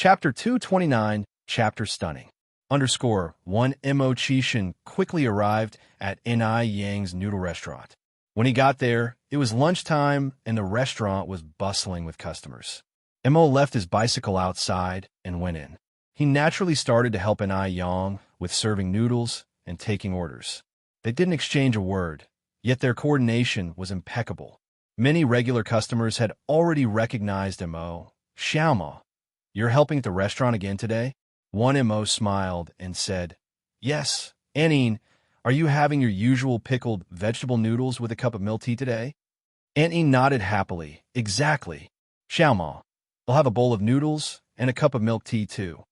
Chapter 229, Chapter Stunning. Underscore 1 Mo Chishan quickly arrived at Ni Yang's noodle restaurant. When he got there, it was lunchtime and the restaurant was bustling with customers. Mo left his bicycle outside and went in. He naturally started to help Ni Yang with serving noodles and taking orders. They didn't exchange a word, yet their coordination was impeccable. Many regular customers had already recognized Mo. Xiaoma, you're helping at the restaurant again today? One Mo smiled and said, Yes, Anine, are you having your usual pickled vegetable noodles with a cup of milk tea today? Anine nodded happily. Exactly. Xiaoma, I'll have a bowl of noodles and a cup of milk tea too.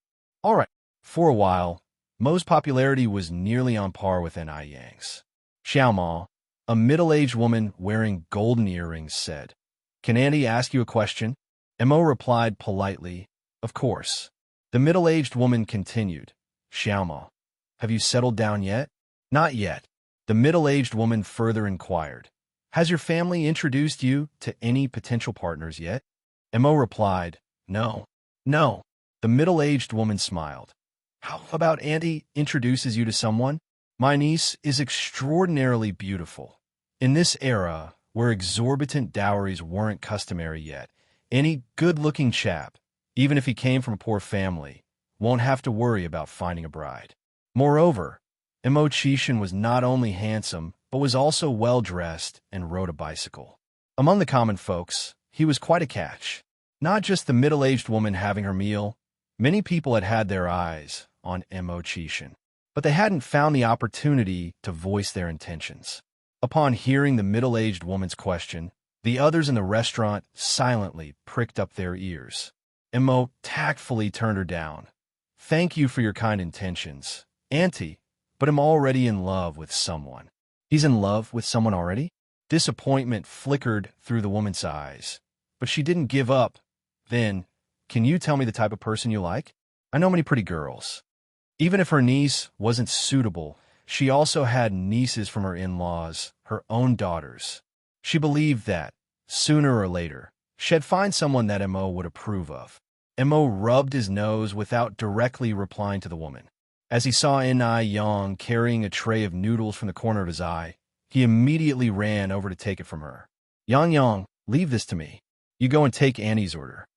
All right. For a while, Mo's popularity was nearly on par with Ni Yang's. Xiaoma, a middle-aged woman wearing golden earrings, said, Can Auntie ask you a question? Mo replied politely, Of course. The middle-aged woman continued, Xiaoma, have you settled down yet? Not yet. The middle-aged woman further inquired, Has your family introduced you to any potential partners yet? Mo replied, No. No. The middle-aged woman smiled. How about Auntie introduces you to someone? My niece is extraordinarily beautiful. In this era, where exorbitant dowries weren't customary yet, any good-looking chap, even if he came from a poor family, won't have to worry about finding a bride. Moreover, Mo Chishan was not only handsome, but was also well-dressed and rode a bicycle. Among the common folks, he was quite a catch. Not just the middle-aged woman having her meal, many people had had their eyes on Mo Chishan, but they hadn't found the opportunity to voice their intentions. Upon hearing the middle-aged woman's question, the others in the restaurant silently pricked up their ears. Mo tactfully turned her down. Thank you for your kind intentions, Auntie, but I'm already in love with someone. He's in love with someone already? Disappointment flickered through the woman's eyes, but she didn't give up. Then, can you tell me the type of person you like? I know many pretty girls. Even if her niece wasn't suitable, she also had nieces from her in-laws, her own daughters. She believed that, sooner or later, she'd find someone that Mo would approve of. Mo rubbed his nose without directly replying to the woman. As he saw Ni Yang carrying a tray of noodles from the corner of his eye, he immediately ran over to take it from her. Yang, leave this to me. You go and take Annie's order.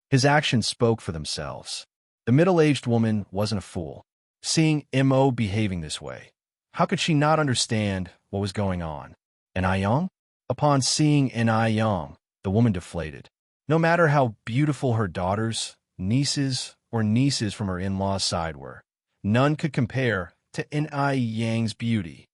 His actions spoke for themselves. The middle-aged woman wasn't a fool. Seeing Mo behaving this way, how could she not understand what was going on? Ni Yang? Upon seeing Ni Yang, the woman deflated. No matter how beautiful her daughters, nieces, or nieces from her in-laws' side were, none could compare to Ni Yang's beauty.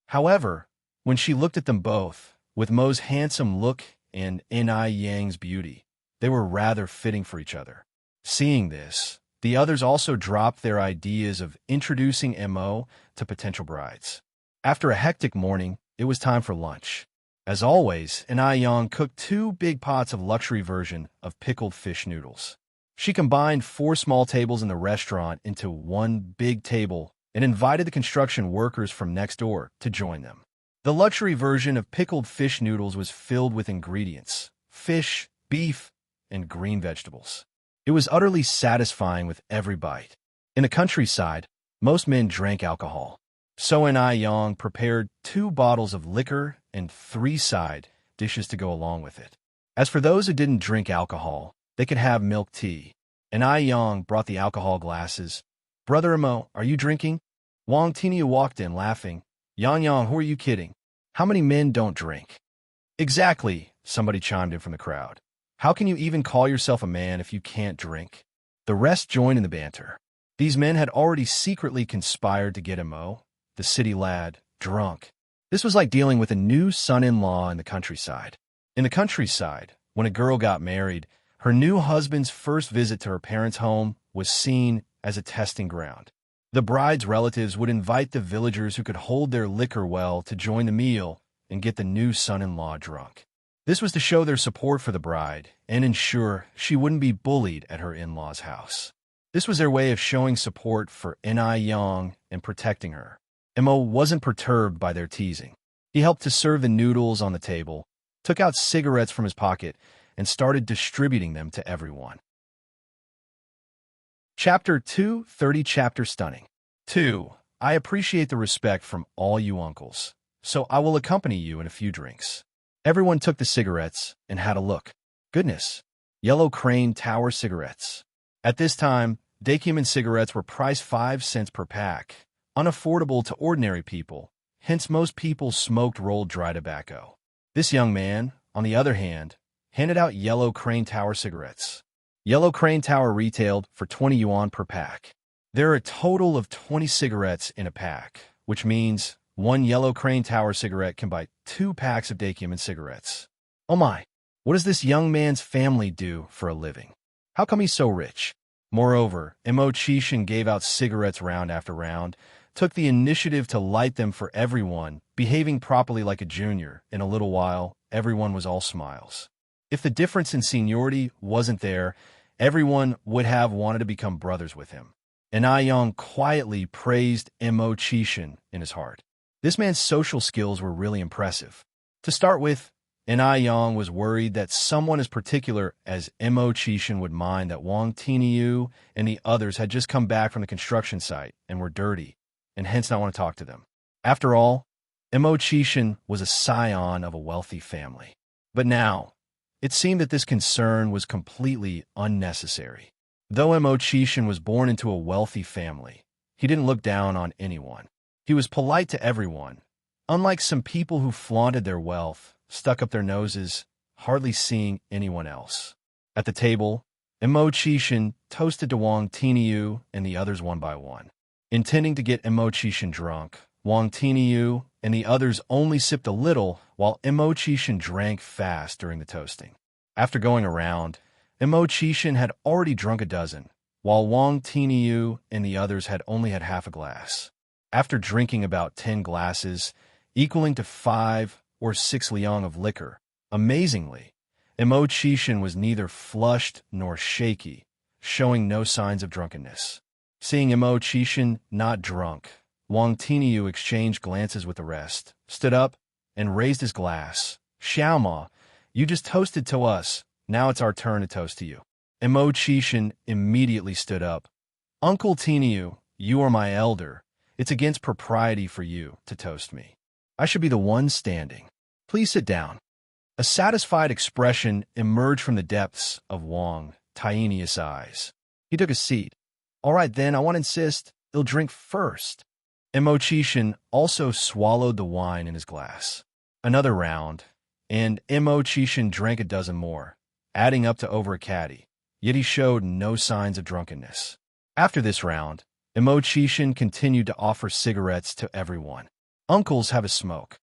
However, when she looked at them both, with Mo's handsome look and Ni Yang's beauty, they were rather fitting for each other. Seeing this, the others also dropped their ideas of introducing Mo to potential brides. After a hectic morning, it was time for lunch. As always, Ni Yang cooked 2 big pots of luxury version of pickled fish noodles. She combined 4 small tables in the restaurant into 1 big table and invited the construction workers from next door to join them. The luxury version of pickled fish noodles was filled with ingredients, fish, beef, and green vegetables. It was utterly satisfying with every bite. In the countryside, most men drank alcohol. So Ni Yang prepared 2 bottles of liquor and 3 side dishes to go along with it. As for those who didn't drink alcohol, they could have milk tea. Ni Yang brought the alcohol glasses. Brother Mo, are you drinking? Wang Tinia walked in laughing. Yang, who are you kidding? How many men don't drink? Exactly, somebody chimed in from the crowd. How can you even call yourself a man if you can't drink? The rest joined in the banter. These men had already secretly conspired to get Mo, the city lad, drunk. This was like dealing with a new son-in-law in the countryside. In the countryside, when a girl got married, her new husband's first visit to her parents' home was seen as a testing ground. The bride's relatives would invite the villagers who could hold their liquor well to join the meal and get the new son-in-law drunk. This was to show their support for the bride and ensure she wouldn't be bullied at her in-laws' house. This was their way of showing support for Ni Yang and protecting her. Mo wasn't perturbed by their teasing. He helped to serve the noodles on the table, took out cigarettes from his pocket, and started distributing them to everyone. Chapter 2, 30 Chapter Stunning. 2. I appreciate the respect from all you uncles, so I will accompany you in a few drinks. Everyone took the cigarettes and had a look. Goodness. Yellow Crane Tower cigarettes. At this time, Dakiman cigarettes were priced 5 cents per pack, unaffordable to ordinary people, hence most people smoked rolled dry tobacco. This young man, on the other hand, handed out Yellow Crane Tower cigarettes. Yellow Crane Tower retailed for 20 yuan per pack. There are a total of 20 cigarettes in a pack, which means one Yellow Crane Tower cigarette can buy 2 packs of Dakiman cigarettes. Oh my, what does this young man's family do for a living? How come he's so rich? Moreover, Mo Chishan gave out cigarettes round after round, took the initiative to light them for everyone, behaving properly like a junior. In a little while, everyone was all smiles. If the difference in seniority wasn't there, everyone would have wanted to become brothers with him. And Young quietly praised Mo Chishan in his heart. This man's social skills were really impressive. To start with, Young was worried that someone as particular as Mo Chishan would mind that Wang Tiniu and the others had just come back from the construction site and were dirty, and hence not want to talk to them. After all, Mo Chishan was a scion of a wealthy family. But now, it seemed that this concern was completely unnecessary. Though Mo Chishan was born into a wealthy family, he didn't look down on anyone. He was polite to everyone, unlike some people who flaunted their wealth, stuck up their noses, hardly seeing anyone else. At the table, Mo Chishan toasted to Wang Tiniu and the others one by one. Intending to get Mo Chishan drunk, Wang Tiniu and the others only sipped a little, while Mo Chishan drank fast during the toasting. After going around, Mo Chishan had already drunk a dozen, while Wang Tiniu and the others had only had half a glass. After drinking about 10 glasses, equaling to 5 or 6 liang of liquor, amazingly, Mo Chishan was neither flushed nor shaky, showing no signs of drunkenness. Seeing Mo Chishan not drunk, Wang Tiniu exchanged glances with the rest, stood up, and raised his glass. Xiaoma, you just toasted to us. Now it's our turn to toast to you. Mo Chishan immediately stood up. Uncle Tiniu, you are my elder. It's against propriety for you to toast me. I should be the one standing. Please sit down. A satisfied expression emerged from the depths of Wang Tiniu's eyes. He took a seat. All right then, I want to insist, he'll drink first. Mo Chishan also swallowed the wine in his glass. Another round, and Mo Chishan drank a dozen more, adding up to over a caddy, yet he showed no signs of drunkenness. After this round, Mo Chishan continued to offer cigarettes to everyone. Uncles, have a smoke.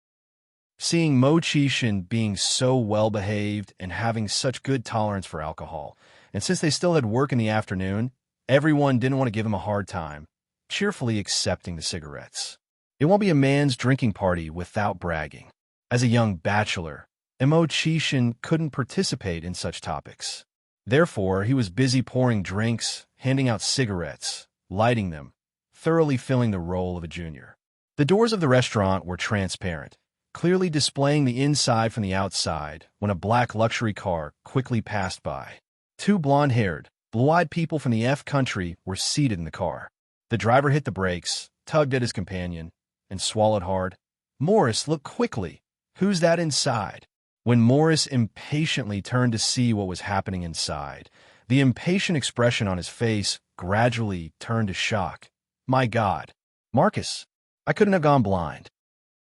Seeing Mo Chishan being so well-behaved and having such good tolerance for alcohol, and since they still had work in the afternoon, everyone didn't want to give him a hard time, cheerfully accepting the cigarettes. It won't be a man's drinking party without bragging. As a young bachelor, Mo Chishan couldn't participate in such topics. Therefore, he was busy pouring drinks, handing out cigarettes, lighting them, thoroughly filling the role of a junior. The doors of the restaurant were transparent, clearly displaying the inside from the outside when a black luxury car quickly passed by. 2 blonde-haired, blue-eyed people from the F country were seated in the car. The driver hit the brakes, tugged at his companion, and swallowed hard. Morris, look quickly. Who's that inside? When Morris impatiently turned to see what was happening inside, the impatient expression on his face gradually turned to shock. My God. Marcus. I couldn't have gone blind.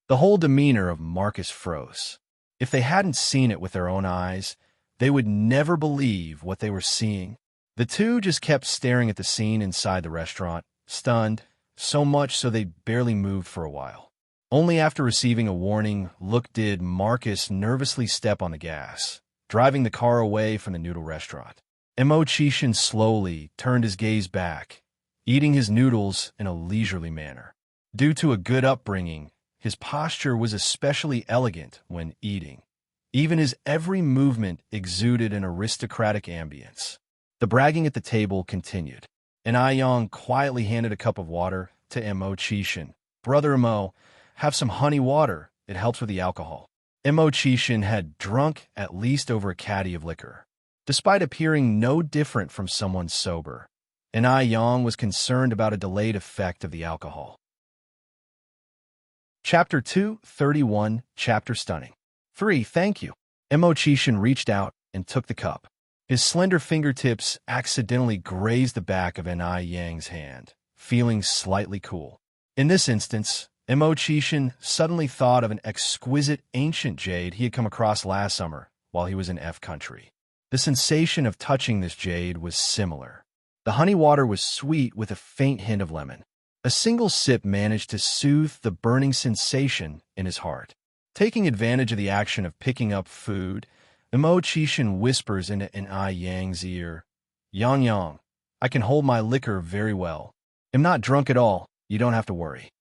The whole demeanor of Marcus froze. If they hadn't seen it with their own eyes, they would never believe what they were seeing. The two just kept staring at the scene inside the restaurant, stunned, so much so they barely moved for a while. Only after receiving a warning look did Marcus nervously step on the gas, driving the car away from the noodle restaurant. Mo Chishan slowly turned his gaze back, eating his noodles in a leisurely manner. Due to a good upbringing, his posture was especially elegant when eating. Even his every movement exuded an aristocratic ambience. The bragging at the table continued, and Young quietly handed a cup of water to Mo Chishan. Brother Mo, have some honey water. It helps with the alcohol. Mo Chishan had drunk at least over a caddy of liquor. Despite appearing no different from someone sober, and Ai Yang was concerned about a delayed effect of the alcohol. Chapter 2:31, Chapter Stunning. 3. Thank you. Chishin reached out and took the cup. His slender fingertips accidentally grazed the back of Ai Yang's hand, feeling slightly cool. In this instance, Chishin suddenly thought of an exquisite ancient jade he had come across last summer while he was in F country. The sensation of touching this jade was similar. The honey water was sweet with a faint hint of lemon. A single sip managed to soothe the burning sensation in his heart. Taking advantage of the action of picking up food, Chishin whispers into Ai Yang's ear, "Yang Yang, I can hold my liquor very well. I'm not drunk at all, you don't have to worry."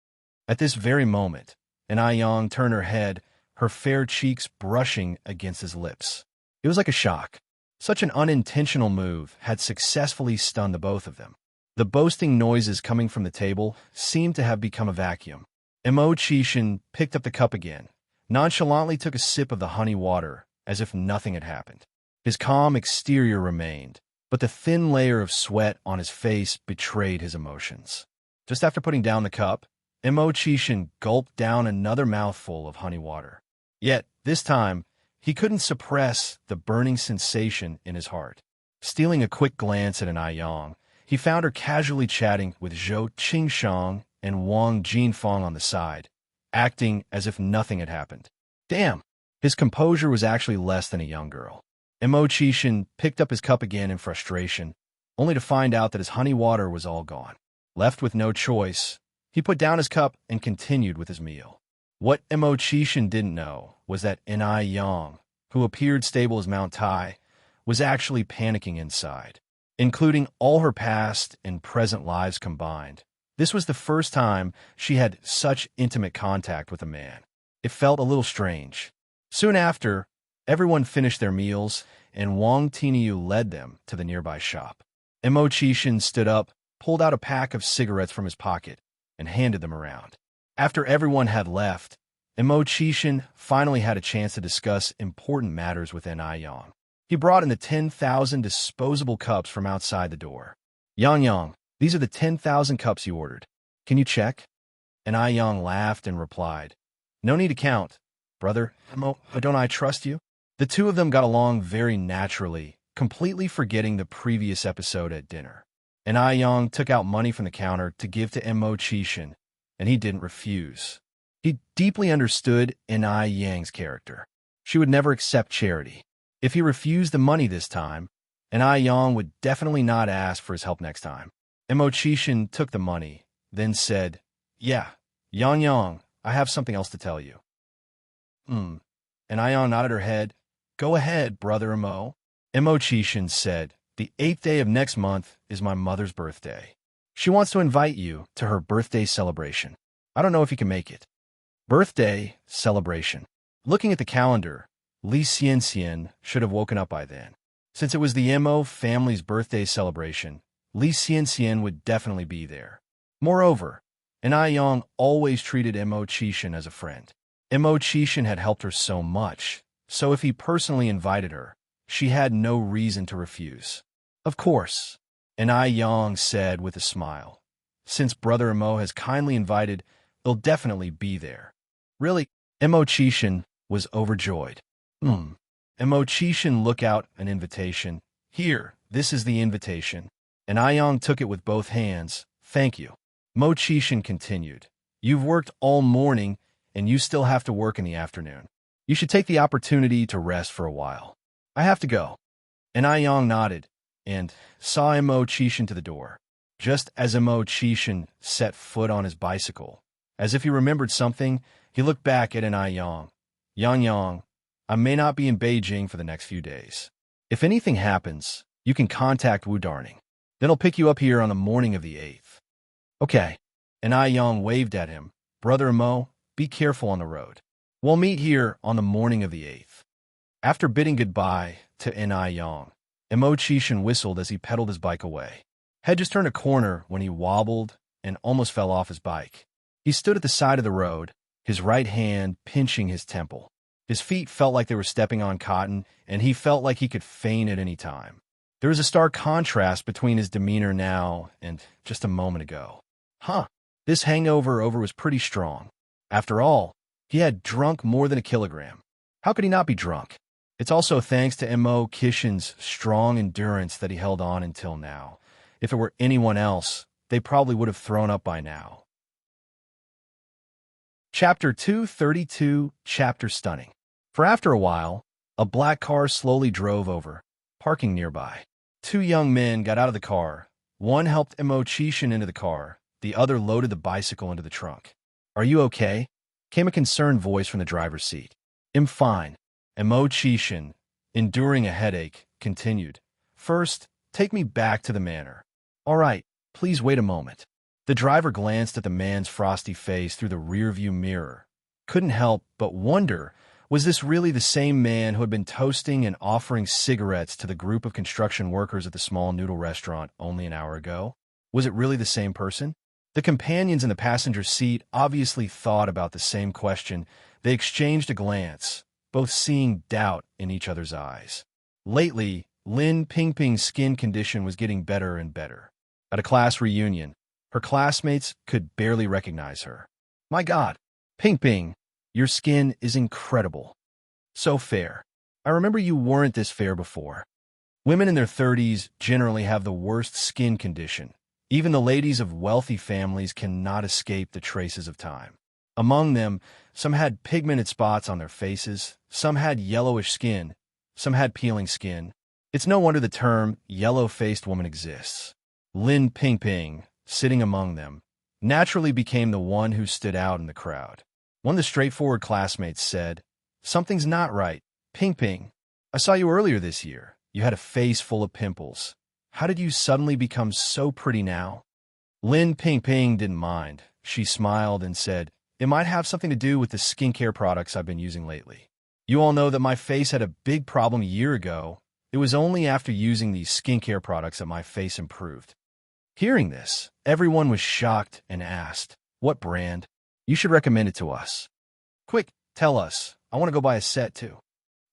At this very moment, Ai Yang turned her head, her fair cheeks brushing against his lips. It was like a shock. Such an unintentional move had successfully stunned the both of them. The boasting noises coming from the table seemed to have become a vacuum. Chishin picked up the cup again, nonchalantly took a sip of the honey water, as if nothing had happened. His calm exterior remained, but the thin layer of sweat on his face betrayed his emotions. Just after putting down the cup, Chishin gulped down another mouthful of honey water. Yet, this time, he couldn't suppress the burning sensation in his heart. Stealing a quick glance at Ai Yang, he found her casually chatting with Zhou Qingshang and Wang Jinfeng on the side, acting as if nothing had happened. Damn! His composure was actually less than a young girl. Chishin picked up his cup again in frustration, only to find out that his honey water was all gone. Left with no choice, he put down his cup and continued with his meal. What Chishin didn't know was that Ai Yang, who appeared stable as Mount Tai, was actually panicking inside. Including all her past and present lives combined, this was the first time she had such intimate contact with a man. It felt a little strange. Soon after, everyone finished their meals, and Wang Tiniu led them to the nearby shop. Chishin stood up, pulled out a pack of cigarettes from his pocket, and handed them around. After everyone had left, Chishin finally had a chance to discuss important matters with Ai Yang. He brought in the 10,000 disposable cups from outside the door. "Yang Yang, these are the 10,000 cups you ordered. Can you check?" Ai Yang laughed and replied, "No need to count. Brother, don't I trust you?" The two of them got along very naturally, completely forgetting the previous episode at dinner. Ai Yang took out money from the counter to give to Chishin, and he didn't refuse. He deeply understood Ai Yang's character. She would never accept charity. If he refused the money this time, Ai Yang would definitely not ask for his help next time. Chishin took the money, then said, "Yeah, Yang Yang, I have something else to tell you." Ai Yang nodded her head. "Go ahead, brother Imo." Chishin said, "The 8th day of next month is my mother's birthday. She wants to invite you to her birthday celebration. I don't know if you can make it." Birthday celebration. Looking at the calendar, Li Xianxian should have woken up by then. Since it was the Mo family's birthday celebration, Li Xianxian would definitely be there. Moreover, Ai Yang always treated Chishin as a friend. Chishin had helped her so much, so if he personally invited her, she had no reason to refuse. "Of course," Ai Yang said with a smile. "Since Brother Mo has kindly invited, they'll definitely be there." "Really?" Chishin was overjoyed. Chishin looked out an invitation. "Here, this is the invitation." Ai Yang took it with both hands. "Thank you." Chishin continued, "You've worked all morning, and you still have to work in the afternoon. You should take the opportunity to rest for a while." "I have to go." Ai Yang nodded, and saw Chishin to the door. Just as Chishin set foot on his bicycle, as if he remembered something, he looked back at Ai Yang. "Yang Yang, I may not be in Beijing for the next few days. If anything happens, you can contact Wu Darning. Then I'll pick you up here on the morning of the 8th. "Okay." Ai Yang waved at him. "Brother Mo, be careful on the road. We'll meet here on the morning of the 8th. After bidding goodbye to Ai Yang, Chishin whistled as he pedaled his bike away. Had just turned a corner when he wobbled and almost fell off his bike. He stood at the side of the road, his right hand pinching his temple. His feet felt like they were stepping on cotton, and he felt like he could faint at any time. There was a stark contrast between his demeanor now and just a moment ago. This hangover was pretty strong. After all, he had drunk more than a kilogram. How could he not be drunk? It's also thanks to M.O. Kishin's strong endurance that he held on until now. If it were anyone else, they probably would have thrown up by now. Chapter 232, Chapter Stunning. For after a while, a black car slowly drove over, parking nearby. Two young men got out of the car. One helped M.O. Kishin into the car. The other loaded the bicycle into the trunk. "Are you okay?" came a concerned voice from the driver's seat. "I'm fine." M.O. Kishin, enduring a headache, continued. "First, take me back to the manor." "All right, please wait a moment." The driver glanced at the man's frosty face through the rearview mirror. Couldn't help but wonder, was this really the same man who had been toasting and offering cigarettes to the group of construction workers at the small noodle restaurant only an hour ago? Was it really the same person? The companions in the passenger seat obviously thought about the same question. They exchanged a glance, both seeing doubt in each other's eyes. Lately, Lin Pingping's skin condition was getting better and better. At a class reunion, her classmates could barely recognize her. "My God, Pingping, your skin is incredible. So fair. I remember you weren't this fair before." Women in their 30s generally have the worst skin condition. Even the ladies of wealthy families cannot escape the traces of time. Among them, some had pigmented spots on their faces, some had yellowish skin, some had peeling skin. It's no wonder the term yellow-faced woman exists. Lin Pingping, sitting among them, naturally became the one who stood out in the crowd. One of the straightforward classmates said, "Something's not right. Pingping, I saw you earlier this year. You had a face full of pimples. How did you suddenly become so pretty now?" Lin Pingping didn't mind. She smiled and said, "It might have something to do with the skincare products I've been using lately. You all know that my face had a big problem a year ago. It was only after using these skincare products that my face improved." Hearing this, everyone was shocked and asked, "What brand? You should recommend it to us. Quick, tell us. I want to go buy a set too."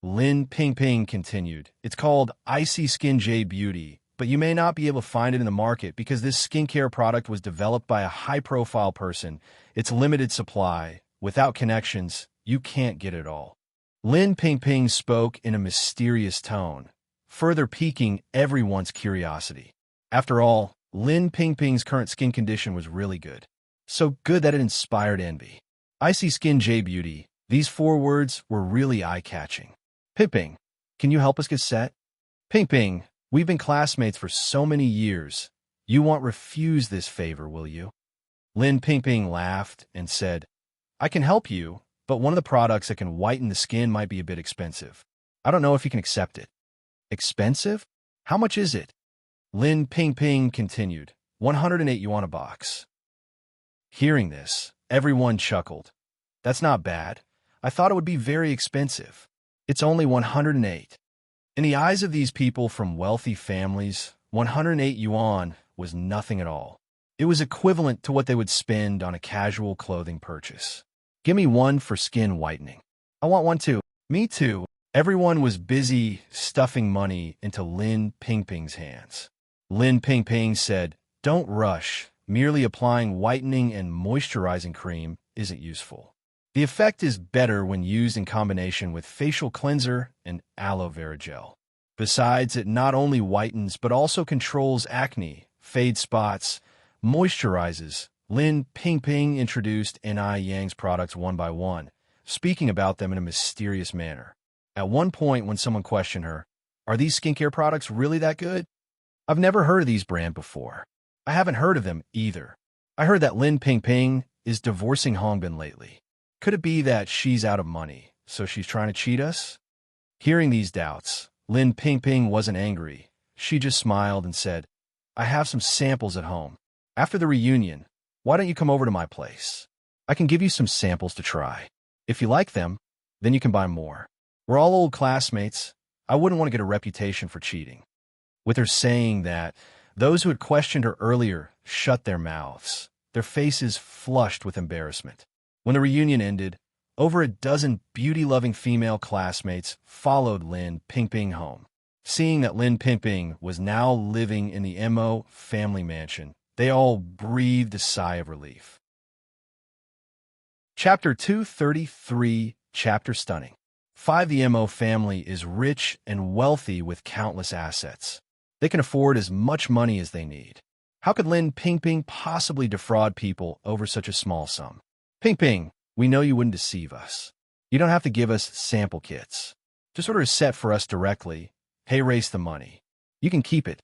Lin Pingping continued, "It's called Icy Skin J Beauty, but you may not be able to find it in the market because this skincare product was developed by a high-profile person. It's limited supply. Without connections, you can't get it all." Lin Pingping spoke in a mysterious tone, further piquing everyone's curiosity. After all, Lin Pingping's current skin condition was really good. So good that it inspired envy. Icy Skin J Beauty. These 4 words were really eye-catching. "Pingping, can you help us get set?" "Pingping, we've been classmates for so many years. You won't refuse this favor, will you?" Lin Pingping laughed and said, "I can help you, but one of the products that can whiten the skin might be a bit expensive. I don't know if you can accept it." "Expensive? How much is it?" Lin Pingping continued, 108 yuan a box. Hearing this, everyone chuckled. "That's not bad. I thought it would be very expensive. It's only 108. In the eyes of these people from wealthy families, 108 yuan was nothing at all. It was equivalent to what they would spend on a casual clothing purchase. "Give me one for skin whitening." "I want one too." "Me too." Everyone was busy stuffing money into Lin Pingping's hands. Lin Pingping said, "Don't rush. Merely applying whitening and moisturizing cream isn't useful. The effect is better when used in combination with facial cleanser and aloe vera gel. Besides, it not only whitens but also controls acne, fade spots, moisturizes." Lin Pingping introduced N.I. Yang's products one by one, speaking about them in a mysterious manner. At one point, when someone questioned her, "Are these skincare products really that good?" "I've never heard of these brands before." "I haven't heard of them either. I heard that Lin Pingping is divorcing Hongbin lately. Could it be that she's out of money, so she's trying to cheat us?" Hearing these doubts, Lin Pingping wasn't angry. She just smiled and said, "I have some samples at home. After the reunion, why don't you come over to my place? I can give you some samples to try. If you like them, then you can buy more. We're all old classmates. I wouldn't want to get a reputation for cheating." With her saying that, those who had questioned her earlier shut their mouths, their faces flushed with embarrassment. When the reunion ended, over a dozen beauty-loving female classmates followed Lin Pingping home. Seeing that Lin Pingping was now living in the Mo family mansion, they all breathed a sigh of relief. Chapter 233, Chapter Stunning. 5. The Mo family is rich and wealthy with countless assets. They can afford as much money as they need. How could Lin Pingping possibly defraud people over such a small sum? Pingping, we know you wouldn't deceive us. You don't have to give us sample kits. Just order a set for us directly. Hey, race the money. You can keep it.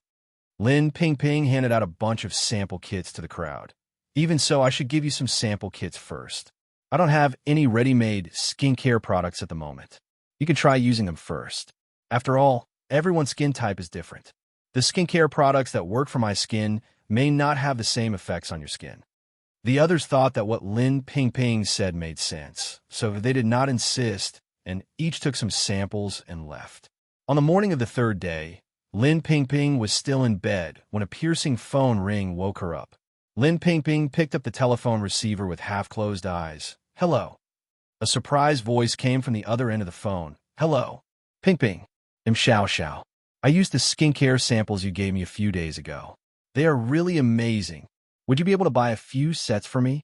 Lin Pingping handed out a bunch of sample kits to the crowd. Even so, I should give you some sample kits first. I don't have any ready-made skincare products at the moment. You can try using them first. After all, everyone's skin type is different. The skincare products that work for my skin may not have the same effects on your skin. The others thought that what Lin Pingping said made sense, so they did not insist, and each took some samples and left. On the morning of the third day, Lin Pingping was still in bed when a piercing phone ring woke her up. Lin Pingping picked up the telephone receiver with half-closed eyes. Hello. A surprised voice came from the other end of the phone. Hello. Pingping. I'm Xiao Xiao. I used the skincare samples you gave me a few days ago. They are really amazing. Would you be able to buy a few sets for me?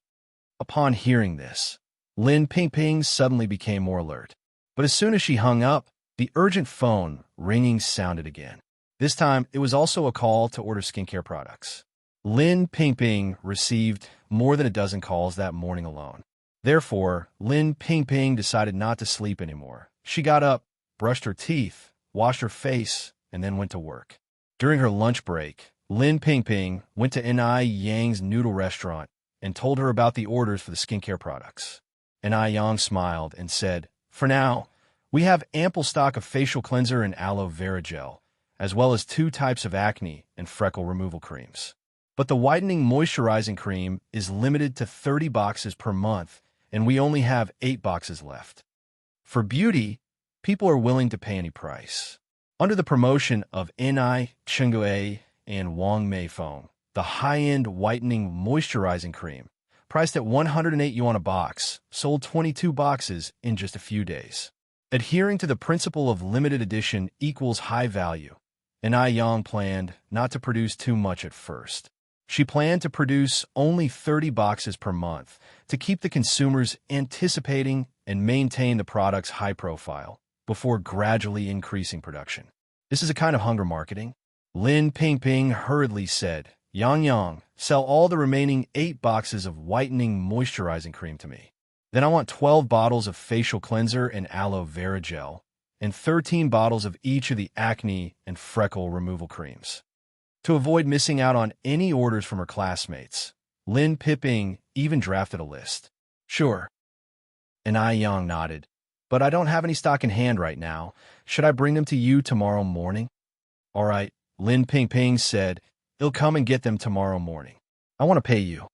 Upon hearing this, Lin Pingping suddenly became more alert. But as soon as she hung up, the urgent phone ringing sounded again. This time, it was also a call to order skincare products. Lin Pingping received more than a dozen calls that morning alone. Therefore, Lin Pingping decided not to sleep anymore. She got up, brushed her teeth, washed her face, and then went to work. During her lunch break, Lin Pingping went to Yang's noodle restaurant and told her about the orders for the skincare products. Yang smiled and said, "For now, we have ample stock of facial cleanser and aloe vera gel, as well as 2 types of acne and freckle removal creams. But the whitening moisturizing cream is limited to 30 boxes per month, and we only have 8 boxes left. For beauty, people are willing to pay any price." Under the promotion of Chengui and Wang Mei Feng, the high-end whitening moisturizing cream, priced at 108 yuan a box, sold 22 boxes in just a few days. Adhering to the principle of limited edition equals high value, Yang planned not to produce too much at first. She planned to produce only 30 boxes per month to keep the consumers anticipating and maintain the product's high profile before gradually increasing production. This is a kind of hunger marketing. Lin Pingping hurriedly said, Yang, sell all the remaining 8 boxes of whitening moisturizing cream to me. Then I want 12 bottles of facial cleanser and aloe vera gel, and 13 bottles of each of the acne and freckle removal creams. To avoid missing out on any orders from her classmates, Lin Pingping even drafted a list. Sure. And Yang nodded. But I don't have any stock in hand right now. Should I bring them to you tomorrow morning? All right, Lin Pingping said. He'll come and get them tomorrow morning. I want to pay you.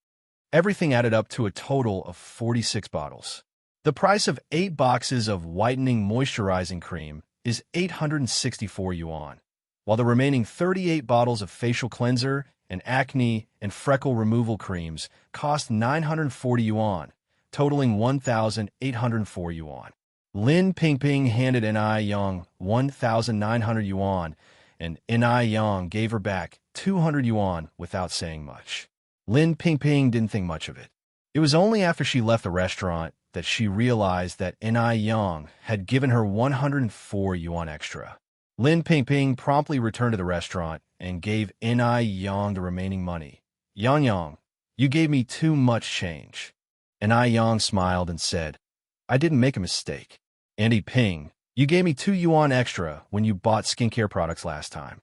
Everything added up to a total of 46 bottles. The price of 8 boxes of whitening moisturizing cream is 864 yuan, while the remaining 38 bottles of facial cleanser and acne and freckle removal creams cost 940 yuan, totaling 1,804 yuan. Lin Pingping handed Yang 1,900 yuan, and Yang gave her back 200 yuan without saying much. Lin Pingping didn't think much of it. It was only after she left the restaurant that she realized that Yang had given her 104 yuan extra. Lin Pingping promptly returned to the restaurant and gave Yang the remaining money. Yang, you gave me too much change. Yang smiled and said, I didn't make a mistake. Andy Ping, you gave me 2 yuan extra when you bought skincare products last time.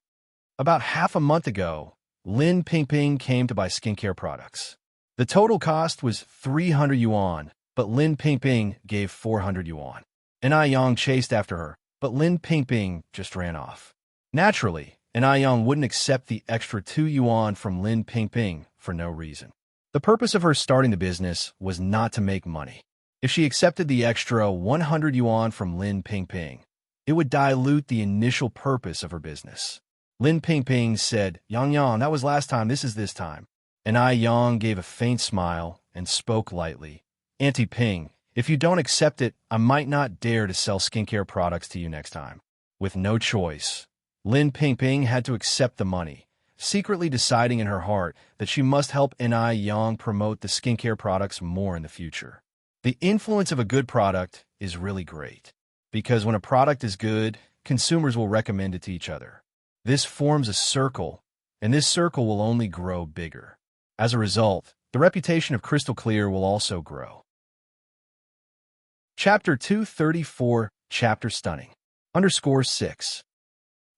About half a month ago, Lin Pingping came to buy skincare products. The total cost was 300 yuan, but Lin Pingping gave 400 yuan. Yang chased after her, but Lin Pingping just ran off. Naturally, Yang wouldn't accept the extra 2 yuan from Lin Pingping for no reason. The purpose of her starting the business was not to make money. If she accepted the extra 100 yuan from Lin Pingping, it would dilute the initial purpose of her business. Lin Pingping said, Yang, that was last time, this is this time. Yang gave a faint smile and spoke lightly. Auntie Ping, if you don't accept it, I might not dare to sell skincare products to you next time. With no choice, Lin Pingping had to accept the money, secretly deciding in her heart that she must help Ni Yang promote the skincare products more in the future. The influence of a good product is really great, because when a product is good, consumers will recommend it to each other. This forms a circle, and this circle will only grow bigger. As a result, the reputation of Crystal Clear will also grow. Chapter 234, Chapter Stunning. _6.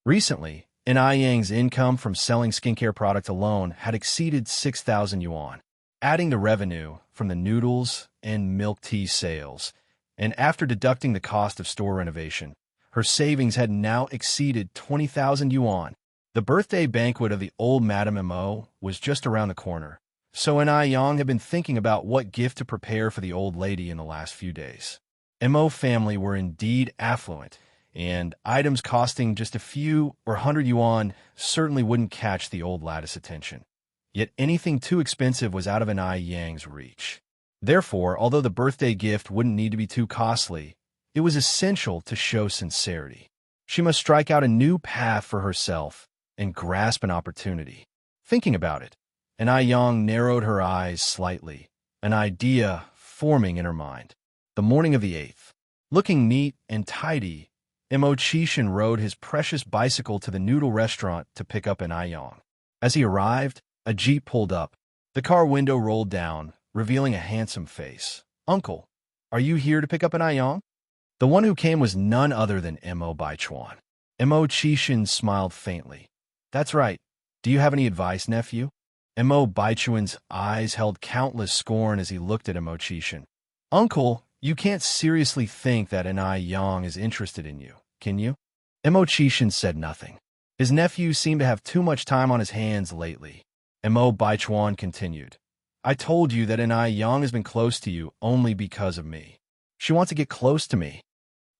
Recently, Ni Yang's income from selling skincare product alone had exceeded 6,000 yuan, adding the revenue from the noodles and milk tea sales, and after deducting the cost of store renovation, her savings had now exceeded 20,000 yuan. The birthday banquet of the old Madame Mo was just around the corner, so Ni Yang had been thinking about what gift to prepare for the old lady in the last few days. Mo family were indeed affluent, and items costing just a few or 100 yuan certainly wouldn't catch the old lattice's attention. Yet anything too expensive was out of Ni Yang's reach. Therefore, although the birthday gift wouldn't need to be too costly, it was essential to show sincerity. She must strike out a new path for herself and grasp an opportunity. Thinking about it, Ni Yang narrowed her eyes slightly, an idea forming in her mind. The morning of the 8th. Looking neat and tidy, Mo Chishan rode his precious bicycle to the noodle restaurant to pick up Ni Yang. As he arrived, a jeep pulled up. The car window rolled down, revealing a handsome face. "Uncle, are you here to pick up Ni Yang?" The one who came was none other than Mo Baichuan. Mo Chishan smiled faintly. "That's right. Do you have any advice, nephew?" Mo Baichuan's eyes held countless scorn as he looked at Mo Chishan. "Uncle, you can't seriously think that Ni Yang is interested in you, can you?" Mo Chishan said nothing. His nephew seemed to have too much time on his hands lately. Mo Baichuan continued. "I told you that Ni Yang has been close to you only because of me. She wants to get close to me.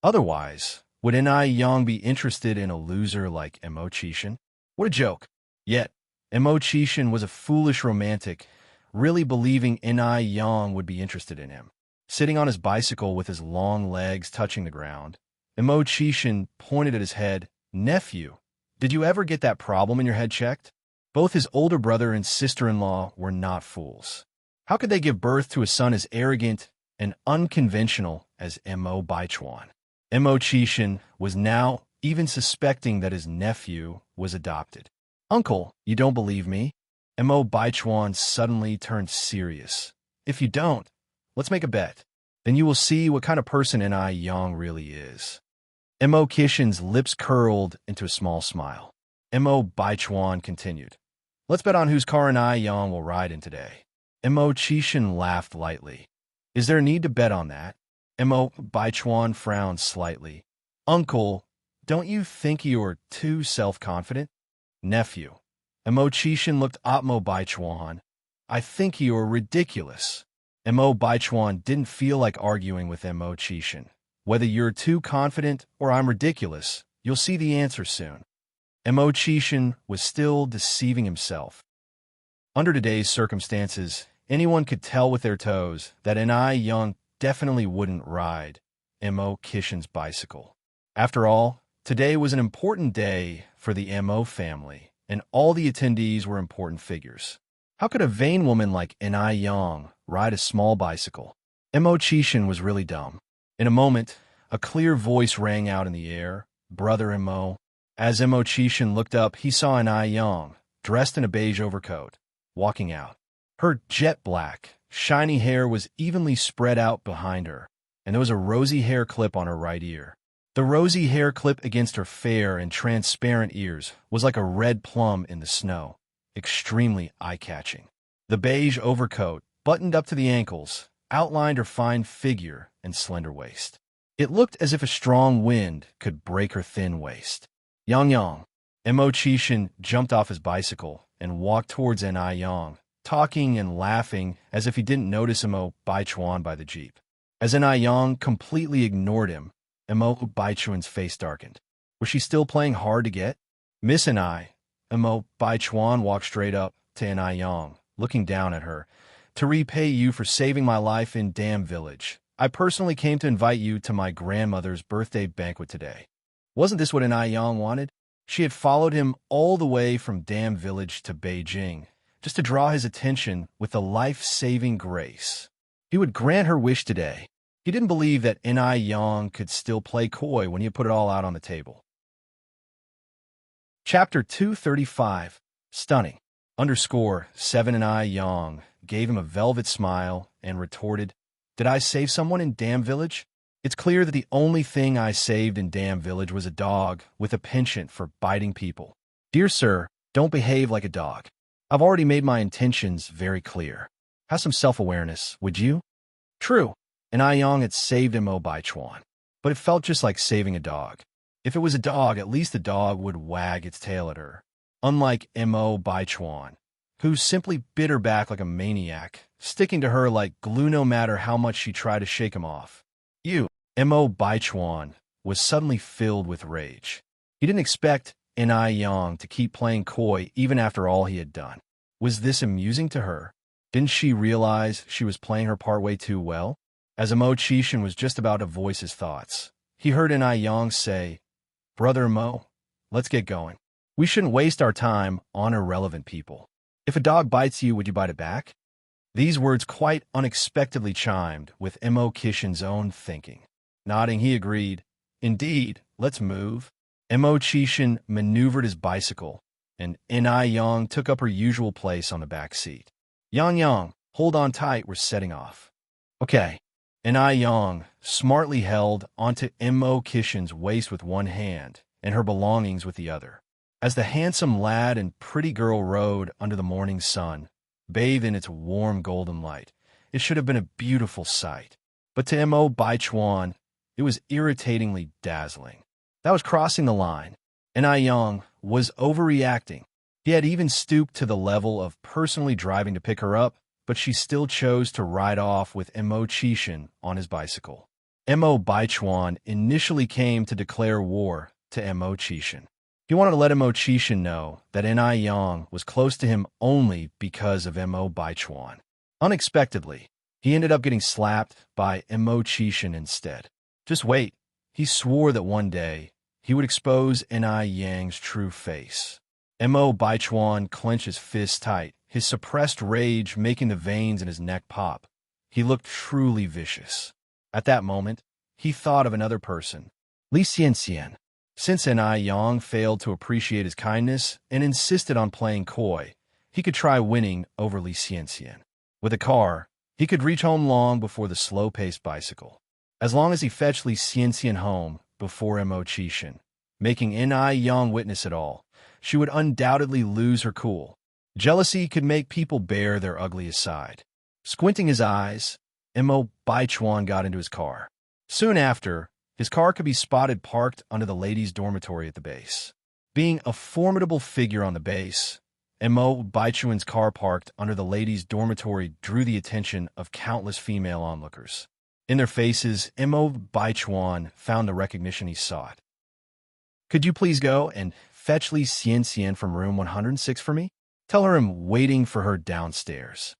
Otherwise, would Ni Yang be interested in a loser like Mo Chishan? What a joke. Yet, Mo Chishan was a foolish romantic, really believing Ni Yang would be interested in him. Sitting on his bicycle with his long legs touching the ground, Mo Chishan pointed at his head. "Nephew, did you ever get that problem in your head checked?" Both his older brother and sister-in-law were not fools. How could they give birth to a son as arrogant and unconventional as Mo Baichuan? Mo Chishan was now even suspecting that his nephew was adopted. "Uncle, you don't believe me?" Mo Baichuan suddenly turned serious. "If you don't, let's make a bet. Then you will see what kind of person Ni Yang really is." Mo Chishan's lips curled into a small smile. Mo Baichuan continued. "Let's bet on whose car Ni Yang will ride in today." Mo Chishan laughed lightly. "Is there a need to bet on that?" Mo Baichuan frowned slightly. "Uncle, don't you think you're too self-confident?" "Nephew." Mo Chishan looked at Mo Baichuan. "I think you're ridiculous." Mo Baichuan didn't feel like arguing with Mo Chishan. "Whether you're too confident or I'm ridiculous, you'll see the answer soon." Mo Chishan was still deceiving himself. Under today's circumstances, anyone could tell with their toes that Ni Yang definitely wouldn't ride Mo Chishan's bicycle. After all, today was an important day for the Mo family, and all the attendees were important figures. How could a vain woman like Ni Yang ride a small bicycle? Mo Chishan was really dumb. In a moment, a clear voice rang out in the air. "Brother Mo." As Mo Chishan looked up, he saw Ni Yang, dressed in a beige overcoat, walking out. Her jet-black, shiny hair was evenly spread out behind her, and there was a rosy hair clip on her right ear. The rosy hair clip against her fair and transparent ears was like a red plum in the snow, extremely eye-catching. The beige overcoat, buttoned up to the ankles, outlined her fine figure and slender waist. It looked as if a strong wind could break her thin waist. "Yang Yang." Mo Chishan jumped off his bicycle and walked towards Ni Yang, talking and laughing as if he didn't notice Mo Baichuan by the jeep. As Ni Yang completely ignored him, Mo Baichuan's face darkened. Was she still playing hard to get? "Miss Ni." Mo Baichuan walked straight up to Ni Yang, looking down at her. "To repay you for saving my life in Dam Village, I personally came to invite you to my grandmother's birthday banquet today." Wasn't this what Ni Yang wanted? She had followed him all the way from Dam Village to Beijing, just to draw his attention with a life-saving grace. He would grant her wish today. He didn't believe that N.I. Yang could still play coy when he had put it all out on the table. Chapter 235. Stunning. Underscore 7 N.I. Yang gave him a velvet smile and retorted, "Did I save someone in Dam Village? It's clear that the only thing I saved in Dam Village was a dog with a penchant for biting people. Dear sir, don't behave like a dog. I've already made my intentions very clear. Have some self-awareness, would you?" True, N.I. Yang had saved Mo Baichuan, but it felt just like saving a dog. If it was a dog, at least the dog would wag its tail at her. Unlike Mo Baichuan, who simply bit her back like a maniac, sticking to her like glue no matter how much she tried to shake him off. Mo Baichuan was suddenly filled with rage. He didn't expect N.I. Yang to keep playing coy even after all he had done. Was this amusing to her? Didn't she realize she was playing her part way too well? As Mo Chishan was just about to voice his thoughts, he heard N.I. Yang say, "Brother Mo, let's get going. We shouldn't waste our time on irrelevant people. If a dog bites you, would you bite it back?" These words quite unexpectedly chimed with Mo Chishan's own thinking. Nodding, he agreed, "Indeed, let's move." Mo Chishan maneuvered his bicycle, and N.I. Yang took up her usual place on the back seat. Yang, hold on tight, we're setting off." "Okay." N.I. Yang smartly held onto Mo Chishan's waist with one hand and her belongings with the other. As the handsome lad and pretty girl rode under the morning sun, bathed in its warm golden light, it should have been a beautiful sight. But to Mo Baichuan, it was irritatingly dazzling. That was crossing the line. N.I. Yang was overreacting. He had even stooped to the level of personally driving to pick her up, but she still chose to ride off with Mo Chishan on his bicycle. Mo Baichuan initially came to declare war to Mo Chishan. He wanted to let Mo Chishan know that N.I. Yang was close to him only because of Mo Baichuan. Unexpectedly, he ended up getting slapped by Mo Chishan instead. Just wait. He swore that one day he would expose N.I. Yang's true face. Mo Baichuan clenched his fists tight, his suppressed rage making the veins in his neck pop. He looked truly vicious. At that moment, he thought of another person, Li Xianxian. Since N.I. Yang failed to appreciate his kindness and insisted on playing coy, he could try winning over Li Xianxian. With a car, he could reach home long before the slow-paced bicycle. As long as he fetched Li Xianxian home before Mo Chishan, making N.I. Yang witness it all, she would undoubtedly lose her cool. Jealousy could make people bare their ugliest side. Squinting his eyes, Mo Baichuan got into his car. Soon after, his car could be spotted parked under the ladies' dormitory at the base. Being a formidable figure on the base, Mo Baichuan's car parked under the ladies' dormitory drew the attention of countless female onlookers. In their faces, Mo Baichuan found the recognition he sought. "Could you please go and fetch Li Xianxian from room 106 for me? Tell her I'm waiting for her downstairs."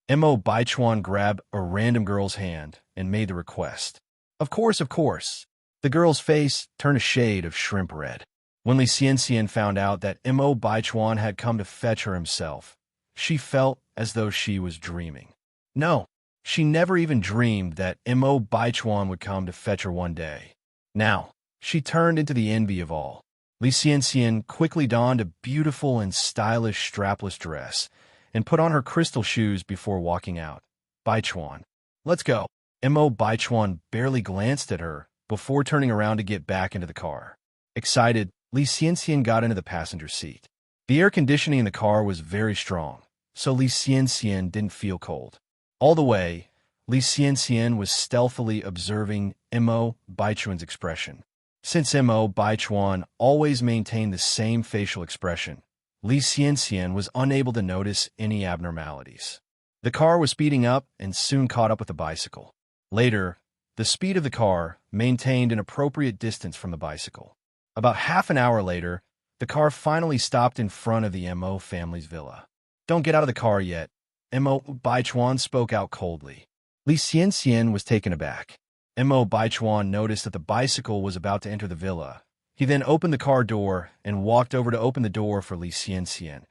Mo Baichuan grabbed a random girl's hand and made the request. Of course. The girl's face turned a shade of shrimp red. When Li Xianxian found out that Mo Baichuan had come to fetch her himself, she felt as though she was dreaming. No, she never even dreamed that Mo Baichuan would come to fetch her one day. Now, she turned into the envy of all. Li Xianxian quickly donned a beautiful and stylish strapless dress and put on her crystal shoes before walking out. "Baichuan, let's go." Mo Baichuan barely glanced at her before turning around to get back into the car. Excited, Li Xianxian got into the passenger seat. The air conditioning in the car was very strong, so Li Xianxian didn't feel cold. All the way, Li Xianxian was stealthily observing Mo Baichuan's expression. Since Mo Baichuan always maintained the same facial expression, Li Xianxian was unable to notice any abnormalities. The car was speeding up and soon caught up with the bicycle. Later, the speed of the car maintained an appropriate distance from the bicycle. About half an hour later, the car finally stopped in front of the Mo family's villa. "Don't get out of the car yet," Mo Baichuan spoke out coldly. Li Xianxian was taken aback. Mo Baichuan noticed that the bicycle was about to enter the villa. He then opened the car door and walked over to open the door for Li Xianxian.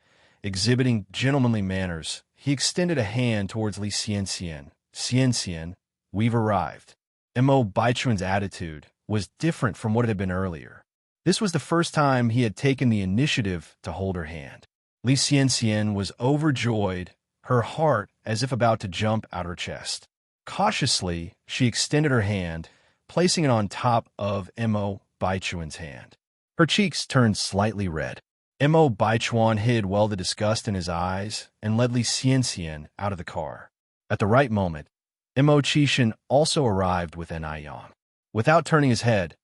Exhibiting gentlemanly manners, he extended a hand towards Li Xianxian. Xianxian, we've arrived. Mo Baichuan's attitude was different from what it had been earlier. This was the first time he had taken the initiative to hold her hand. Li Xianxian was overjoyed, her heart as if about to jump out her chest. Cautiously, she extended her hand, placing it on top of Mo Baichuan's hand. Her cheeks turned slightly red. Mo Baichuan hid well the disgust in his eyes and led Li Xianxian out of the car. At the right moment, Mo Qixin also arrived with Yang. Without turning his head,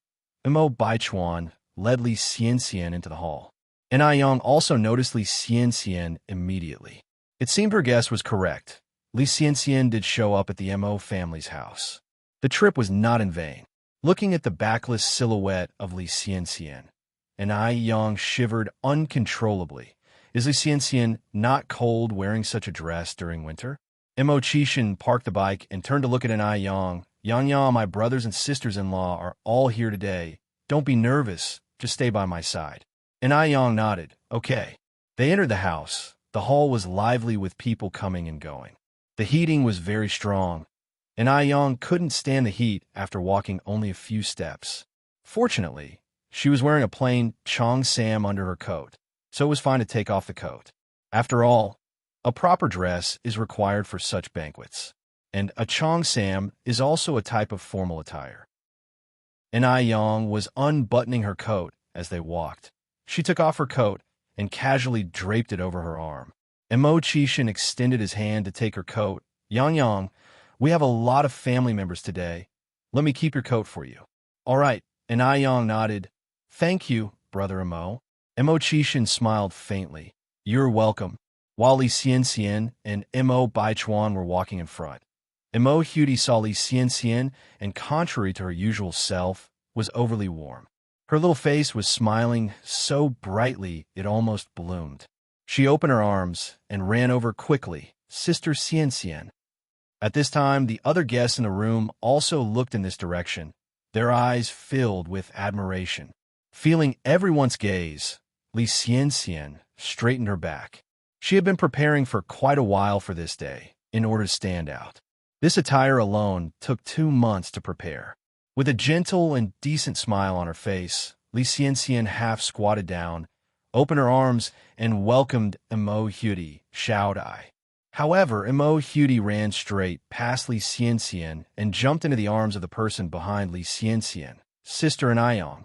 Mo Baichuan led Li Xianxian into the hall. Yang also noticed Li Xianxian immediately. It seemed her guess was correct. Li Xianxian did show up at the Mo family's house. The trip was not in vain. Looking at the backless silhouette of Li Xianxian, Yang shivered uncontrollably. Is Li Xianxian not cold wearing such a dress during winter? Mo Qixin parked the bike and turned to look at Yang. Yang, my brothers and sisters-in-law are all here today. Don't be nervous. Just stay by my side. Yang nodded. Okay. They entered the house. The hall was lively with people coming and going. The heating was very strong, and Yang couldn't stand the heat after walking only a few steps. Fortunately, she was wearing a plain cheongsam under her coat, so it was fine to take off the coat. After all, a proper dress is required for such banquets, and a cheongsam is also a type of formal attire. Yang was unbuttoning her coat as they walked. She took off her coat and casually draped it over her arm. Mo Qixin extended his hand to take her coat. Yang, we have a lot of family members today. Let me keep your coat for you. All right. Yang nodded. Thank you, Brother Mo. Mo Qixin smiled faintly. You're welcome. While Li Xianxian and Mo Baichuan were walking in front, Mo Hudi saw Li Xianxian and, contrary to her usual self, was overly warm. Her little face was smiling so brightly it almost bloomed. She opened her arms and ran over quickly. Sister Xianxian. At this time, the other guests in the room also looked in this direction, their eyes filled with admiration. Feeling everyone's gaze, Li Xianxian straightened her back. She had been preparing for quite a while for this day, in order to stand out. This attire alone took 2 months to prepare. With a gentle and decent smile on her face, Li Xianxian half squatted down, opened her arms, and welcomed Mo Hudi, Shaodai. However, Mo Hudi ran straight past Li Xianxian and jumped into the arms of the person behind Li Xianxian, Sister Yang.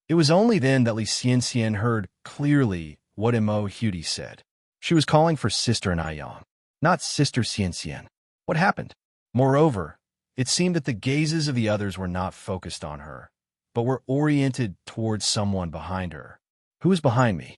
It was only then that Li Xianxian heard clearly what Mo Hudi said. She was calling for Sister Yang, not Sister Xianxian. What happened? Moreover, it seemed that the gazes of the others were not focused on her, but were oriented towards someone behind her. Who is behind me?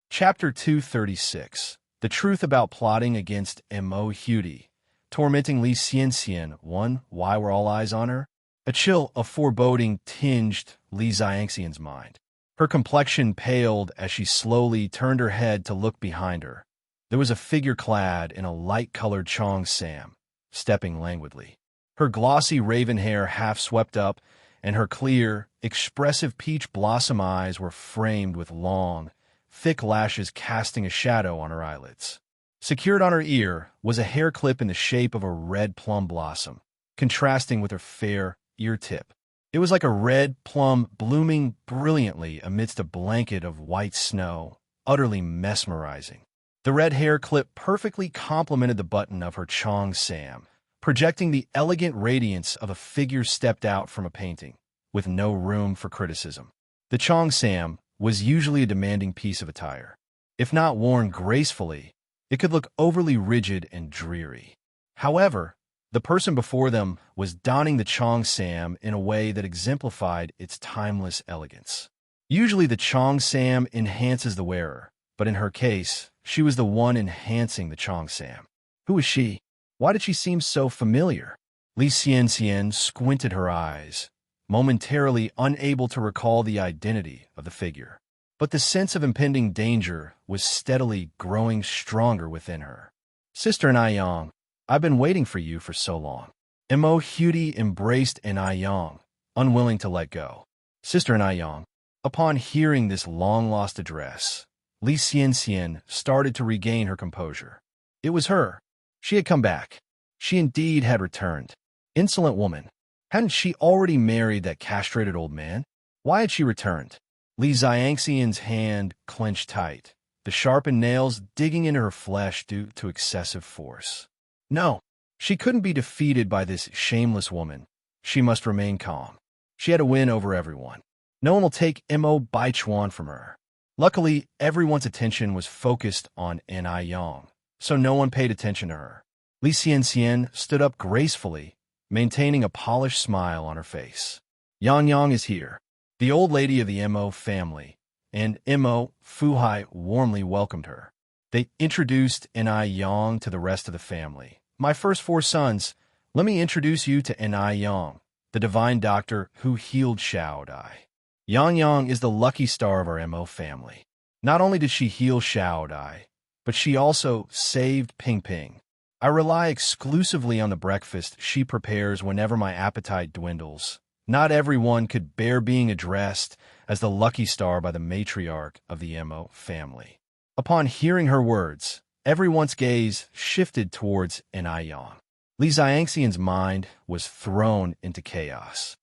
Chapter 236. The Truth About Plotting Against Mo Hudi. Tormenting Li Xianxian. 1. Why were all eyes on her? A chill of foreboding tinged Li Xianxian's mind. Her complexion paled as she slowly turned her head to look behind her. There was a figure clad in a light-colored cheongsam, stepping languidly. Her glossy raven hair half swept up, and her clear, expressive peach blossom eyes were framed with long, thick lashes casting a shadow on her eyelids. Secured on her ear was a hair clip in the shape of a red plum blossom, contrasting with her fair ear tip. It was like a red plum blooming brilliantly amidst a blanket of white snow, utterly mesmerizing. The red hair clip perfectly complemented the button of her cheongsam, projecting the elegant radiance of a figure stepped out from a painting, with no room for criticism. The cheongsam was usually a demanding piece of attire. If not worn gracefully, it could look overly rigid and dreary. However, the person before them was donning the cheongsam in a way that exemplified its timeless elegance. Usually the cheongsam enhances the wearer, but in her case, she was the one enhancing the cheongsam. Who was she? Why did she seem so familiar? Li Xianxian squinted her eyes, momentarily unable to recall the identity of the figure. But the sense of impending danger was steadily growing stronger within her. Sister Yang, I've been waiting for you for so long. Mo Hudi embraced Yang, unwilling to let go. Sister Yang. Upon hearing this long-lost address, Li Xianxian started to regain her composure. It was her. She had come back. She indeed had returned. Insolent woman. Hadn't she already married that castrated old man? Why had she returned? Li Xianxian's hand clenched tight, the sharpened nails digging into her flesh due to excessive force. No, she couldn't be defeated by this shameless woman. She must remain calm. She had to win over everyone. No one will take Mo Baichuan from her. Luckily, everyone's attention was focused on Yang, so no one paid attention to her. Li Xianxian stood up gracefully, maintaining a polished smile on her face. Yang is here, the old lady of the Mo family, and Mo Fuhai warmly welcomed her. They introduced Yang to the rest of the family. My first 4 sons, let me introduce you to Yang, the divine doctor who healed Xiao Dai. Yang is the lucky star of our Mo family. Not only did she heal Xiao Dai, but she also saved Ping Ping. I rely exclusively on the breakfast she prepares whenever my appetite dwindles. Not everyone could bear being addressed as the lucky star by the matriarch of the Mo family. Upon hearing her words, everyone's gaze shifted towards Yang. Li Xianxian's mind was thrown into chaos.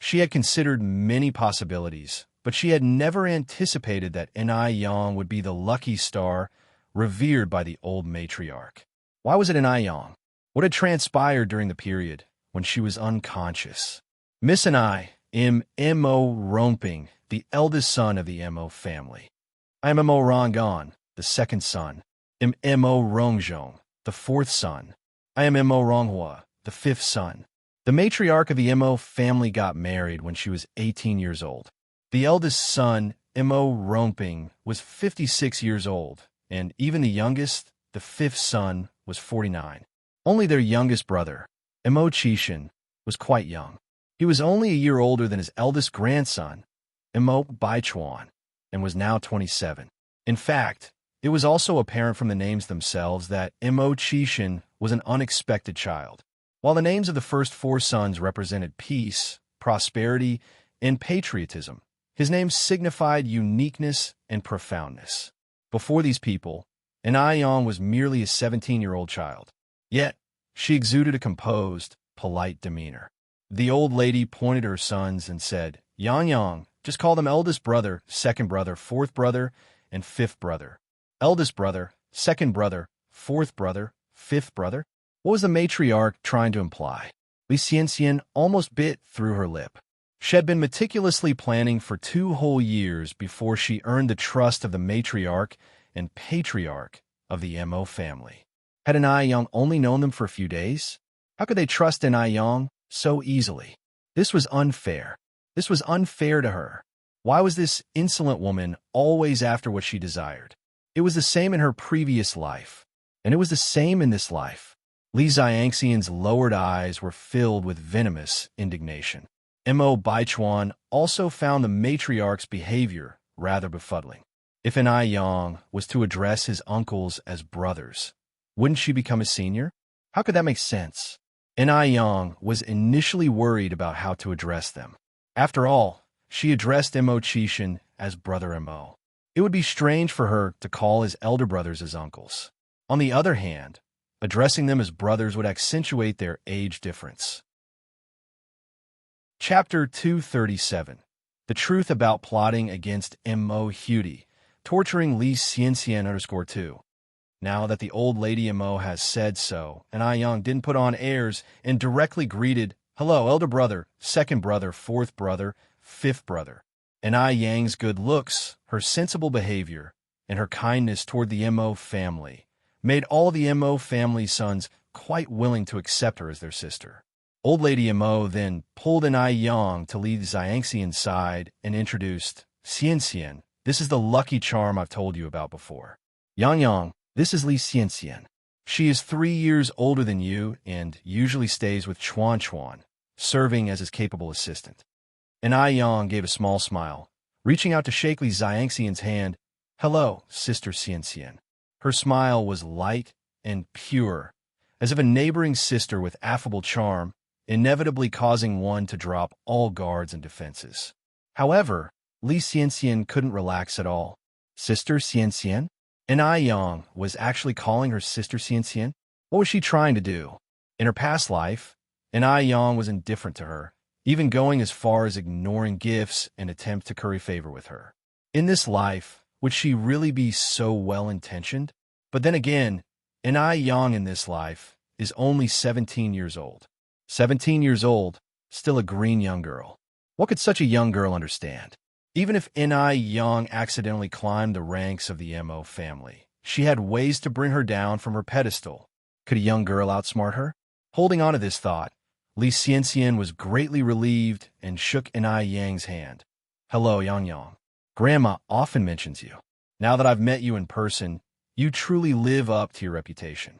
She had considered many possibilities, but she had never anticipated that Yang would be the lucky star revered by the old matriarch. Why was it Yang? What had transpired during the period when she was unconscious? Miss Mo Romping, the eldest son of the Mo family. I am Mo Rongan, the second son. Mo Rongjong, the 4th son. I am Mo Ronghua, the 5th son. The matriarch of the Mo family got married when she was 18 years old. The eldest son, Mo Romping, was 56 years old, and even the youngest, the 5th son, was 49. Only their youngest brother, Mo Chishan, was quite young. He was only a year older than his eldest grandson, Mo Baichuan, and was now 27. In fact, it was also apparent from the names themselves that Mo Chishan was an unexpected child. While the names of the first 4 sons represented peace, prosperity, and patriotism, his name signified uniqueness and profoundness. Before these people, Yang was merely a 17-year-old child. Yet, she exuded a composed, polite demeanor. The old lady pointed at her sons and said, Yang, just call them eldest brother, second brother, 4th brother, and 5th brother. Eldest brother, second brother, 4th brother, 5th brother? What was the matriarch trying to imply? Li Xianxian almost bit through her lip. She had been meticulously planning for 2 whole years before she earned the trust of the matriarch and patriarch of the Mo family. Had Yang only known them for a few days? How could they trust Yang so easily? This was unfair. This was unfair to her. Why was this insolent woman always after what she desired? It was the same in her previous life, and it was the same in this life. Li Xianxian's lowered eyes were filled with venomous indignation. Mo Baichuan also found the matriarch's behavior rather befuddling. If Yang was to address his uncles as brothers, wouldn't she become a senior? How could that make sense? Yang was initially worried about how to address them. After all, she addressed Mo Chishan as Brother Mo. It would be strange for her to call his elder brothers as uncles. On the other hand, addressing them as brothers would accentuate their age difference. Chapter 237. The Truth About Plotting Against Mo Hudi, Torturing Li Xianxian _2. Now that the old lady Mo has said so, Yang didn't put on airs and directly greeted, Hello, elder brother, second brother, 4th brother, 5th brother. Yang's good looks, her sensible behavior, and her kindness toward the Mo family made all the Mo family's sons quite willing to accept her as their sister. Old Lady Mo then pulled Yang to Li Xianxian's side and introduced, Xianxian, this is the lucky charm I've told you about before. Yang, this is Li Xianxian. She is 3 years older than you and usually stays with Chuan Chuan, serving as his capable assistant. Yang gave a small smile, reaching out to shake Li Xianxian's hand. Hello, Sister Xianxian. Her smile was light and pure, as if a neighboring sister with affable charm, inevitably causing one to drop all guards and defenses. However, Li Xianxian couldn't relax at all. Sister Xianxian? And Yang was actually calling her Sister Xianxian? What was she trying to do? In her past life, Yang was indifferent to her, even going as far as ignoring gifts and attempt to curry favor with her. In this life, would she really be so well-intentioned? But then again, Yang in this life is only 17 years old. 17 years old, still a green young girl. What could such a young girl understand? Even if Yang accidentally climbed the ranks of the Mo family, she had ways to bring her down from her pedestal. Could a young girl outsmart her? Holding on to this thought, Li Xianxian was greatly relieved and shook Yang's hand. Hello, Yang. Grandma often mentions you. Now that I've met you in person, you truly live up to your reputation.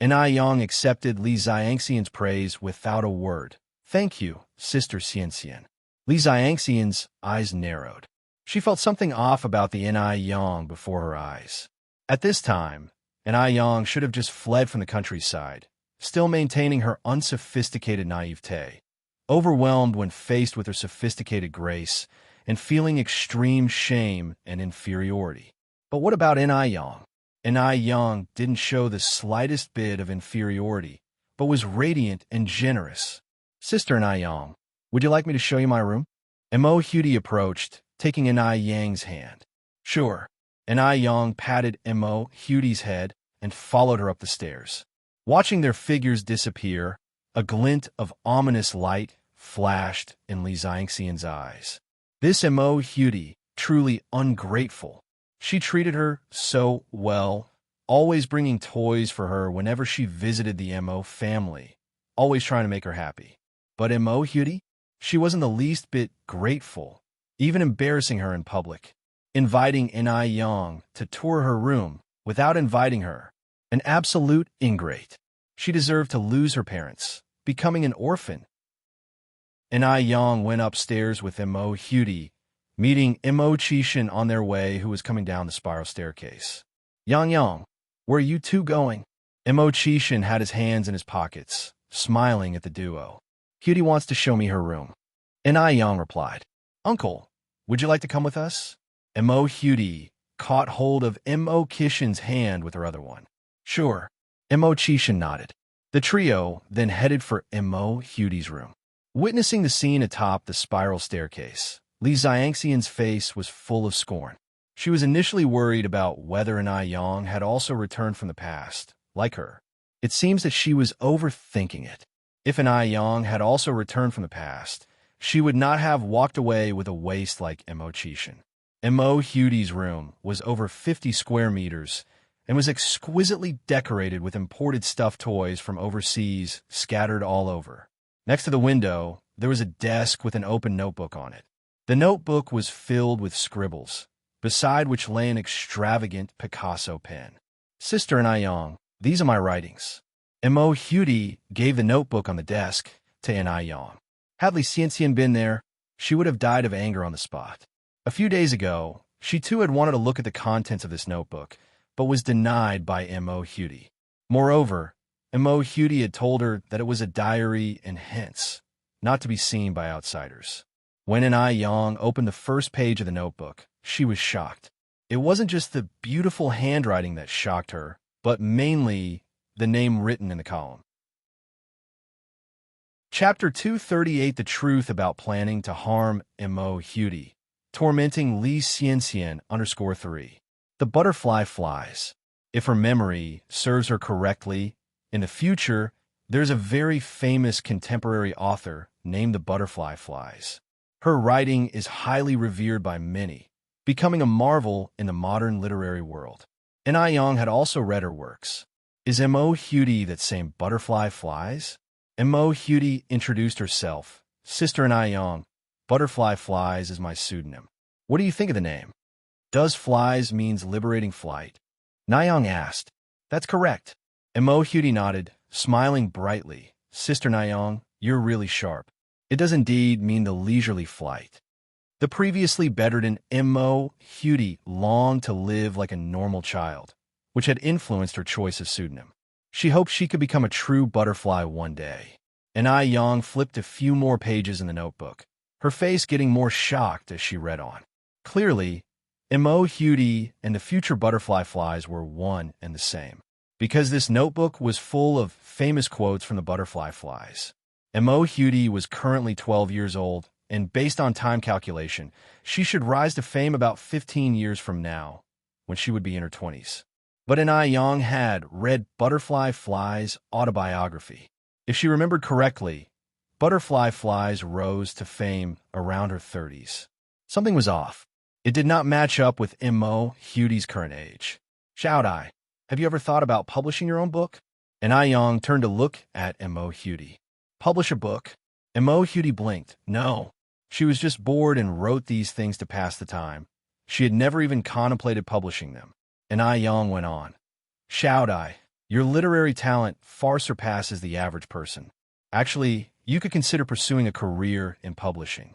Yang accepted Li Xianxian's praise without a word. Thank you, Sister Xianxian. Li Xianxian's eyes narrowed. She felt something off about the Yang before her eyes. At this time, Yang should have just fled from the countryside, still maintaining her unsophisticated naivete, overwhelmed when faced with her sophisticated grace, and feeling extreme shame and inferiority. But what about Yang? Yang didn't show the slightest bit of inferiority, but was radiant and generous. Sister Yang, would you like me to show you my room? Mo Hudy approached, taking Yang's hand. Sure. Yang patted Mo Hudy's head and followed her up the stairs. Watching their figures disappear, a glint of ominous light flashed in Li Xianxian's eyes. This Mo Hudy, truly ungrateful. She treated her so well, always bringing toys for her whenever she visited the Mo family, always trying to make her happy. But Mo Hudy? She wasn't the least bit grateful, even embarrassing her in public, inviting Yang to tour her room without inviting her. An absolute ingrate. She deserved to lose her parents, becoming an orphan. Yang went upstairs with Mo Hudy, meeting Mo Qishan on their way, who was coming down the spiral staircase. Yang, where are you two going? Mo Qishan had his hands in his pockets, smiling at the duo. Hudy wants to show me her room. Yang replied. Uncle, would you like to come with us? Mo Hudy caught hold of Mo Qishan's hand with her other one. Sure. Mo Qishan nodded. The trio then headed for Mo Hudy's room. Witnessing the scene atop the spiral staircase, Li Xianxian's face was full of scorn. She was initially worried about whether Yang had also returned from the past, like her. It seems that she was overthinking it. If Yang had also returned from the past, she would not have walked away with a waist like Mo Qishan. Mo Hudy's room was over 50 square meters and was exquisitely decorated with imported stuffed toys from overseas scattered all over. Next to the window, there was a desk with an open notebook on it. The notebook was filled with scribbles, beside which lay an extravagant Picasso pen. Sister Yang, these are my writings. Mo Hudy gave the notebook on the desk to Yang. Had Li Xianxian been there, she would have died of anger on the spot. A few days ago, she too had wanted to look at the contents of this notebook, but was denied by Mo Hudy. Moreover, Mo Hudy had told her that it was a diary and hence not to be seen by outsiders. When Yang opened the first page of the notebook, she was shocked. It wasn't just the beautiful handwriting that shocked her, but mainly the name written in the column. Chapter 238: The Truth About Planning to Harm Mo Hudy, Tormenting Li Xianxian _3. The butterfly flies. If her memory serves her correctly, in the future, there's a very famous contemporary author named the Butterfly Flies. Her writing is highly revered by many, becoming a marvel in the modern literary world. Yang had also read her works. Is Mo Hudy that same Butterfly Flies? Mo Hudy introduced herself. Sister Yang, Butterfly Flies is my pseudonym. What do you think of the name? Does flies means liberating flight? Yang asked. That's correct. Mo Hudy nodded, smiling brightly. Sister Yang, you're really sharp. It does indeed mean the leisurely flight. The previously bedridden Mo Hudy longed to live like a normal child, which had influenced her choice of pseudonym. She hoped she could become a true butterfly one day. Yang flipped a few more pages in the notebook. her face getting more shocked as she read on. Clearly, M.O. Hudie and the future butterfly flies were one and the same, because this notebook was full of famous quotes from the butterfly flies. M.O. Hudie was currently 12 years old, and based on time calculation, she should rise to fame about 15 years from now, when she would be in her 20s. But En-Ai had read Butterfly Fly's autobiography. If she remembered correctly, butterfly flies rose to fame around her 30s. Something was off. It did not match up with M.O. Hudie's current age. Xiaodai, have you ever thought about publishing your own book? En-Ai turned to look at M.O. Hudie. Publish a book? M.O. Hudie blinked. No. She was just bored and wrote these things to pass the time. She had never even contemplated publishing them. En-Ai went on. Xiaodai, your literary talent far surpasses the average person. Actually, you could consider pursuing a career in publishing.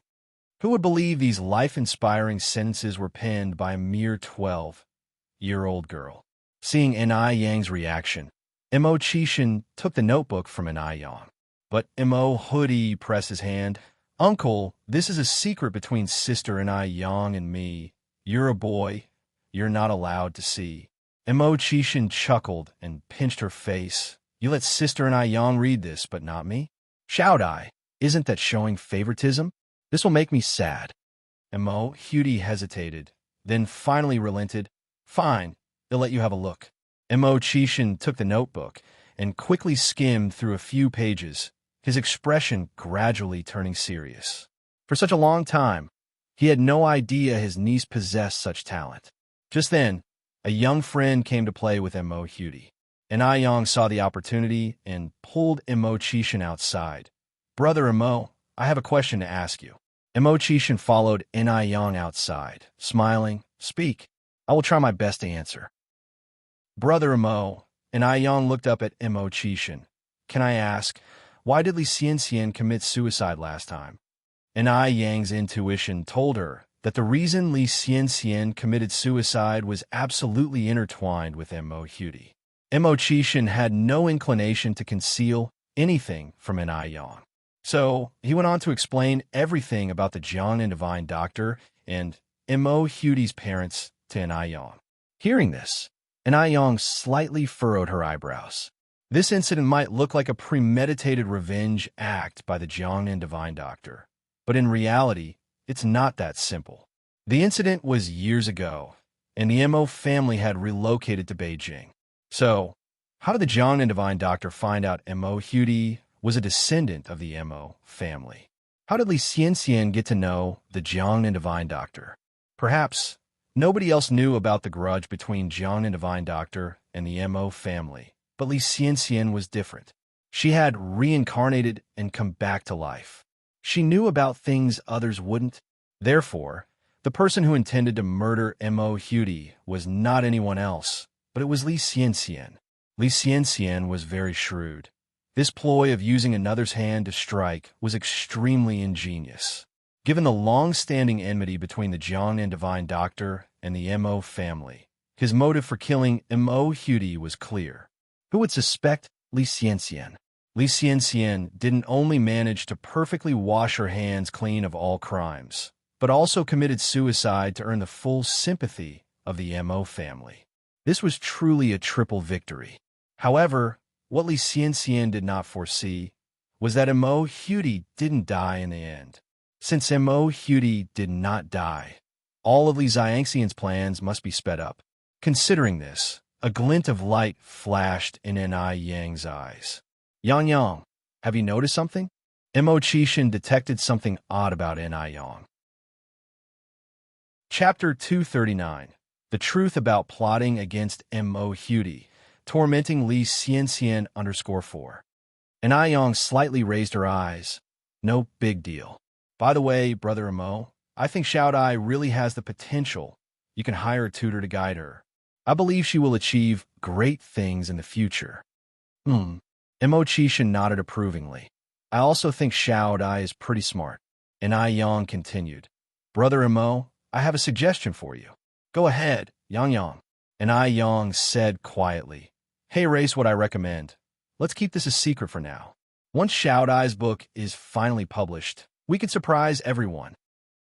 Who would believe these life-inspiring sentences were penned by a mere 12-year-old girl? Seeing En-Ai's reaction, M.O. Chishan took the notebook from En-Ai. But M.O. Hudie pressed his hand. Uncle, this is a secret between Sister En-Ai and me. You're a boy. You're not allowed to see. M.O. Chishan chuckled and pinched her face. You let Sister En-Ai read this, but not me? Xiaodai, isn't that showing favoritism? This will make me sad. M.O. Hudie hesitated, then finally relented. Fine, they'll let you have a look. M.O. Chishan took the notebook and quickly skimmed through a few pages, his expression gradually turning serious. For such a long time, he had no idea his niece possessed such talent. Just then, a young friend came to play with M.O. Hudie. En-Ai saw the opportunity and pulled M.O. Chishan outside. Brother M.O., I have a question to ask you. M.O. Chishan followed En-Ai outside, smiling. Speak. I will try my best to answer. Brother M.O., En-Ai looked up at M.O. Chishan. Can I ask, why did Li Xianxian commit suicide last time? En-Ai's intuition told her that the reason Li Xianxian committed suicide was absolutely intertwined with M.O. Hudie. M.O. Chishan had no inclination to conceal anything from En-Ai. So he went on to explain everything about the Jiang and Divine Doctor and M.O. Hudie's parents to En-Ai. Hearing this, En-Ai slightly furrowed her eyebrows. This incident might look like a premeditated revenge act by the Jiang and Divine Doctor, but in reality, it's not that simple. The incident was years ago, and the M.O. family had relocated to Beijing. So, how did the Jiang and Divine Doctor find out M.O. Hudie was a descendant of the M.O. family? How did Li Xianxian get to know the Jiang and Divine Doctor? Perhaps nobody else knew about the grudge between Jiang and Divine Doctor and the M.O. family, but Li Xianxian was different. She had reincarnated and come back to life. She knew about things others wouldn't. Therefore, the person who intended to murder M.O. Hudie was not anyone else, but it was Li Xianxian. Li Xianxian was very shrewd. This ploy of using another's hand to strike was extremely ingenious. Given the long-standing enmity between the Jiang and Divine Doctor and the M.O. family, his motive for killing M.O. Hudie was clear. Who would suspect Li Xianxian? Li Xianxian didn't only manage to perfectly wash her hands clean of all crimes, but also committed suicide to earn the full sympathy of the M.O. family. This was truly a triple victory. However, what Li Xianxian did not foresee was that M.O. Hudie didn't die in the end. Since M.O. Hudie did not die, all of Li Xianxian's plans must be sped up. Considering this, a glint of light flashed in En-Ai's eyes. Yang, have you noticed something? M.O. Chishan detected something odd about En-Ai. Chapter 239. The Truth About Plotting Against M.O. Hudie, Tormenting Li Xianxian _4. En-Ai slightly raised her eyes. No big deal. By the way, Brother M.O., I think Xiaodai really has the potential. You can hire a tutor to guide her. I believe she will achieve great things in the future. M.O. Chishan nodded approvingly. I also think Xiaodai is pretty smart. En-Ai continued. Brother M.O., I have a suggestion for you. Go ahead, Yang. En-Ai said quietly. Hey, Race, what I recommend. Let's keep this a secret for now. Once Xiaodai's book is finally published, We could surprise everyone.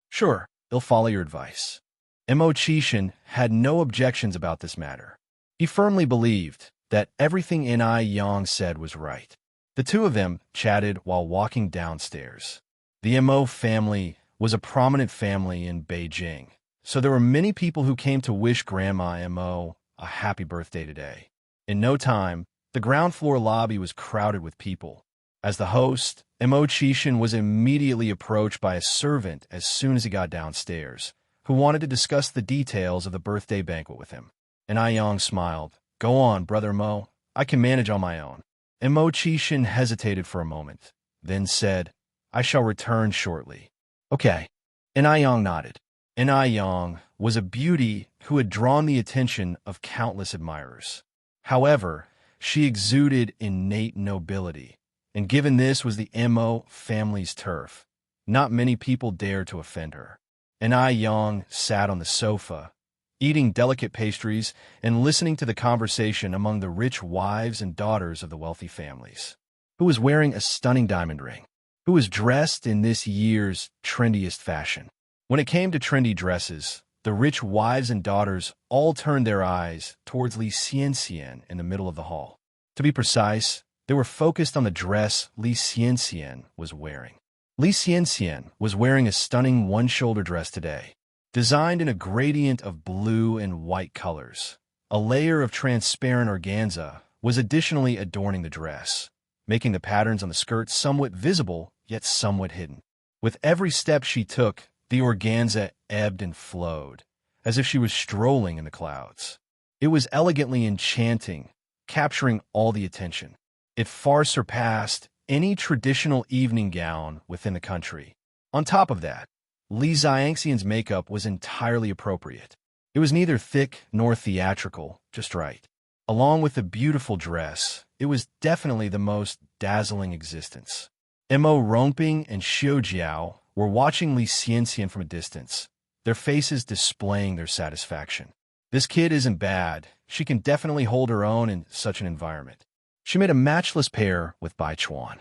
Sure, they'll follow your advice. Mo Chishan had no objections about this matter. He firmly believed that everything Ni Yang said was right. The two of them chatted while walking downstairs. The Mo family was a prominent family in Beijing, so there were many people who came to wish Grandma Mo a happy birthday today. In no time, the ground floor lobby was crowded with people. As the host, Mo Chishan was immediately approached by a servant as soon as he got downstairs, who wanted to discuss the details of the birthday banquet with him. And Yang smiled. Go on, Brother Mo. I can manage on my own. And Mo Chishan hesitated for a moment, then said, I shall return shortly. Okay. And Yang nodded. And Yang was a beauty who had drawn the attention of countless admirers. However, she exuded innate nobility, and given this was the Mo family's turf, not many people dared to offend her. And Yang sat on the sofa, eating delicate pastries and listening to the conversation among the rich wives and daughters of the wealthy families. Who was wearing a stunning diamond ring? Who was dressed in this year's trendiest fashion? When it came to trendy dresses, the rich wives and daughters all turned their eyes towards Li Xianxian in the middle of the hall. To be precise, they were focused on the dress Li Xianxian was wearing. Li Xianxian was wearing a stunning one-shoulder dress today, designed in a gradient of blue and white colors. A layer of transparent organza was additionally adorning the dress, making the patterns on the skirt somewhat visible yet somewhat hidden. With every step she took, the organza ebbed and flowed, as if she was strolling in the clouds. It was elegantly enchanting, capturing all the attention. It far surpassed any traditional evening gown within the country. On top of that, Li Xiangxian's makeup was entirely appropriate. It was neither thick nor theatrical, just right. Along with the beautiful dress, it was definitely the most dazzling existence. Mo Rongping and Xiu Jiao were watching Li Xianxian from a distance, their faces displaying their satisfaction. This kid isn't bad. She can definitely hold her own in such an environment. She made a matchless pair with Bai Chuan.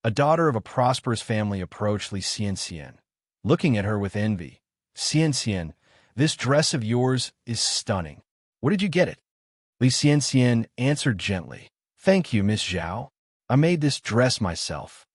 A daughter of a prosperous family approached Li Xianxian, looking at her with envy. Xianxian, this dress of yours is stunning. Where did you get it? Li Xianxian answered gently. Thank you, Miss Zhao. I made this dress myself.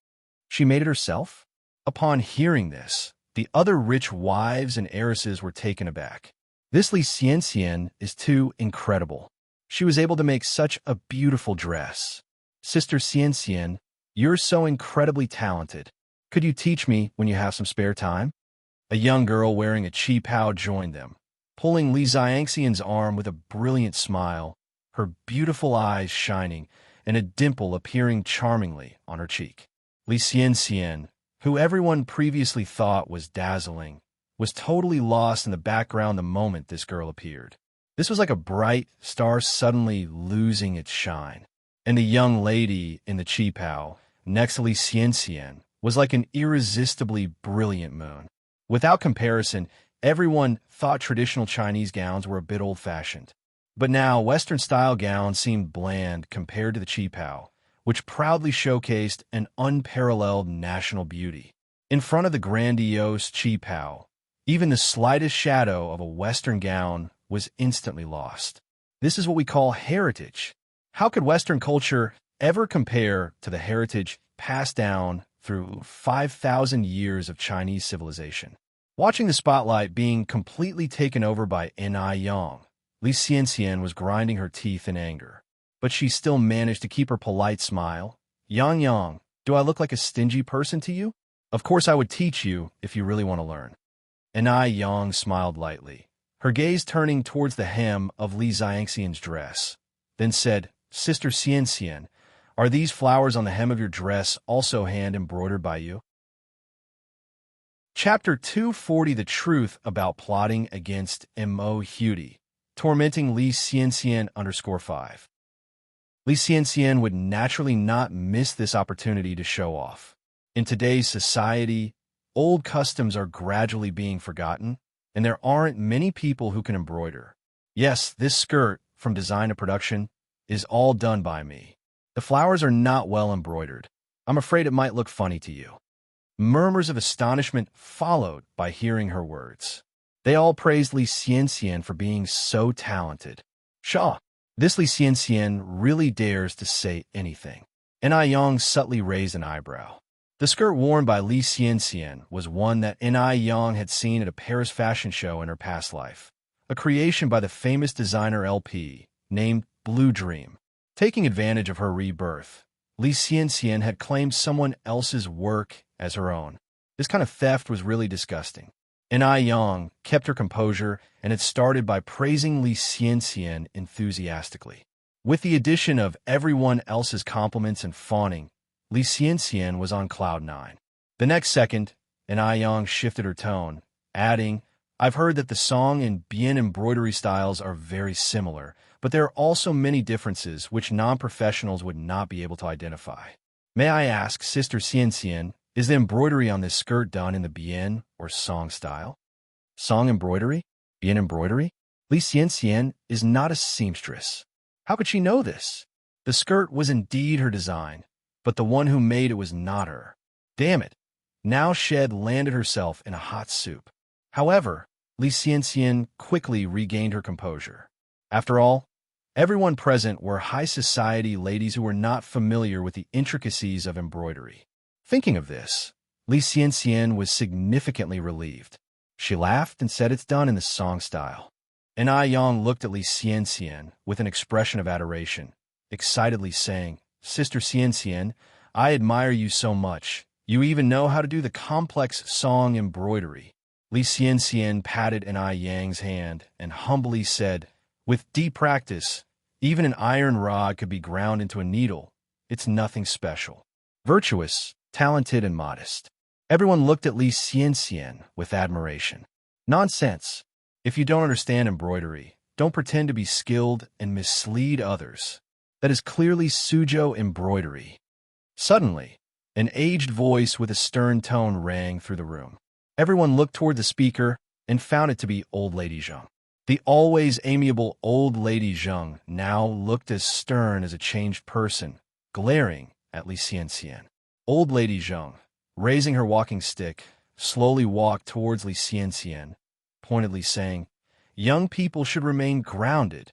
She made it herself? Upon hearing this, the other rich wives and heiresses were taken aback. This Li Xianxian is too incredible. She was able to make such a beautiful dress. Sister Xianxian, you're so incredibly talented. Could you teach me when you have some spare time? A young girl wearing a chi pao joined them, pulling Li Xiangxian's arm with a brilliant smile, her beautiful eyes shining, and a dimple appearing charmingly on her cheek. Li Xianxian, who everyone previously thought was dazzling, was totally lost in the background the moment this girl appeared. This was like a bright star suddenly losing its shine. And the young lady in the chi pao, next to Li Xianxian, was like an irresistibly brilliant moon. Without comparison, everyone thought traditional Chinese gowns were a bit old-fashioned. But now, Western-style gowns seemed bland compared to the chi pao, which proudly showcased an unparalleled national beauty. In front of the grandiose chi pao, even the slightest shadow of a Western gown was instantly lost. This is what we call heritage. How could Western culture ever compare to the heritage passed down through 5,000 years of Chinese civilization? Watching the spotlight being completely taken over by Ni Yang, Li Xianxian was grinding her teeth in anger. But she still managed to keep her polite smile. Yang, do I look like a stingy person to you? Of course I would teach you if you really want to learn. Ni Yang smiled lightly, her gaze turning towards the hem of Li Xiangxian's dress, then said, Sister Xianxian, are these flowers on the hem of your dress also hand-embroidered by you? Chapter 240 The Truth About Plotting Against Mo Hudi, Tormenting Li Xianxian _5. Li Xianxian would naturally not miss this opportunity to show off. In today's society, old customs are gradually being forgotten, and there aren't many people who can embroider. Yes, this skirt, from design to production, is all done by me. The flowers are not well embroidered. I'm afraid it might look funny to you. Murmurs of astonishment followed by hearing her words. They all praised Li Xianxian for being so talented. Shaw, this Li Xianxian really dares to say anything. Ni Yang subtly raised an eyebrow. The skirt worn by Li Xianxian was one that Ni Yang had seen at a Paris fashion show in her past life, a creation by the famous designer LP, named Blue Dream. Taking advantage of her rebirth, Li Xianxian had claimed someone else's work as her own. This kind of theft was really disgusting. Ni Yang kept her composure and had started by praising Li Xianxian enthusiastically. With the addition of everyone else's compliments and fawning, Li Xianxian was on cloud nine. The next second, Ni Yang shifted her tone, adding, "I've heard that the song and bien embroidery styles are very similar, but there are also many differences which non-professionals would not be able to identify. May I ask, Sister Xianxian, is the embroidery on this skirt done in the bien or song style?" Song embroidery? Bien embroidery? Li Xianxian is not a seamstress. How could she know this? The skirt was indeed her design, but the one who made it was not her. Damn it. Now Shed landed herself in a hot soup. However, Li Xianxian quickly regained her composure. After all, everyone present were high society ladies who were not familiar with the intricacies of embroidery. Thinking of this, Li Xianxian was significantly relieved. She laughed and said it's done in the song style. Ni Yang looked at Li Xianxian with an expression of adoration, excitedly saying, "Sister Xianxian, I admire you so much. You even know how to do the complex song embroidery." Li Xianxian patted Ni Yang's hand and humbly said, "With deep practice, even an iron rod could be ground into a needle. It's nothing special." Virtuous, talented, and modest. Everyone looked at Li Xianxian with admiration. Nonsense. If you don't understand embroidery, don't pretend to be skilled and mislead others. That is clearly Suzhou embroidery. Suddenly, an aged voice with a stern tone rang through the room. Everyone looked toward the speaker and found it to be Old Lady Zheng. The always amiable Old Lady Zheng now looked as stern as a changed person, glaring at Li Xianxian. Old Lady Zheng, raising her walking stick, slowly walked towards Li Xianxian, pointedly saying, "Young people should remain grounded."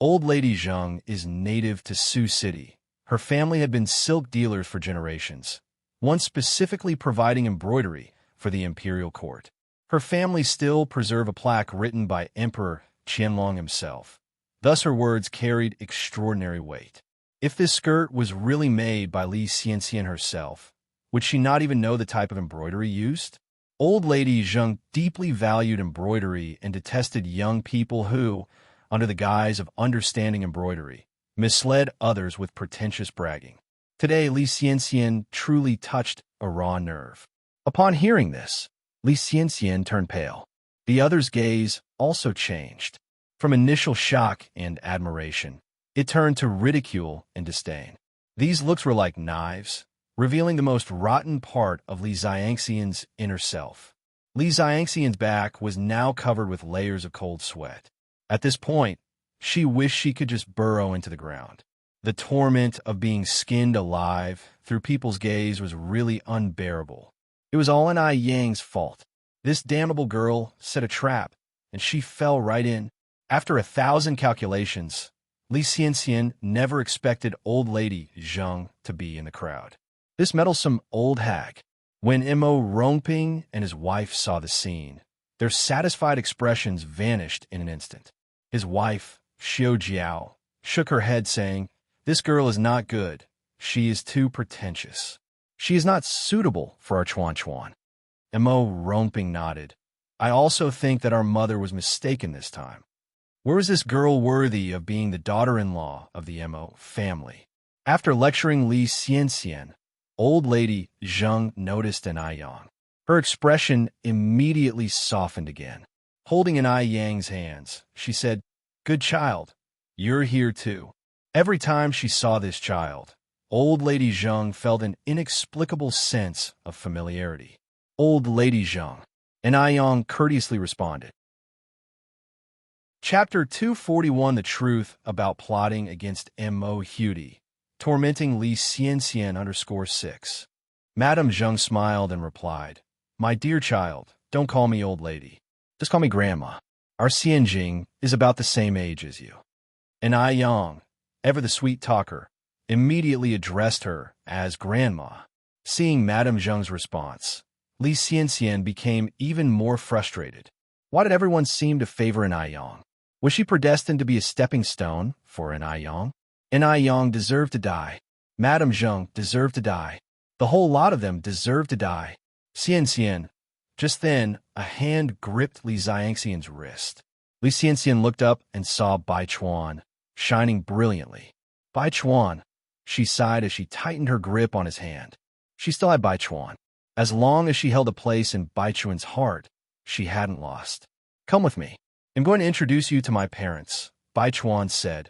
Old Lady Zheng is native to Sioux City. Her family had been silk dealers for generations, once specifically providing embroidery for the imperial court. Her family still preserve a plaque written by Emperor Qianlong himself. Thus her words carried extraordinary weight. If this skirt was really made by Li Xianxian herself, would she not even know the type of embroidery used? Old Lady Zheng deeply valued embroidery and detested young people who, under the guise of understanding embroidery, misled others with pretentious bragging. Today, Li Xianxian truly touched a raw nerve. Upon hearing this, Li Xianxian turned pale. The other's gaze also changed. From initial shock and admiration, it turned to ridicule and disdain. These looks were like knives, revealing the most rotten part of Li Xianxian's inner self. Li Xianxian's back was now covered with layers of cold sweat. At this point, she wished she could just burrow into the ground. The torment of being skinned alive through people's gaze was really unbearable. It was all Ni Yang's fault. This damnable girl set a trap, and she fell right in. After 1,000 calculations, Li Xianxian never expected Old Lady Zheng to be in the crowd. This meddlesome old hag. When Mo Rongping and his wife saw the scene, their satisfied expressions vanished in an instant. His wife, Xiao Jiao, shook her head saying, "This girl is not good. She is too pretentious. She is not suitable for our Chuan Chuan." Mo Rongping nodded. "I also think that our mother was mistaken this time. Where is this girl worthy of being the daughter-in-law of the Mo family?" After lecturing Li Xianxian, Old Lady Zheng noticed an Yang. Her expression immediately softened again. Holding an Yang's hands, she said, "Good child, you're here too." Every time she saw this child, Old Lady Zheng felt an inexplicable sense of familiarity. "Old Lady Zheng," an Yang courteously responded. Chapter 241: The Truth About Plotting Against Mo Hudi, Tormenting Li Xianxian _6. Madame Zheng smiled and replied, "My dear child, don't call me old lady. Just call me grandma. Our Xianjing is about the same age as you." And Ai Yang, ever the sweet talker, immediately addressed her as grandma. Seeing Madame Zheng's response, Li Xianxian became even more frustrated. Why did everyone seem to favor an Ai Yang? Was she predestined to be a stepping stone for an Ai Yang? An Ai Yang deserved to die. Madame Zheng deserved to die. The whole lot of them deserved to die. Xianxian. Just then, a hand gripped Li Xianxian's wrist. Li Xianxian looked up and saw Bai Chuan, shining brilliantly. Bai Chuan, she sighed as she tightened her grip on his hand. She still had Bai Chuan. As long as she held a place in Bai Chuan's heart, she hadn't lost. "Come with me. I'm going to introduce you to my parents," Bai Chuan said,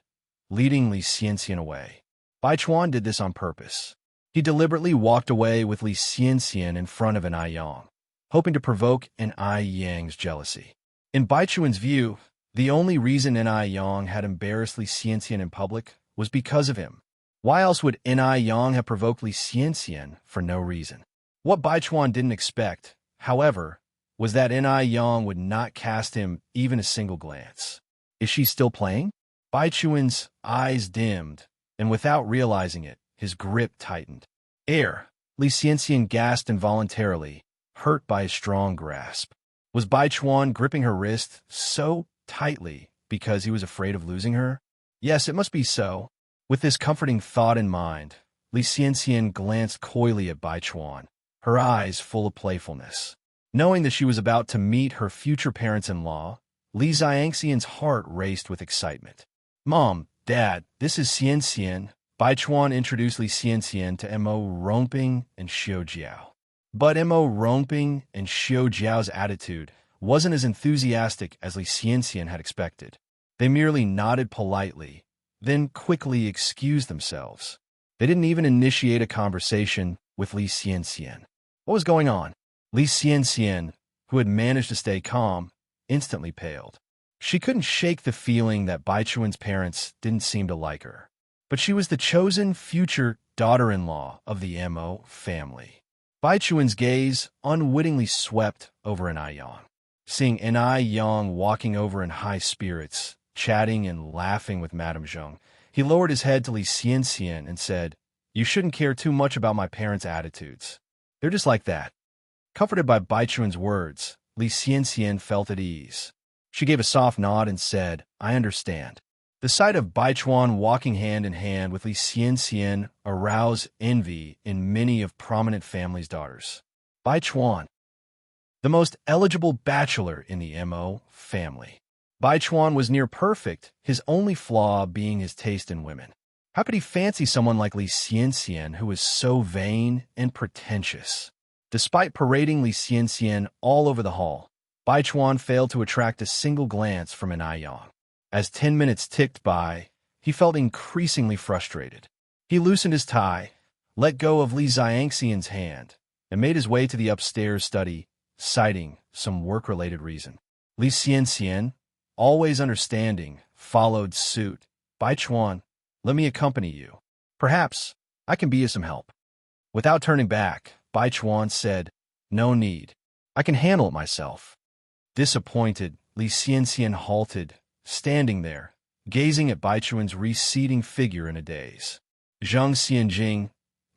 leading Li Xianxian away. Bai Chuan did this on purpose. He deliberately walked away with Li Xianxian in front of an Ai Yang, hoping to provoke an Ai Yang's jealousy. In Bai Chuan's view, the only reason an Ai Yang had embarrassed Li Xianxian in public was because of him. Why else would an Ai Yang have provoked Li Xianxian for no reason? What Bai Chuan didn't expect, however, was that an Ai Yang would not cast him even a single glance. Is she still playing? Bai Chuan's eyes dimmed, and without realizing it, his grip tightened. "Air!" Li Xianxian gasped involuntarily, hurt by his strong grasp. Was Bai Chuan gripping her wrist so tightly because he was afraid of losing her? Yes, it must be so. With this comforting thought in mind, Li Xianxian glanced coyly at Bai Chuan, her eyes full of playfulness. Knowing that she was about to meet her future parents-in-law, Li Xianxian's heart raced with excitement. "Mom, Dad, this is Xianxian." Bai Chuan introduced Li Xianxian to Mo Rongping and Xiao Jiao. But Mo Rongping and Xiao Jiao's attitude wasn't as enthusiastic as Li Xianxian had expected. They merely nodded politely, then quickly excused themselves. They didn't even initiate a conversation with Li Xianxian. What was going on? Li Xianxian, who had managed to stay calm, instantly paled. She couldn't shake the feeling that Bai Chuan's parents didn't seem to like her. But she was the chosen future daughter-in-law of the Mo family. Bai Chuan's gaze unwittingly swept over an Ai Yang. Seeing an Ai Yang walking over in high spirits, chatting and laughing with Madame Zheng, he lowered his head to Li Xianxian and said, "You shouldn't care too much about my parents' attitudes. They're just like that." Comforted by Bai Chuan's words, Li Xianxian felt at ease. She gave a soft nod and said, "I understand." The sight of Bai Chuan walking hand in hand with Li Xianxian aroused envy in many of prominent families' daughters. Bai Chuan, the most eligible bachelor in the Mo family. Bai Chuan was near perfect, his only flaw being his taste in women. How could he fancy someone like Li Xianxian who was so vain and pretentious? Despite parading Li Xianxian all over the hall, Bai Chuan failed to attract a single glance from an Ai Yang. As 10 minutes ticked by, he felt increasingly frustrated. He loosened his tie, let go of Li Xianxian's hand, and made his way to the upstairs study, citing some work-related reason. Li Xianxian, always understanding, followed suit. "Bai Chuan, let me accompany you. Perhaps I can be of some help." Without turning back, Bai Chuan said, "No need. I can handle it myself." Disappointed, Li Xianxian halted, standing there, gazing at Bai Chuan's receding figure in a daze. Zhang Xianjing,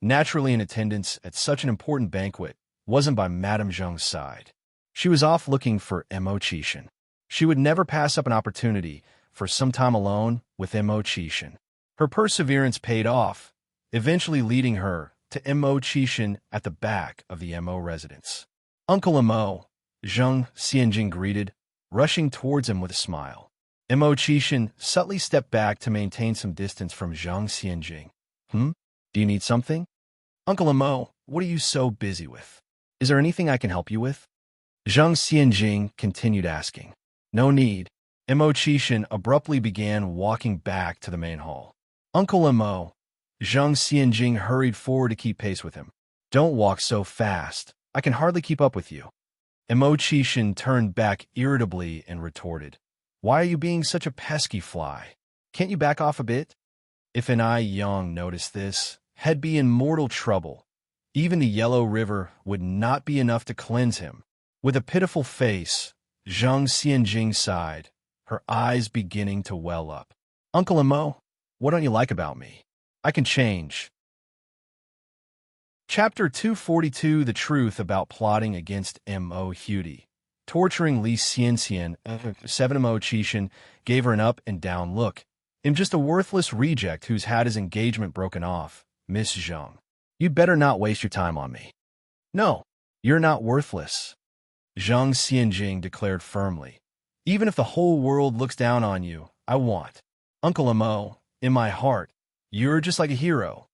naturally in attendance at such an important banquet, wasn't by Madame Zheng's side. She was off looking for Mo Qishan. She would never pass up an opportunity for some time alone with Mo Qishan. Her perseverance paid off, eventually leading her to Mo Qishan at the back of the Mo residence. "Uncle Mo," Zhang Xianjing greeted, rushing towards him with a smile. Mo Qishan subtly stepped back to maintain some distance from Zhang Xianjing. Do you need something?" "Uncle Mo, what are you so busy with? Is there anything I can help you with?" Zhang Xianjing continued asking. "No need." Mo Qishan abruptly began walking back to the main hall. "Uncle Mo." Zhang Xianjing hurried forward to keep pace with him. "Don't walk so fast. I can hardly keep up with you." Mo Qishan turned back irritably and retorted, "Why are you being such a pesky fly? Can't you back off a bit?" If an Ai Yang noticed this, he'd be in mortal trouble, Even the yellow river would not be enough to cleanse him. With a pitiful face, Zhang Xianjing sighed, her eyes beginning to well up. Uncle Mo, what don't you like about me? I can change. Chapter 242, The Truth About Plotting Against Mo Hudy. Torturing Li Xianxian, 7Mo Qixin, gave her an up and down look. I'm just a worthless reject who's had his engagement broken off, Miss Zhang. You'd better not waste your time on me. No, you're not worthless, Zhang Xianjing declared firmly. Even if the whole world looks down on you, I want. Uncle Mo, in my heart, you're just like a hero.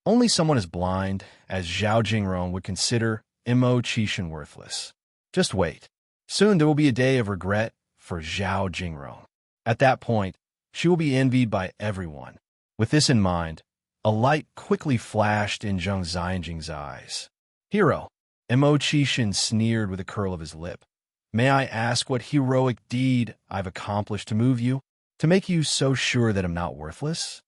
Only someone as blind as Zhao Jingrong would consider Mo Qixin worthless. Just wait. Soon there will be a day of regret for Zhao Jingrong. At that point, she will be envied by everyone. With this in mind, a light quickly flashed in Zhang Xianjing's eyes. Hero, Mo Qixin sneered with a curl of his lip. May I ask what heroic deed I've accomplished to move you, to make you so sure that I'm not worthless?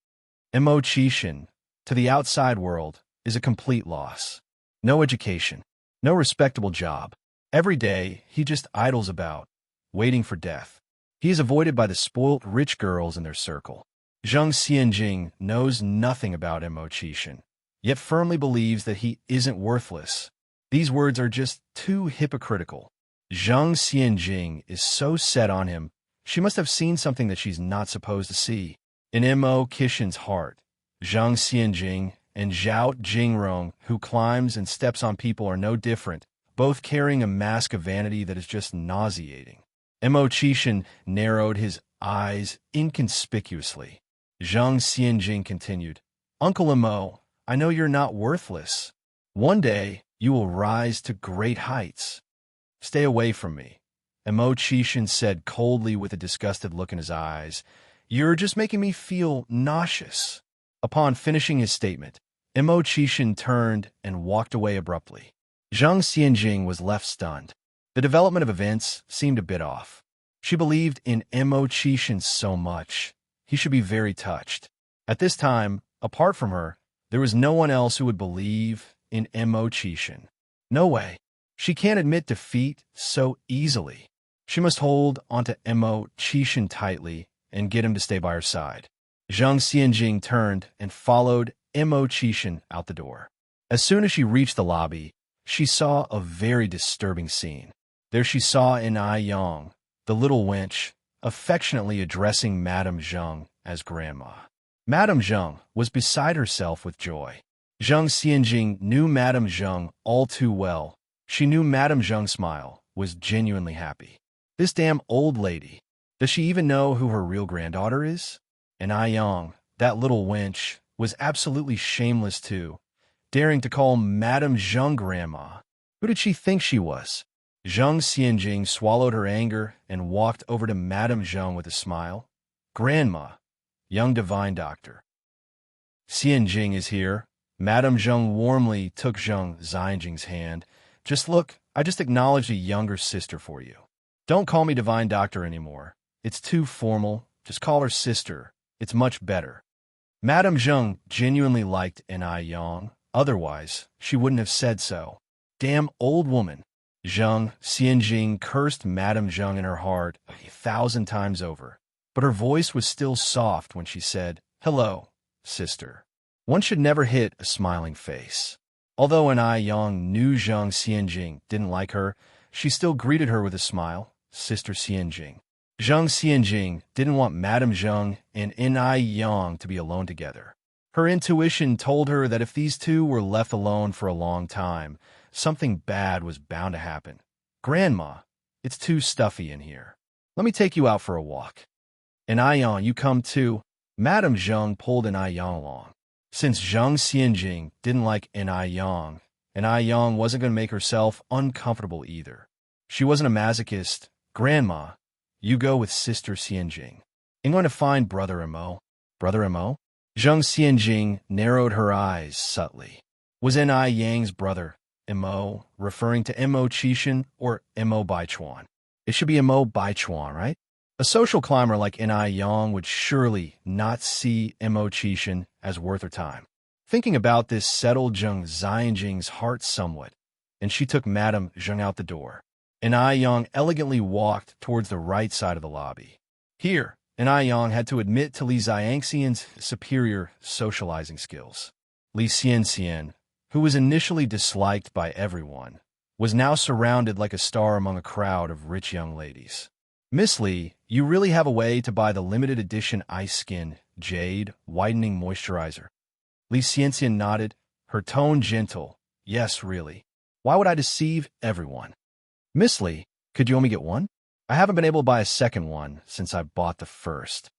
Mo Qixin, to the outside world, is a complete loss. No education, no respectable job. Every day, he just idles about, waiting for death. He is avoided by the spoilt rich girls in their circle. Zhang Xianjing knows nothing about Mo Qixin, yet firmly believes that he isn't worthless. These words are just too hypocritical. Zhang Xianjing is so set on him, she must have seen something that she's not supposed to see. In Mo Qixin's heart, Zhang Xianjing and Zhao Jingrong, who climbs and steps on people, are no different, both carrying a mask of vanity that is just nauseating. Mo Qixin narrowed his eyes inconspicuously. Zhang Xianjing continued, Uncle Mo, I know you're not worthless. One day, you will rise to great heights. Stay away from me, Mo Qixin said coldly with a disgusted look in his eyes. You're just making me feel nauseous. Upon finishing his statement, Mo Qixin turned and walked away abruptly. Zhang Xianjing was left stunned. The development of events seemed a bit off. She believed in Mo Qixin so much. He should be very touched. At this time, apart from her, there was no one else who would believe in Mo Qixin. No way. She can't admit defeat so easily. She must hold onto Mo Qixin tightly and get him to stay by her side. Zhang Xianjing turned and followed Mo Qixin out the door. As soon as she reached the lobby, she saw a very disturbing scene. There she saw Yang, the little wench, affectionately addressing Madame Zhang as Grandma. Madame Zhang was beside herself with joy. Zhang Xianjing knew Madame Zhang all too well. She knew Madame Zhang's smile was genuinely happy. This damn old lady. Does she even know who her real granddaughter is? And Yang, that little wench, was absolutely shameless too, daring to call Madame Zhang Grandma. Who did she think she was? Zhang Xianjing swallowed her anger and walked over to Madame Zhang with a smile. Grandma, young divine doctor. Xianjing is here. Madame Zhang warmly took Zhang Xianjing's hand. Just look, I just acknowledged a younger sister for you. Don't call me divine doctor anymore. It's too formal. Just call her sister. It's much better. Madame Zhang genuinely liked Yang. Otherwise, she wouldn't have said so. Damn old woman. Zhang Xianjing cursed Madame Zhang in her heart 1,000 times over, but her voice was still soft when she said, Hello, sister. One should never hit a smiling face. Although Yang knew Zhang Xianjing didn't like her, she still greeted her with a smile, Sister Xianjing. Zhang Xianjing didn't want Madame Zhang and Yang to be alone together. Her intuition told her that if these two were left alone for a long time, something bad was bound to happen. Grandma, it's too stuffy in here. Let me take you out for a walk. Yang, you come too. Madame Zhang pulled Yang along. Since Zhang Xianjing didn't like Yang wasn't going to make herself uncomfortable either. She wasn't a masochist. Grandma, you go with Sister Xianjing. I'm going to find Brother Mo. Brother Mo? Zhang Xianjing narrowed her eyes subtly. Was Yang's brother, Mo, referring to Mo Qixin or Mo Baichuan? It should be Mo Baichuan, right? A social climber like Yang would surely not see Mo Qixin as worth her time. Thinking about this settled Zheng Xianjing's heart somewhat, and she took Madame Zheng out the door. And Yang elegantly walked towards the right side of the lobby. Here, and Yang had to admit to Li Xianxian's superior socializing skills. Li Xianxian, who was initially disliked by everyone, was now surrounded like a star among a crowd of rich young ladies. Miss Li, you really have a way to buy the limited edition Ice Skin Jade Whitening Moisturizer. Li Xianxian nodded, her tone gentle. Yes, really. Why would I deceive everyone? Miss Li, could you only get one? I haven't been able to buy a second one since I bought the first.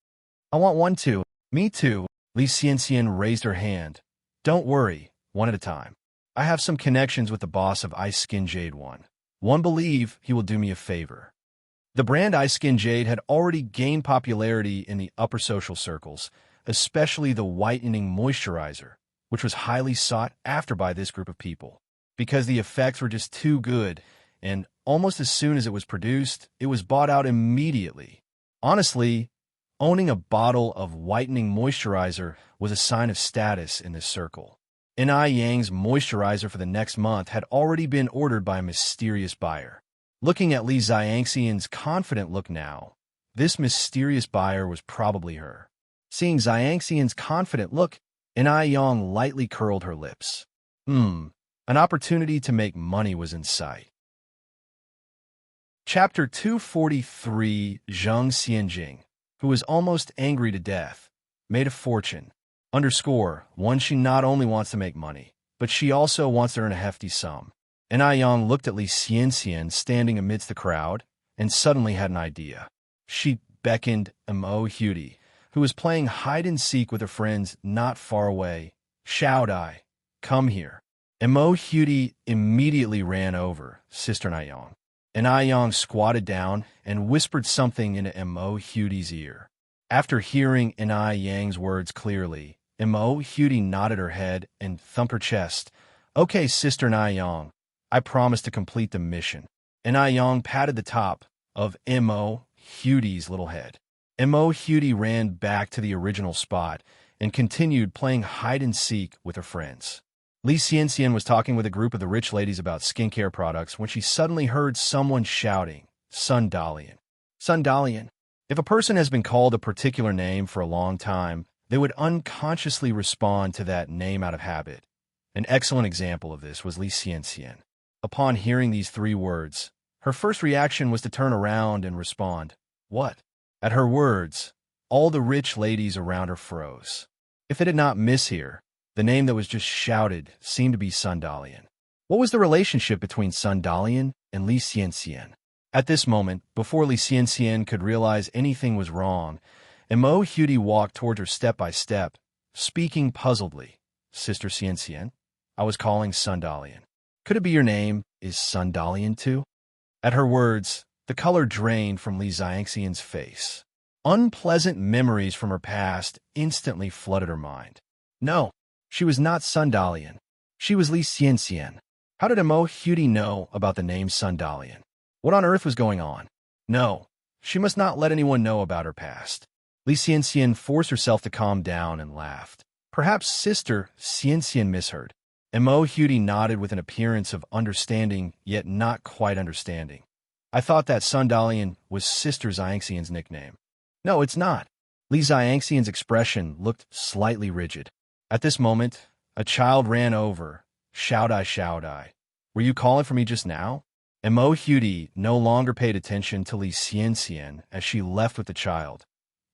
I want one too. Me too. Li Xianxian raised her hand. Don't worry, one at a time. I have some connections with the boss of Ice Skin Jade One. One believe he will do me a favor. The brand Ice Skin Jade had already gained popularity in the upper social circles, especially the whitening moisturizer, which was highly sought after by this group of people, because the effects were just too good, and almost as soon as it was produced, it was bought out immediately. Honestly, owning a bottle of whitening moisturizer was a sign of status in this circle. Yang's moisturizer for the next month had already been ordered by a mysterious buyer. Looking at Li Xianxian's confident look now, this mysterious buyer was probably her. Seeing Xianxian's confident look, Yang lightly curled her lips. An opportunity to make money was in sight. Chapter 243. Zheng Xianjing, who was almost angry to death, made a fortune. One, she not only wants to make money, but she also wants to earn a hefty sum. Yang looked at Li Xianxian standing amidst the crowd, and suddenly had an idea. She beckoned Mo Hudi, who was playing hide-and-seek with her friends not far away. Xiaodai, come here. Mo Hudi immediately ran over Sister Yang. Yang squatted down and whispered something into Mo Hudi's ear. After hearing Yang's words clearly, Mo Hudi nodded her head and thumped her chest. Okay, Sister Yang, I promise to complete the mission. Yang patted the top of Mo Hudi's little head. Mo Hudi ran back to the original spot and continued playing hide-and-seek with her friends. Li Xianxian was talking with a group of the rich ladies about skincare products when she suddenly heard someone shouting, Sun Dalian. Sun Dalian. If a person has been called a particular name for a long time, they would unconsciously respond to that name out of habit. An excellent example of this was Li Xianxian. Upon hearing these three words, her first reaction was to turn around and respond, What? At her words, all the rich ladies around her froze. If they did not mishear, the name that was just shouted seemed to be Sun Dalian. What was the relationship between Sun Dalian and Li Xianxian? At this moment, before Li Xianxian could realize anything was wrong, Mo Hudi walked toward her step by step, speaking puzzledly. Sister Xianxian, I was calling Sun Dalian. Could it be your name is Sun Dalian too? At her words, the color drained from Li Xianxian's face. Unpleasant memories from her past instantly flooded her mind. No, she was not Sun Dalian. She was Li Xianxian. How did Mo Hudi know about the name Sun Dalian? What on earth was going on? No, she must not let anyone know about her past. Li Xianxian forced herself to calm down and laughed. Perhaps Sister Xianxian misheard. Mo Hudi nodded with an appearance of understanding, yet not quite understanding. I thought that Sun Dalian was Sister Xianxian's nickname. No, it's not. Li Xianxian's expression looked slightly rigid. At this moment, a child ran over. Xiaodai, Xiaodai. Were you calling for me just now? Mo Hudi no longer paid attention to Li Xianxian as she left with the child.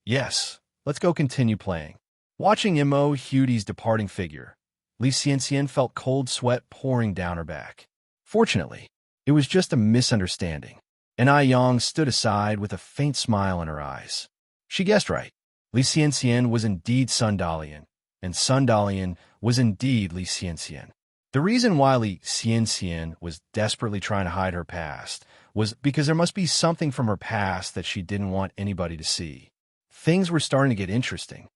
Yes, let's go continue playing. Watching Mo Hudi's departing figure, Li Xianxian felt cold sweat pouring down her back. Fortunately, it was just a misunderstanding. Yang stood aside with a faint smile in her eyes. She guessed right. Li Xianxian was indeed Sun Dalian, and Sun Dalian was indeed Li Xianxian. The reason why Li Xianxian was desperately trying to hide her past was because there must be something from her past that she didn't want anybody to see. Things were starting to get interesting.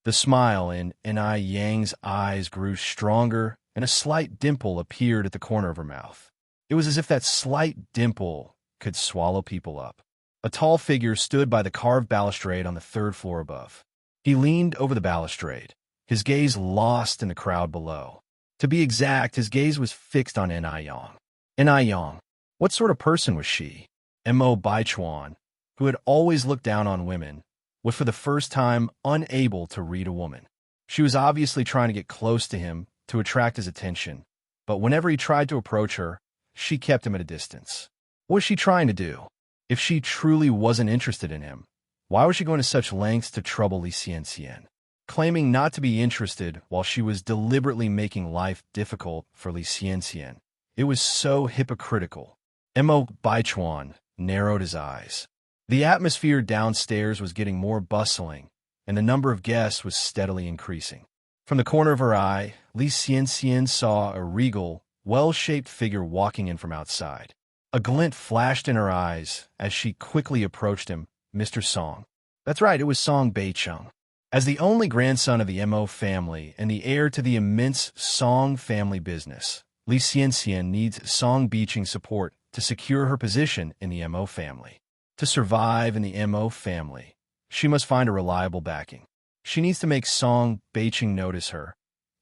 The smile in Yang's eyes grew stronger, and a slight dimple appeared at the corner of her mouth. It was as if that slight dimple could swallow people up. A tall figure stood by the carved balustrade on the third floor above. He leaned over the balustrade, his gaze lost in the crowd below. To be exact, his gaze was fixed on Yang. Yang. What sort of person was she? Mo Baichuan, who had always looked down on women, was for the first time unable to read a woman. She was obviously trying to get close to him to attract his attention, but whenever he tried to approach her, she kept him at a distance. What was she trying to do? If she truly wasn't interested in him, why was she going to such lengths to trouble Li Xianxian? Claiming not to be interested while she was deliberately making life difficult for Li Xianxian. It was so hypocritical. Mo Baichuan narrowed his eyes. The atmosphere downstairs was getting more bustling, and the number of guests was steadily increasing. From the corner of her eye, Li Xianxian saw a regal, well-shaped figure walking in from outside. A glint flashed in her eyes as she quickly approached him. Mr. Song. That's right, it was Song Beicheng. As the only grandson of the Mo family and the heir to the immense Song family business, Li Xianxian needs Song Beicheng's support to secure her position in the Mo family. To survive in the Mo family, she must find a reliable backing. She needs to make Song Beicheng notice her,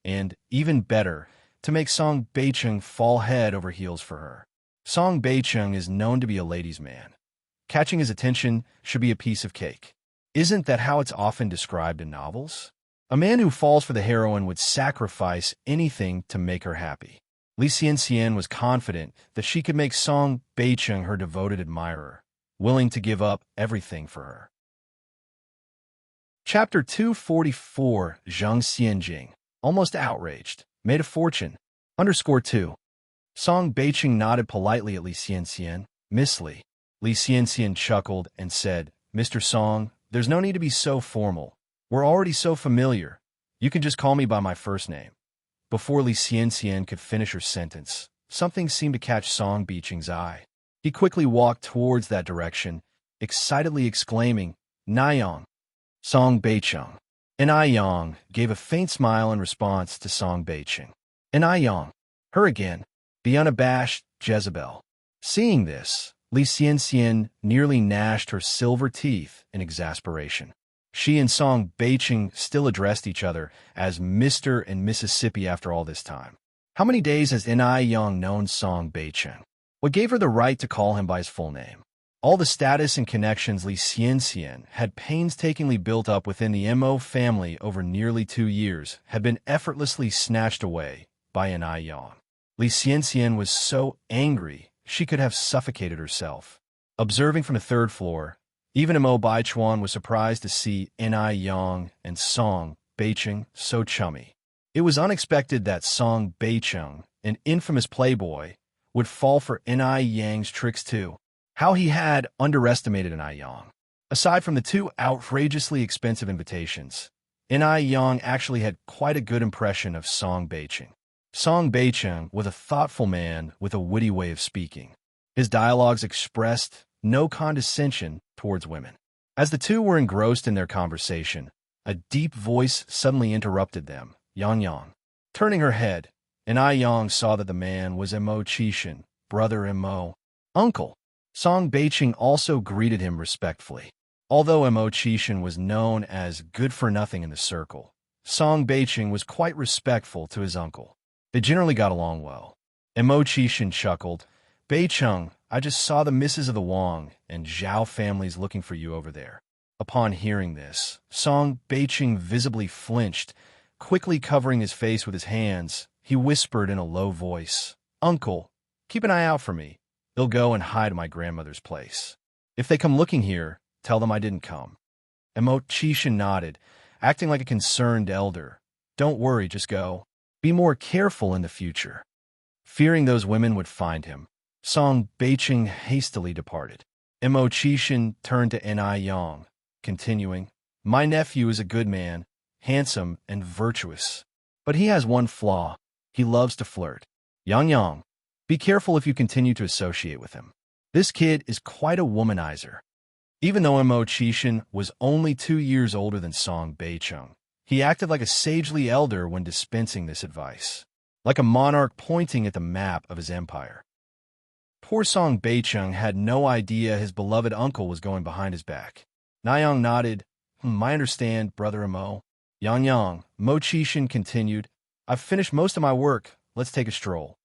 and, even better, to make Song Beicheng fall head over heels for her. Song Beicheng is known to be a ladies' man. Catching his attention should be a piece of cake. Isn't that how it's often described in novels? A man who falls for the heroine would sacrifice anything to make her happy. Li Xianxian was confident that she could make Song Beicheng her devoted admirer, willing to give up everything for her. Chapter 244, Zhang Xianjing, almost outraged, made a fortune. _2. Song Beicheng nodded politely at Li Xianxian. Miss Li. Li Xianxian chuckled and said, Mr. Song, there's no need to be so formal. We're already so familiar. You can just call me by my first name. Before Li Xianxian could finish her sentence, something seemed to catch Song Beicheng's eye. He quickly walked towards that direction, excitedly exclaiming, Nayang. Song Beicheng. Yang gave a faint smile in response to Song Beicheng. Yang. Her again. The unabashed Jezebel. Seeing this, Li Xianxian nearly gnashed her silver teeth in exasperation. She and Song Beicheng still addressed each other as Mr. and Mississippi after all this time. How many days has Yang known Song Beicheng? What gave her the right to call him by his full name? All the status and connections Li Xianxian had painstakingly built up within the Mo family over nearly 2 years had been effortlessly snatched away by Yang. Li Xianxian was so angry she could have suffocated herself. Observing from the 3rd floor, even Mo Baichuan was surprised to see Yang and Song Beicheng so chummy. It was unexpected that Song Beicheng, an infamous playboy, would fall for Yang's tricks too. How he had underestimated Yang. Aside from the 2 outrageously expensive invitations, Yang actually had quite a good impression of Song Beicheng. Song Beicheng was a thoughtful man with a witty way of speaking. His dialogues expressed no condescension towards women. As the 2 were engrossed in their conversation, a deep voice suddenly interrupted them. Yang. Turning her head, Yang saw that the man was Mo Chishan, brother Mo. Uncle. Song Beicheng also greeted him respectfully. Although Mo Chishan was known as good-for-nothing in the circle, Song Beicheng was quite respectful to his uncle. They generally got along well. Mo Chishan chuckled, Beicheng, I just saw the misses of the Wang and Zhao families looking for you over there. Upon hearing this, Song Beicheng visibly flinched. Quickly covering his face with his hands, he whispered in a low voice, Uncle, keep an eye out for me. They'll go and hide at my grandmother's place. If they come looking here, tell them I didn't come. Mo Chishan nodded, acting like a concerned elder. Don't worry, just go. Be more careful in the future. Fearing those women would find him, Song Beicheng hastily departed. Mo Chishan turned to Yang, continuing, My nephew is a good man, handsome and virtuous. But he has one flaw. He loves to flirt. Yang. Be careful if you continue to associate with him. This kid is quite a womanizer. Even though Mo Chishan was only 2 years older than Song Beicheng, he acted like a sagely elder when dispensing this advice, like a monarch pointing at the map of his empire. Poor Song Beicheng had no idea his beloved uncle was going behind his back. Nayang nodded. I understand, brother Mo. Yang Yang, Mo Chishin continued, I've finished most of my work. Let's take a stroll.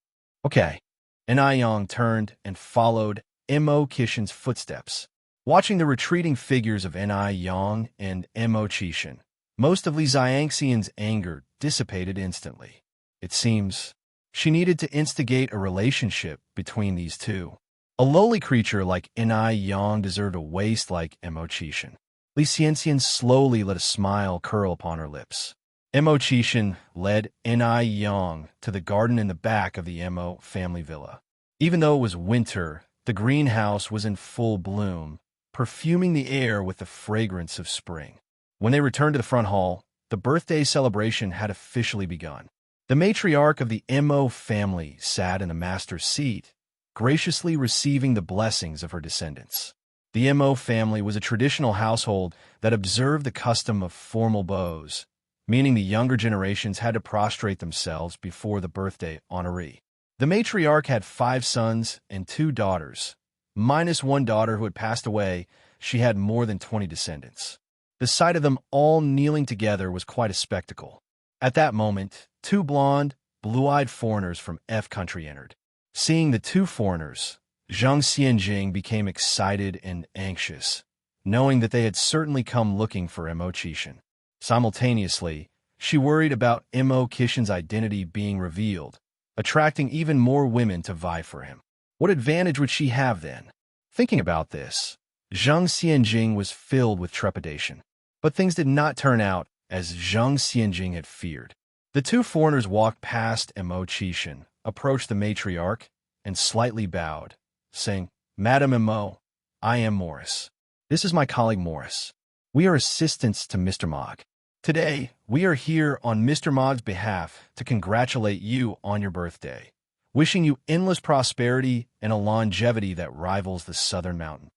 Okay. And Yang turned and followed Mo Kishin's footsteps. Watching the retreating figures of Yang and Mo Chishin, most of Li Xiangxian's anger dissipated instantly. It seems she needed to instigate a relationship between these two. A lowly creature like Yang deserved a waist like Mo Chishin. Li Xiangxian slowly let a smile curl upon her lips. Mo Chishin led Yang to the garden in the back of the Mo family villa. Even though it was winter, the greenhouse was in full bloom, perfuming the air with the fragrance of spring. When they returned to the front hall, the birthday celebration had officially begun. The matriarch of the Mo family sat in the master's seat, graciously receiving the blessings of her descendants. The Mo family was a traditional household that observed the custom of formal bows, meaning the younger generations had to prostrate themselves before the birthday honoree. The matriarch had 5 sons and 2 daughters. Minus one daughter who had passed away, she had more than 20 descendants. The sight of them all kneeling together was quite a spectacle. At that moment, 2 blonde, blue-eyed foreigners from F country entered. Seeing the 2 foreigners, Zhang Xianjing became excited and anxious, knowing that they had certainly come looking for Mo Chishin. Simultaneously, she worried about Mo Kishin's identity being revealed, attracting even more women to vie for him. What advantage would she have then? Thinking about this, Zhang Xianjing was filled with trepidation. But things did not turn out as Zhang Xianjing had feared. The 2 foreigners walked past Mo Chishin, approached the matriarch, and slightly bowed, saying, Madam Mo, I am Morris. This is my colleague Morris. We are assistants to Mr. Mog. Today, we are here on Mr. Mog's behalf to congratulate you on your birthday, wishing you endless prosperity and a longevity that rivals the southern mountain.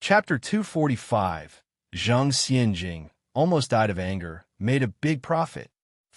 Chapter 245, Zhang Xianjing, almost died of anger, made a big profit.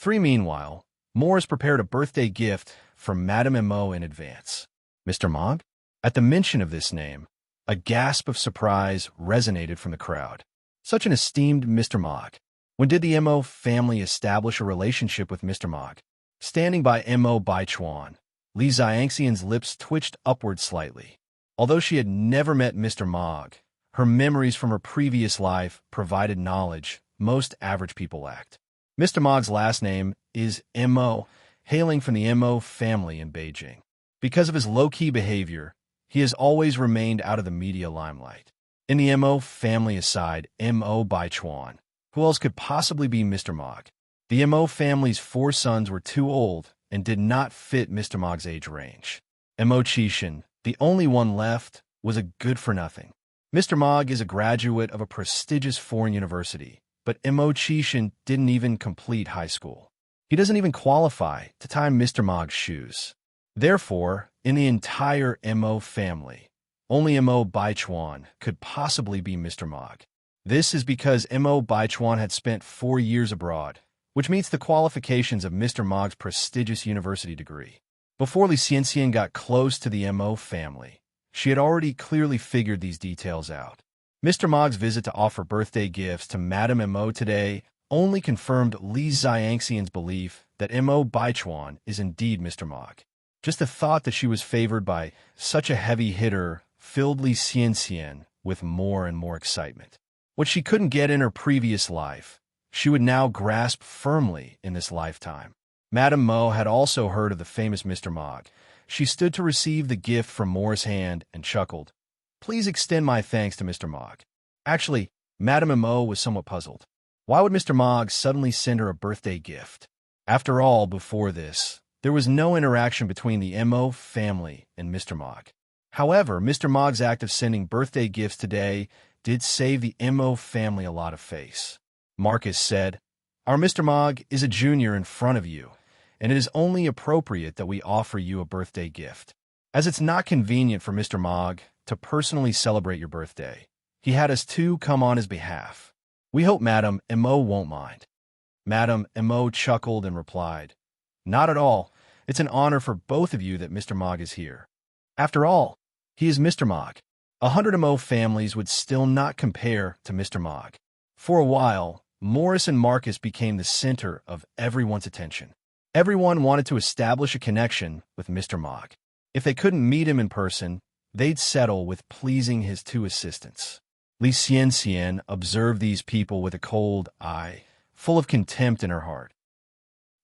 Meanwhile, Morris prepared a birthday gift for Madame Mo in advance. Mr. Mog? At the mention of this name, a gasp of surprise resonated from the crowd. Such an esteemed Mr. Mog. When did the Mo family establish a relationship with Mr. Mog? Standing by Mo Baichuan, Li Xiangxian's lips twitched upward slightly. Although she had never met Mr. Mog, her memories from her previous life provided knowledge most average people lacked. Mr. Mog's last name is Mo, hailing from the Mo family in Beijing. Because of his low-key behavior, he has always remained out of the media limelight. In the Mo family aside, Mo Baichuan, who else could possibly be Mr. Mog? The Mo family's 4 sons were too old and did not fit Mr. Mog's age range. Mo Chishin, the only one left, was a good-for-nothing. Mr. Mog is a graduate of a prestigious foreign university, but Mo Chishin didn't even complete high school. He doesn't even qualify to tie Mr. Mog's shoes. Therefore, in the entire Mo family, only Mo Baichuan could possibly be Mr. Mog. This is because Mo Baichuan had spent 4 years abroad, which meets the qualifications of Mr. Mog's prestigious university degree. Before Li Xianxian got close to the Mo family, she had already clearly figured these details out. Mr. Mog's visit to offer birthday gifts to Madame Mo today only confirmed Li Xiangxian's belief that Mo Baichuan is indeed Mr. Mog. Just the thought that she was favored by such a heavy hitter filled Li Xianxian with more and more excitement. What she couldn't get in her previous life, she would now grasp firmly in this lifetime. Madame Mo had also heard of the famous Mr. Mog. She stood to receive the gift from Morris' hand and chuckled. Please extend my thanks to Mr. Mog. Actually, Madame Mo was somewhat puzzled. Why would Mr. Mog suddenly send her a birthday gift? After all, before this, there was no interaction between the Mo family and Mr. Mog. However, Mr. Mog's act of sending birthday gifts today did save the Mo family a lot of face. Marcus said, Our Mr. Mog is a junior in front of you, and it is only appropriate that we offer you a birthday gift. As it's not convenient for Mr. Mog to personally celebrate your birthday, he had us two come on his behalf. We hope Madame Mo won't mind. Madame Mo chuckled and replied, Not at all. It's an honor for both of you that Mr. Mog is here. After all, he is Mr. Mog. 100 Mo families would still not compare to Mr. Mog. For a while, Morris and Marcus became the center of everyone's attention. Everyone wanted to establish a connection with Mr. Mogg. If they couldn't meet him in person, they'd settle with pleasing his two assistants. Li Xian observed these people with a cold eye, full of contempt in her heart.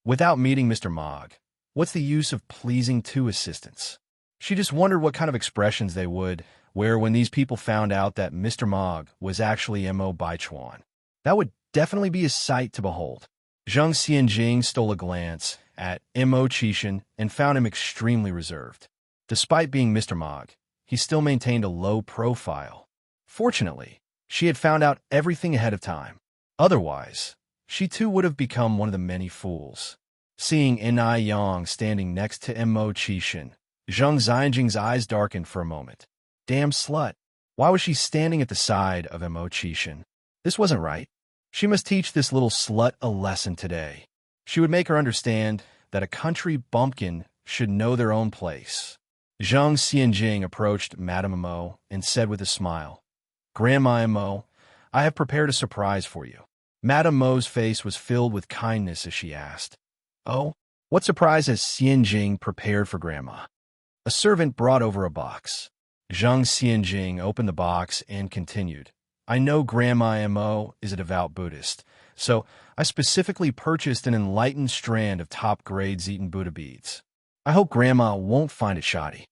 Without meeting Mr. Mogg, what's the use of pleasing two assistants? She just wondered what kind of expressions they would wear when these people found out that Mr. Mogg was actually Mo Baichuan. That would definitely be a sight to behold. Zhang Xianjing stole a glance at Mo Qishan and found him extremely reserved. Despite being Mr. Mogg, he still maintained a low profile. Fortunately, she had found out everything ahead of time. Otherwise, she too would have become one of the many fools. Seeing Enai Yang standing next to Mo Qishan, Zhang Xianjing's eyes darkened for a moment. Damn slut. Why was she standing at the side of Mo Qishan? This wasn't right. She must teach this little slut a lesson today. She would make her understand that a country bumpkin should know their own place. Zhang Xianjing approached Madame Mo and said with a smile, "Grandma Mo, I have prepared a surprise for you." Madame Mo's face was filled with kindness as she asked, "Oh, what surprise has Xianjing prepared for Grandma?" A servant brought over a box. Zhang Xianjing opened the box and continued, "I know Grandma Mo is a devout Buddhist, so I specifically purchased an enlightened strand of top-grade Zetan Buddha beads. I hope Grandma won't find it shoddy."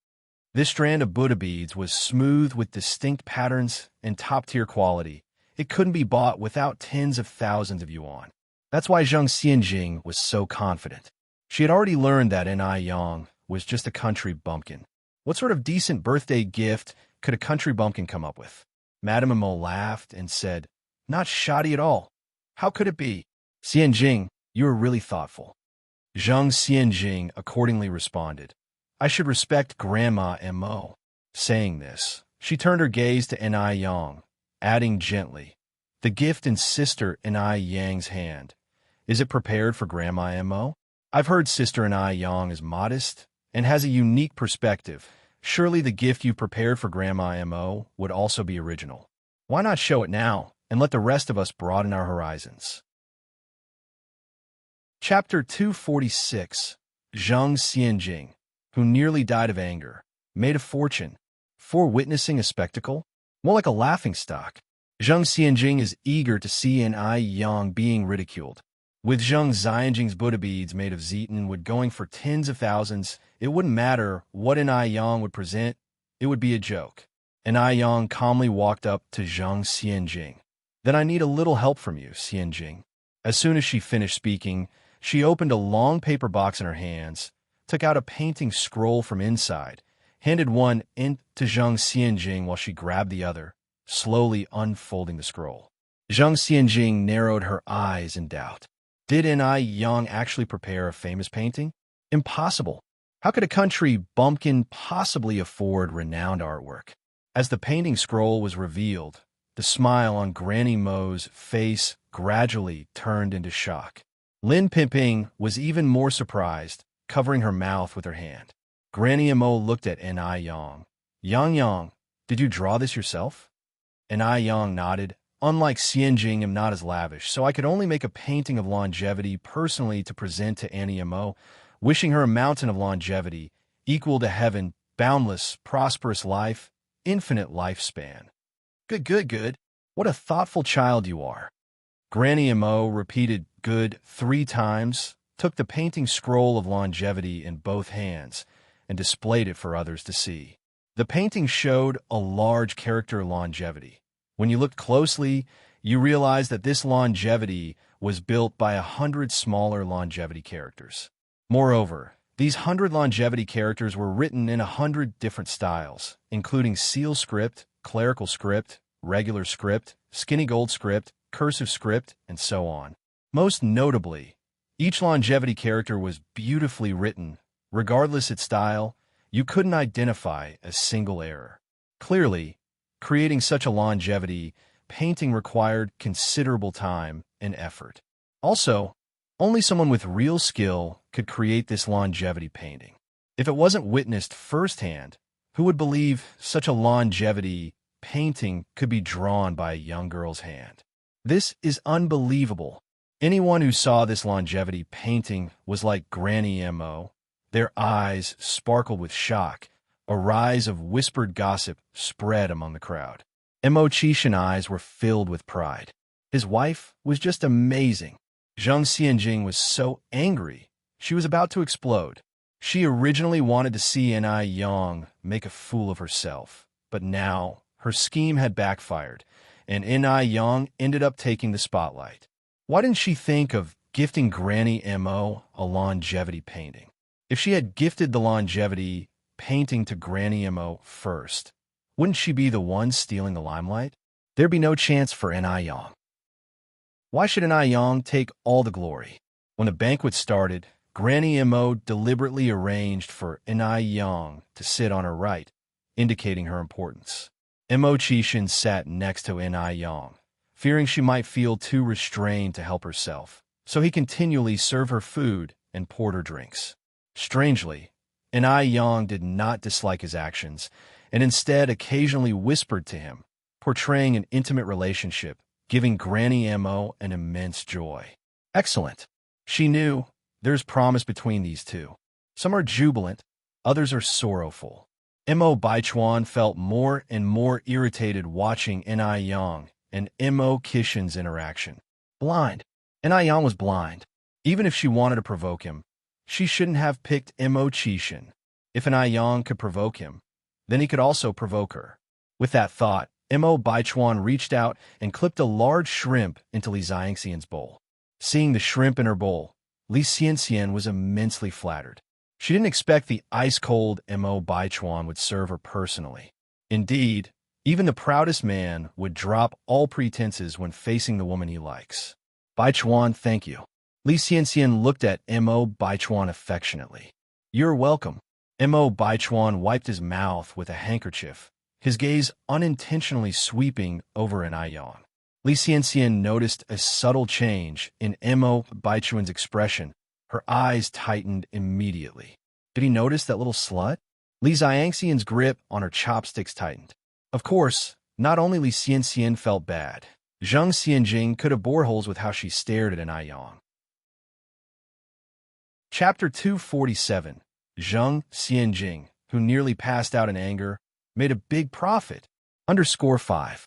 This strand of Buddha beads was smooth with distinct patterns and top-tier quality. It couldn't be bought without tens of thousands of yuan. That's why Zhang Xianjing was so confident. She had already learned that Enai Yang was just a country bumpkin. What sort of decent birthday gift could a country bumpkin come up with? Madame Mo laughed and said, "Not shoddy at all. How could it be?" "Xianjing, you are really thoughtful." Zhang Xianjing accordingly responded, "I should respect Grandma Mo." Saying this, she turned her gaze to Enai Yang, adding gently, "The gift in Sister Enai Yang's hand. Is it prepared for Grandma Mo? I've heard Sister Enai Yang is modest and has a unique perspective. Surely the gift you prepared for Grandma Mo would also be original. Why not show it now and let the rest of us broaden our horizons?" Chapter 246. Zhang Xianjing, who nearly died of anger, made a fortune for witnessing a spectacle, more like a laughingstock. Zhang Xianjing is eager to see Enai Yang being ridiculed. With Zhang Xianjing's Buddha beads made of Zetan wood going for tens of thousands, it wouldn't matter what Enai Yang would present, it would be a joke. Enai Yang calmly walked up to Zhang Xianjing. "Then I need a little help from you, Xianjing." As soon as she finished speaking, she opened a long paper box in her hands, took out a painting scroll from inside, handed one in to Zhang Xianjing while she grabbed the other, slowly unfolding the scroll. Zhang Xianjing narrowed her eyes in doubt. Did Enai Yang actually prepare a famous painting? Impossible. How could a country bumpkin possibly afford renowned artwork? As the painting scroll was revealed, the smile on Granny Mo's face gradually turned into shock. Lin Pimping was even more surprised, covering her mouth with her hand. Granny Mo looked at Enai Yang. Yang, did you draw this yourself?" Enai Yang nodded. "Unlike Xianjing, I'm not as lavish, so I could only make a painting of longevity personally to present to Annie Mo, wishing her a mountain of longevity, equal to heaven, boundless, prosperous life, infinite lifespan." Good. What a thoughtful child you are." Granny Mo repeated "good" 3 times, took the painting scroll of longevity in both hands, and displayed it for others to see. The painting showed a large character longevity. When you looked closely, you realized that this longevity was built by 100 smaller longevity characters. Moreover, these 100 longevity characters were written in 100 different styles, including seal script, clerical script, regular script, skinny gold script, cursive script, and so on. Most notably, each longevity character was beautifully written. Regardless its style, you couldn't identify a single error. Clearly, creating such a longevity painting required considerable time and effort. Also, only someone with real skill could create this longevity painting. If it wasn't witnessed firsthand, who would believe such a longevity painting could be drawn by a young girl's hand? This is unbelievable. Anyone who saw this longevity painting was like Granny Mo. Their eyes sparkled with shock. A rise of whispered gossip spread among the crowd. Mo Chishan eyes were filled with pride. His wife was just amazing. Zhang Xianjing was so angry, she was about to explode. She originally wanted to see Ni Yang make a fool of herself, but now her scheme had backfired, and Ni Yang ended up taking the spotlight. Why didn't she think of gifting Granny Mo a longevity painting? If she had gifted the longevity painting to Granny Mo first, wouldn't she be the one stealing the limelight? There'd be no chance for Ni Yang. Why should Ni Yang take all the glory? When the banquet started, Granny Mo deliberately arranged for Ni Yang to sit on her right, indicating her importance. Mo Chishan sat next to Ni Yang, fearing she might feel too restrained to help herself, so he continually served her food and poured her drinks. Strangely, Ni Yang did not dislike his actions, and instead occasionally whispered to him, portraying an intimate relationship, giving Granny Mo an immense joy. Excellent. She knew there's promise between these two. Some are jubilant, others are sorrowful. Mo Baichuan felt more and more irritated watching Ni Yang and Mo Kishin's interaction. Blind. Ni Yang was blind. Even if she wanted to provoke him, she shouldn't have picked Mo Chishin. If Ni Yang could provoke him, then he could also provoke her. With that thought, Mo Baichuan reached out and clipped a large shrimp into Li Xianxian's bowl. Seeing the shrimp in her bowl, Li Xianxian was immensely flattered. She didn't expect the ice-cold Mo Baichuan would serve her personally. Indeed, even the proudest man would drop all pretenses when facing the woman he likes. Baichuan, thank you. Li Xianxian looked at Mo Baichuan affectionately. You're welcome. Mo Baichuan wiped his mouth with a handkerchief, his gaze unintentionally sweeping over Ni Yang. Li Xianxian noticed a subtle change in Mo Baichuan's expression. Her eyes tightened immediately. Did he notice that little slut? Li Xianxian's grip on her chopsticks tightened. Of course, not only Li Xianxian felt bad. Zhang Xianjing could have bore holes with how she stared at Ni Yang. Chapter 247. Zhang Xianjing, who nearly passed out in anger, made a big profit. _5.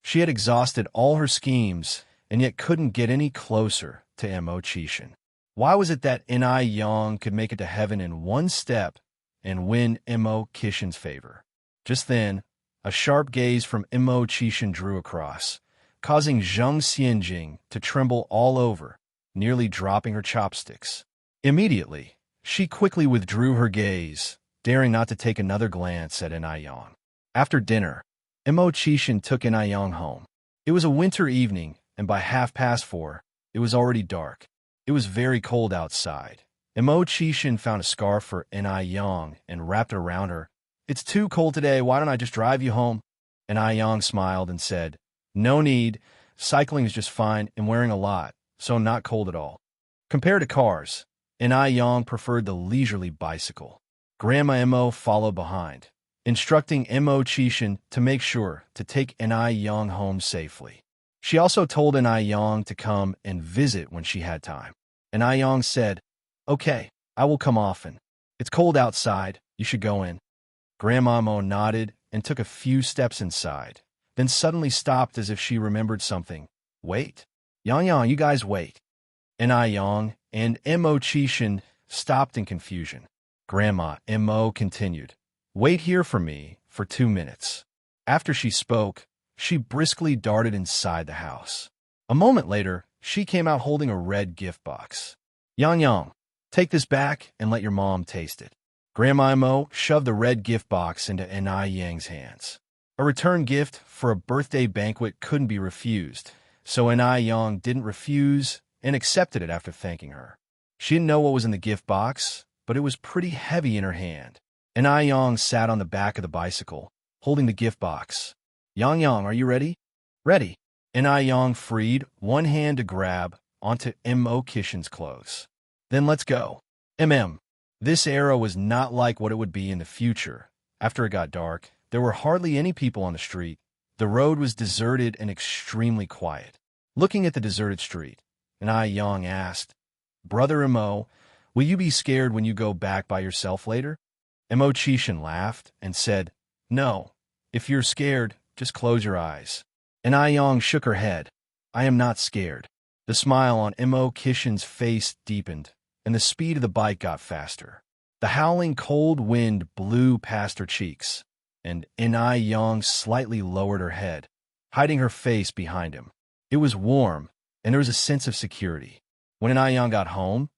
She had exhausted all her schemes and yet couldn't get any closer to Mo Chishan. Why was it that Ni Yang could make it to heaven in one step and win Mo Kishin's favor? Just then, a sharp gaze from Mo Chishan drew across, causing Zhang Xianjing to tremble all over, nearly dropping her chopsticks. Immediately, she quickly withdrew her gaze, daring not to take another glance at Ni Yang. After dinner, Mo Chishan took Ni Yang home. It was a winter evening, and by 4:30, it was already dark. It was very cold outside. Mo Chishan found a scarf for Ni Yang and wrapped it around her. It's too cold today, why don't I just drive you home? Ni Yang smiled and said, no need, cycling is just fine and wearing a lot, so not cold at all. Compared to cars, Ni Yang preferred the leisurely bicycle. Grandma Mo followed behind, instructing Mo Chishan to make sure to take Ni Yang home safely. She also told Ni Yang to come and visit when she had time. Ni Yang said, okay, I will come often. It's cold outside, you should go in. Grandma Mo nodded and took a few steps inside, then suddenly stopped as if she remembered something. Wait. Yang, you guys wait. Ni Yang and Mo Chishan stopped in confusion. Grandma Mo continued, wait here for me for 2 minutes. After she spoke, she briskly darted inside the house. A moment later, she came out holding a red gift box. Yang, take this back and let your mom taste it. Grandma Mo shoved the red gift box into Ni Yang's hands. A return gift for a birthday banquet couldn't be refused, so Ni Yang didn't refuse and accepted it after thanking her. She didn't know what was in the gift box, but it was pretty heavy in her hand. Ni Yang sat on the back of the bicycle, holding the gift box. Yang, are you ready? Ready. Ni Yang freed one hand to grab onto Mo Kishin's clothes. Then let's go. This era was not like what it would be in the future. After it got dark, there were hardly any people on the street. The road was deserted and extremely quiet. Looking at the deserted street, Yang asked, "Brother Imo, will you be scared when you go back by yourself later?" Imo Chishin laughed and said, "No. If you're scared, just close your eyes." Yang shook her head. "I am not scared." The smile on Imo Kishin's face deepened, and the speed of the bike got faster. The howling cold wind blew past her cheeks, and Yang slightly lowered her head, hiding her face behind him. It was warm, and there was a sense of security. When Yang got home,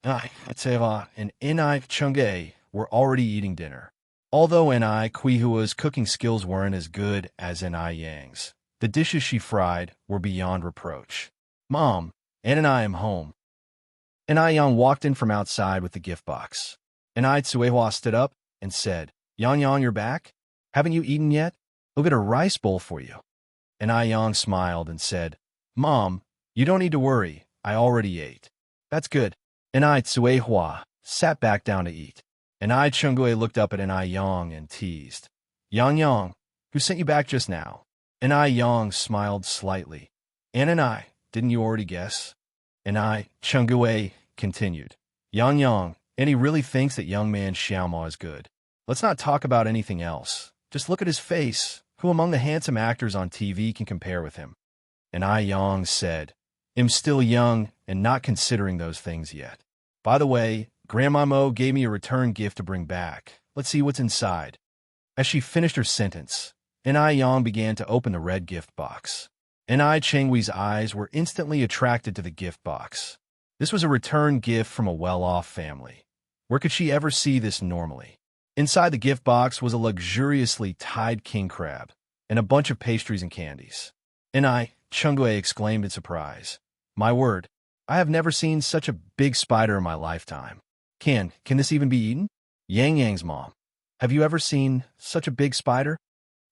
Tseva and Chungae were already eating dinner. Although Quihua's cooking skills weren't as good as Yang's, the dishes she fried were beyond reproach. "Mom, I am home." Yang walked in from outside with the gift box. Tsuehua stood up and said, "Yang, you're back? Haven't you eaten yet? I'll get a rice bowl for you." Yang smiled and said, "Mom, you don't need to worry. I already ate." "That's good." Tsuehua sat back down to eat. Chungue looked up at Yang and teased, Yang, who sent you back just now?" Yang smiled slightly. "And didn't you already guess?" Chungue continued, Yang, and he really thinks that young man Xiaoma is good. Let's not talk about anything else. Just look at his face. Who among the handsome actors on TV can compare with him? Yang said, "I'm still young and not considering those things yet. By the way, Grandma Mo gave me a return gift to bring back. Let's see what's inside." As she finished her sentence, Yang began to open the red gift box. Chengwee's eyes were instantly attracted to the gift box. This was a return gift from a well-off family. Where could she ever see this normally? Inside the gift box was a luxuriously tied king crab and a bunch of pastries and candies. Chungue exclaimed in surprise, "My word, I have never seen such a big spider in my lifetime. Can this even be eaten?" Yang's mom, "Have you ever seen such a big spider?"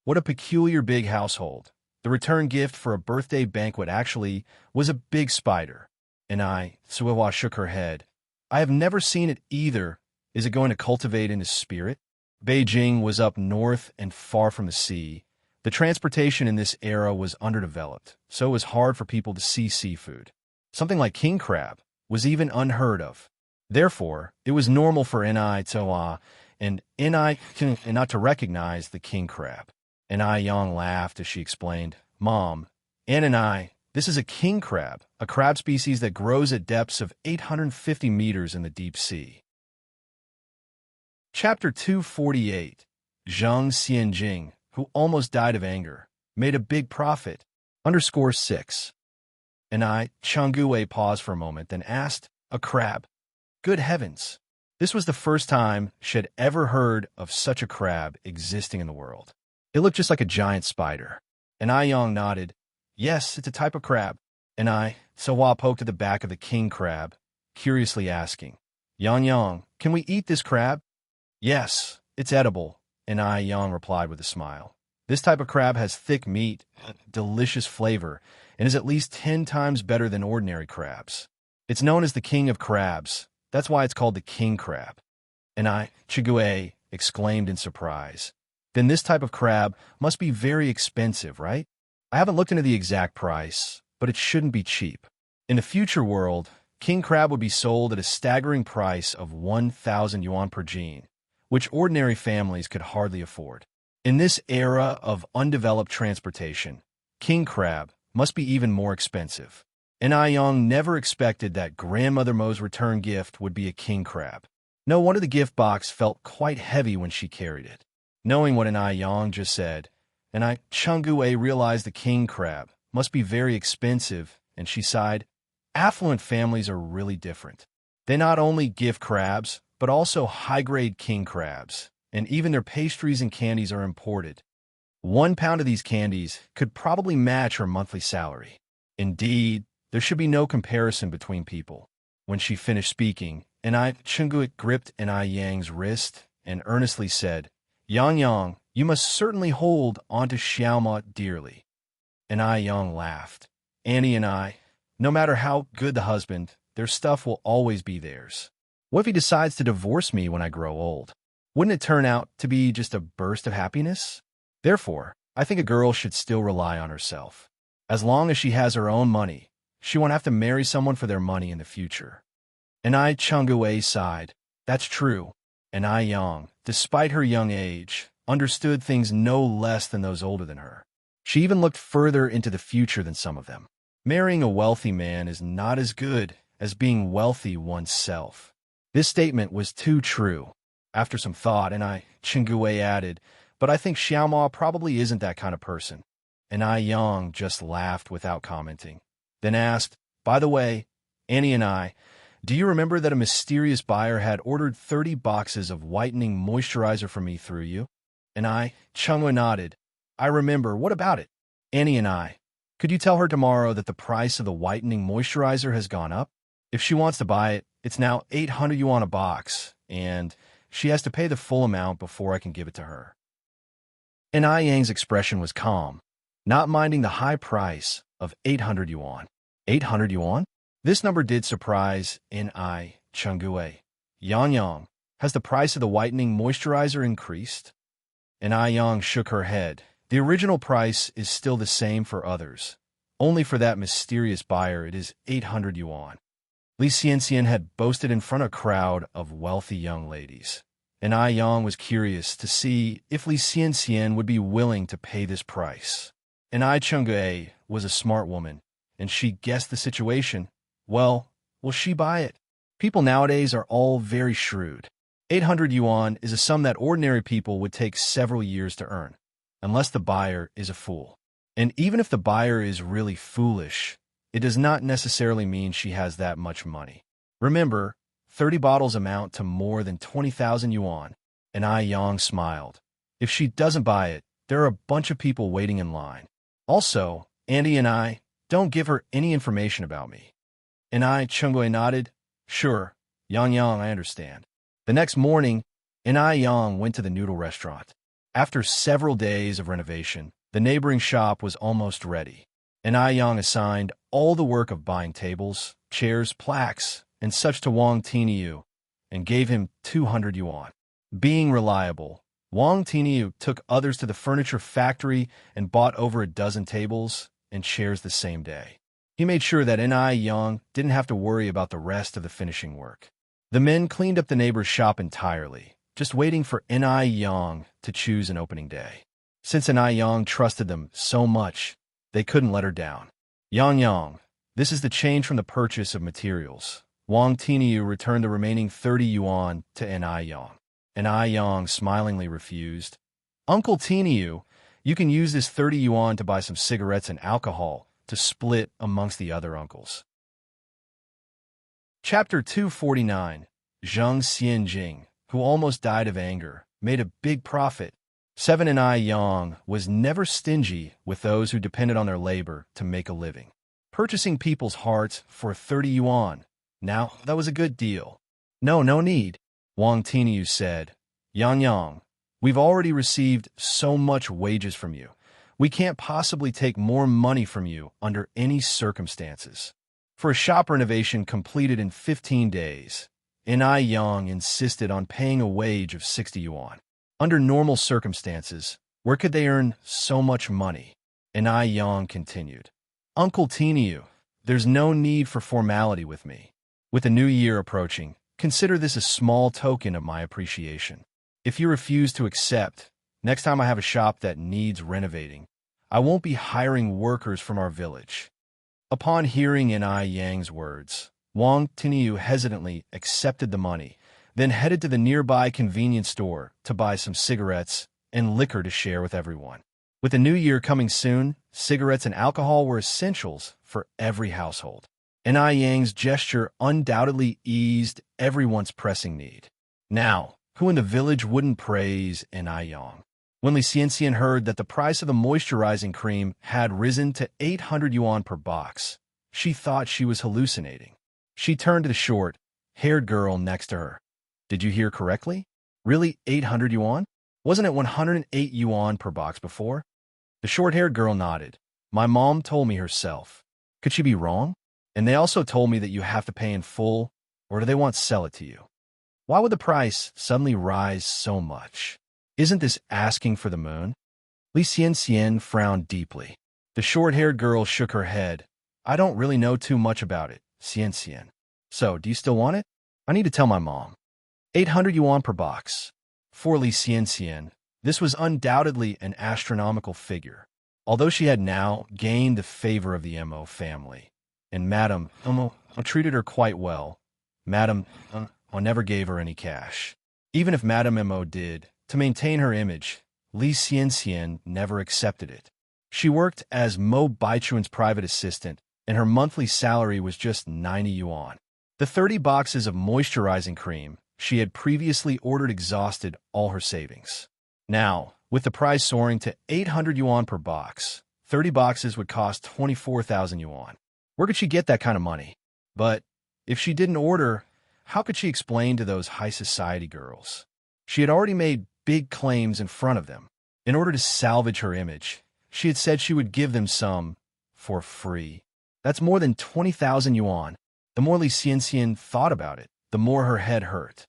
What a peculiar big household. The return gift for a birthday banquet actually was a big spider. Suewa shook her head. "I have never seen it either. Is it going to cultivate in his spirit?" Beijing was up north and far from the sea. The transportation in this era was underdeveloped, so it was hard for people to see seafood. Something like king crab was even unheard of. Therefore, it was normal for Toa and not to recognize the king crab. Yang laughed as she explained, "Mom, this is a king crab, a crab species that grows at depths of 850 meters in the deep sea." Chapter 248. Zhang Xianjing, who almost died of anger, made a big profit. _6. Changgue paused for a moment, then asked, "A crab? Good heavens!" This was the first time she had ever heard of such a crab existing in the world. It looked just like a giant spider. Yang nodded. "Yes, it's a type of crab." Sawa poked at the back of the king crab, curiously asking, Yang, can we eat this crab?" "Yes, it's edible," Yang replied with a smile. "This type of crab has thick meat, delicious flavor, and is at least 10 times better than ordinary crabs. It's known as the king of crabs. That's why it's called the king crab." Chigue exclaimed in surprise. "Then this type of crab must be very expensive, right? I haven't looked into the exact price, but it shouldn't be cheap. In the future world, king crab would be sold at a staggering price of 1,000 yuan per gene, which ordinary families could hardly afford. In this era of undeveloped transportation, king crab must be even more expensive." Yang never expected that Grandmother Mo's return gift would be a king crab. No wonder the gift box felt quite heavy when she carried it. Knowing what Yang just said, Changgue realized the king crab must be very expensive, and she sighed. Affluent families are really different. They not only give crabs, but also high-grade king crabs, and even their pastries and candies are imported. 1 pound of these candies could probably match her monthly salary. Indeed, there should be no comparison between people. When she finished speaking, Chungue gripped Yang's wrist and earnestly said, Yang, you must certainly hold onto Xiaoma dearly." Yang laughed. "Annie and I, no matter how good the husband, their stuff will always be theirs. What if he decides to divorce me when I grow old? Wouldn't it turn out to be just a burst of happiness? Therefore, I think a girl should still rely on herself. As long as she has her own money, she won't have to marry someone for their money in the future. And I Chungue sighed. That's true. And I Yang, despite her young age, understood things no less than those older than her. She even looked further into the future than some of them. Marrying a wealthy man is not as good as being wealthy oneself. This statement was too true. After some thought, and I Chungue added, but I think Xiaomao probably isn't that kind of person. And I Yang just laughed without commenting. Then asked, by the way, Annie and I, do you remember that a mysterious buyer had ordered 30 boxes of whitening moisturizer for me through you? And I Chungue nodded. I remember. What about it? Annie and I, could you tell her tomorrow that the price of the whitening moisturizer has gone up? If she wants to buy it, it's now 800 yuan a box, and she has to pay the full amount before I can give it to her. And I Yang's expression was calm, not minding the high price of 800 yuan. 800 yuan? This number did surprise N.I. Chungue. Yang, has the price of the whitening moisturizer increased? N.I. Yang shook her head. The original price is still the same for others. Only for that mysterious buyer it is 800 yuan. Li Xianxian had boasted in front of a crowd of wealthy young ladies. And I Yang was curious to see if Li Xianxian would be willing to pay this price. And I Chungue was a smart woman, and she guessed the situation. Well, will she buy it? People nowadays are all very shrewd. 800 yuan is a sum that ordinary people would take several years to earn, unless the buyer is a fool. And even if the buyer is really foolish, it does not necessarily mean she has that much money. Remember, 30 bottles amount to more than 20,000 yuan. And I Yang smiled. If she doesn't buy it, there are a bunch of people waiting in line. Also, Andy and I, don't give her any information about me. And I Chungue nodded. Sure, Yang, I understand. The next morning, and I Yang went to the noodle restaurant. After several days of renovation, the neighboring shop was almost ready. And I Yang assigned all the work of buying tables, chairs, plaques, and such to Wang Tiniu, and gave him 200 yuan. Being reliable, Wang Tiniu took others to the furniture factory and bought over a dozen tables and chairs the same day. He made sure that N.I. Yang didn't have to worry about the rest of the finishing work. The men cleaned up the neighbor's shop entirely, just waiting for N.I. Yang to choose an opening day. Since N.I. Yang trusted them so much, they couldn't let her down. Yang, this is the change from the purchase of materials. Wang Tiniu returned the remaining 30 yuan to N.I. Yang. N.I. Yang smilingly refused. Uncle Tiniu, you can use this 30 yuan to buy some cigarettes and alcohol to split amongst the other uncles. Chapter 249. Zheng Xianjing, who almost died of anger, made a big profit. 7 N.I. Yang was never stingy with those who depended on their labor to make a living. Purchasing people's hearts for 30 yuan. Now, that was a good deal. No need, Wang Tiniu said. Yang, we've already received so much wages from you. We can't possibly take more money from you under any circumstances. For a shop renovation completed in 15 days, N.I. Yang insisted on paying a wage of 60 yuan. Under normal circumstances, where could they earn so much money? N.I. Yang continued. Uncle Tiniu, there's no need for formality with me. With the new year approaching, consider this a small token of my appreciation. If you refuse to accept, next time I have a shop that needs renovating, I won't be hiring workers from our village. Upon hearing N.I. Yang's words, Wang Tiniu hesitantly accepted the money, then headed to the nearby convenience store to buy some cigarettes and liquor to share with everyone. With the new year coming soon, cigarettes and alcohol were essentials for every household. N.I. Yang's gesture undoubtedly eased everyone's pressing need. Now, who in the village wouldn't praise N.I. Yang? When Li Xianxian heard that the price of the moisturizing cream had risen to 800 yuan per box, she thought she was hallucinating. She turned to the short-haired girl next to her. Did you hear correctly? Really 800 yuan? Wasn't it 108 yuan per box before? The short-haired girl nodded. My mom told me herself. Could she be wrong? And they also told me that you have to pay in full, or do they want to sell it to you? Why would the price suddenly rise so much? Isn't this asking for the moon? Li Xianxian frowned deeply. The short-haired girl shook her head. I don't really know too much about it, Xianxian. So, do you still want it? I need to tell my mom. 800 yuan per box. For Li Xianxian, this was undoubtedly an astronomical figure, although she had now gained the favor of the Mo family. And Madame Mo treated her quite well. Madame Mo never gave her any cash. Even if Madame Mo did, to maintain her image, Li Xianxian never accepted it. She worked as Mo Baichuan's private assistant, and her monthly salary was just 90 yuan. The 30 boxes of moisturizing cream she had previously ordered exhausted all her savings. Now, with the price soaring to 800 yuan per box, 30 boxes would cost 24,000 yuan. Where could she get that kind of money? But if she didn't order, how could she explain to those high society girls? She had already made big claims in front of them. In order to salvage her image, she had said she would give them some for free. That's more than 20,000 yuan. The more Li Xianxian thought about it, the more her head hurt.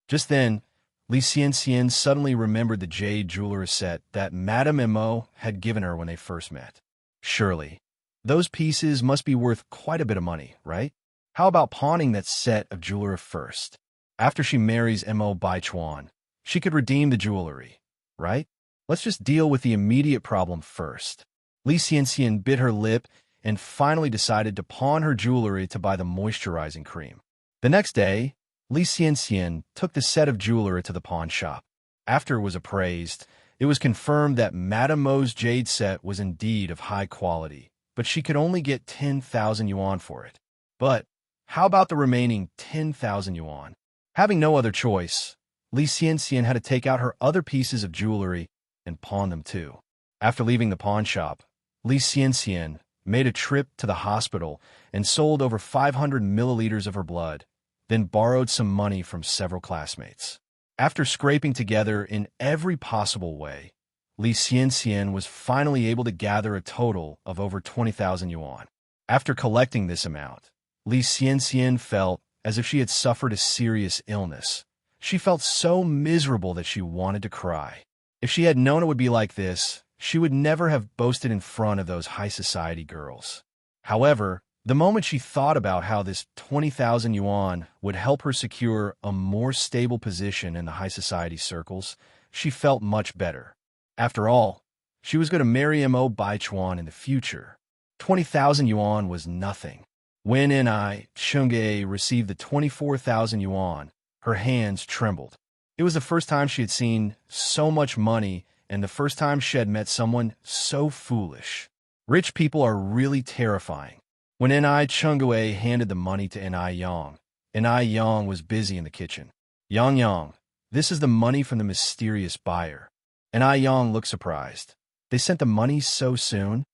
Just then, Li Xianxian suddenly remembered the jade jewelry set that Madame Mo had given her when they first met. Surely, those pieces must be worth quite a bit of money, right? How about pawning that set of jewelry first? After she marries Mo Baichuan, she could redeem the jewelry, right? Let's just deal with the immediate problem first. Li Xianxian bit her lip and finally decided to pawn her jewelry to buy the moisturizing cream. The next day, Li Xianxian took the set of jewelry to the pawn shop. After it was appraised, it was confirmed that Madame Mo's jade set was indeed of high quality, but she could only get 10,000 yuan for it. But how about the remaining 10,000 yuan? Having no other choice, Li Xianxian had to take out her other pieces of jewelry and pawn them too. After leaving the pawn shop, Li Xianxian made a trip to the hospital and sold over 500 milliliters of her blood, then borrowed some money from several classmates. After scraping together in every possible way, Li Xianxian was finally able to gather a total of over 20,000 yuan. After collecting this amount, Li Xianxian felt as if she had suffered a serious illness. She felt so miserable that she wanted to cry. If she had known it would be like this, she would never have boasted in front of those high society girls. However, the moment she thought about how this 20,000 yuan would help her secure a more stable position in the high society circles, she felt much better. After all, she was going to marry Mo Baichuan in the future. 20,000 yuan was nothing. When Chunge received the 24,000 yuan, her hands trembled. It was the first time she had seen so much money and the first time she had met someone so foolish. Rich people are really terrifying. When Chungue handed the money to Yang was busy in the kitchen. Yang, this is the money from the mysterious buyer. Yang looked surprised. They sent the money so soon?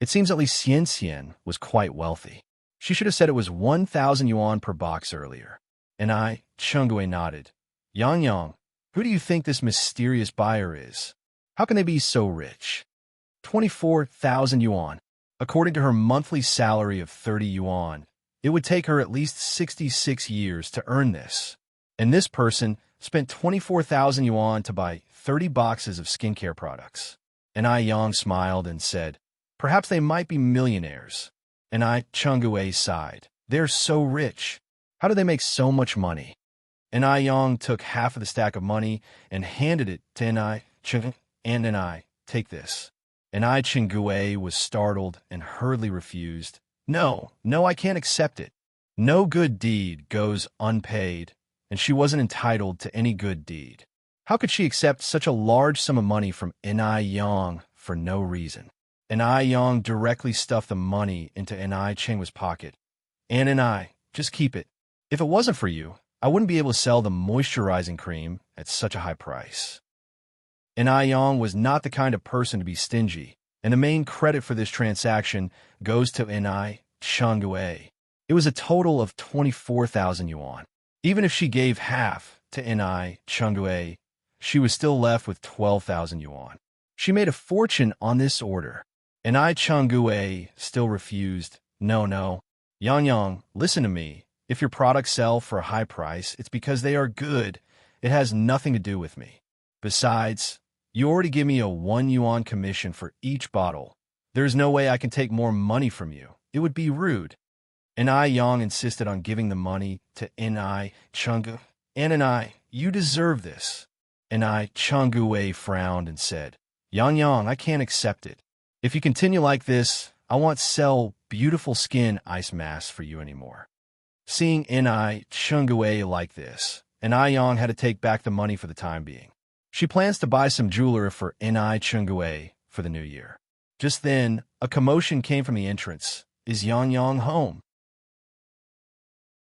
It seems at least Xianxian was quite wealthy. She should have said it was 1,000 yuan per box earlier. Chungue nodded. Yang, who do you think this mysterious buyer is? How can they be so rich? 24,000 yuan. According to her monthly salary of 30 yuan, it would take her at least 66 years to earn this. And this person spent 24,000 yuan to buy 30 boxes of skincare products. Yang smiled and said, perhaps they might be millionaires. Chungue sighed. They're so rich. How do they make so much money? Yang took half of the stack of money and handed it to Chung, and take this. Chungue was startled and hurriedly refused. No, I can't accept it. No good deed goes unpaid, and she wasn't entitled to any good deed. How could she accept such a large sum of money from Yang for no reason? Yang directly stuffed the money into Cheng's pocket. Just keep it. If it wasn't for you, I wouldn't be able to sell the moisturizing cream at such a high price. Yang was not the kind of person to be stingy, and the main credit for this transaction goes to Chungue. It was a total of 24,000 yuan. Even if she gave half to Chungue, she was still left with 12,000 yuan. She made a fortune on this order. Chungue still refused. No. Yang, listen to me. If your products sell for a high price, it's because they are good. It has nothing to do with me. Besides, You already give me a 1 yuan commission for each bottle. There's no way I can take more money from you. It would be rude. Yang insisted on giving the money to Chenggu. And you deserve this. Chenggu frowned and said, Yang, I can't accept it. If you continue like this, I won't sell beautiful skin ice masks for you anymore. Seeing Chenggu like this, Yang had to take back the money for the time being. She plans to buy some jewelry for Chenggu for the new year. Just then, a commotion came from the entrance. Is Yang home?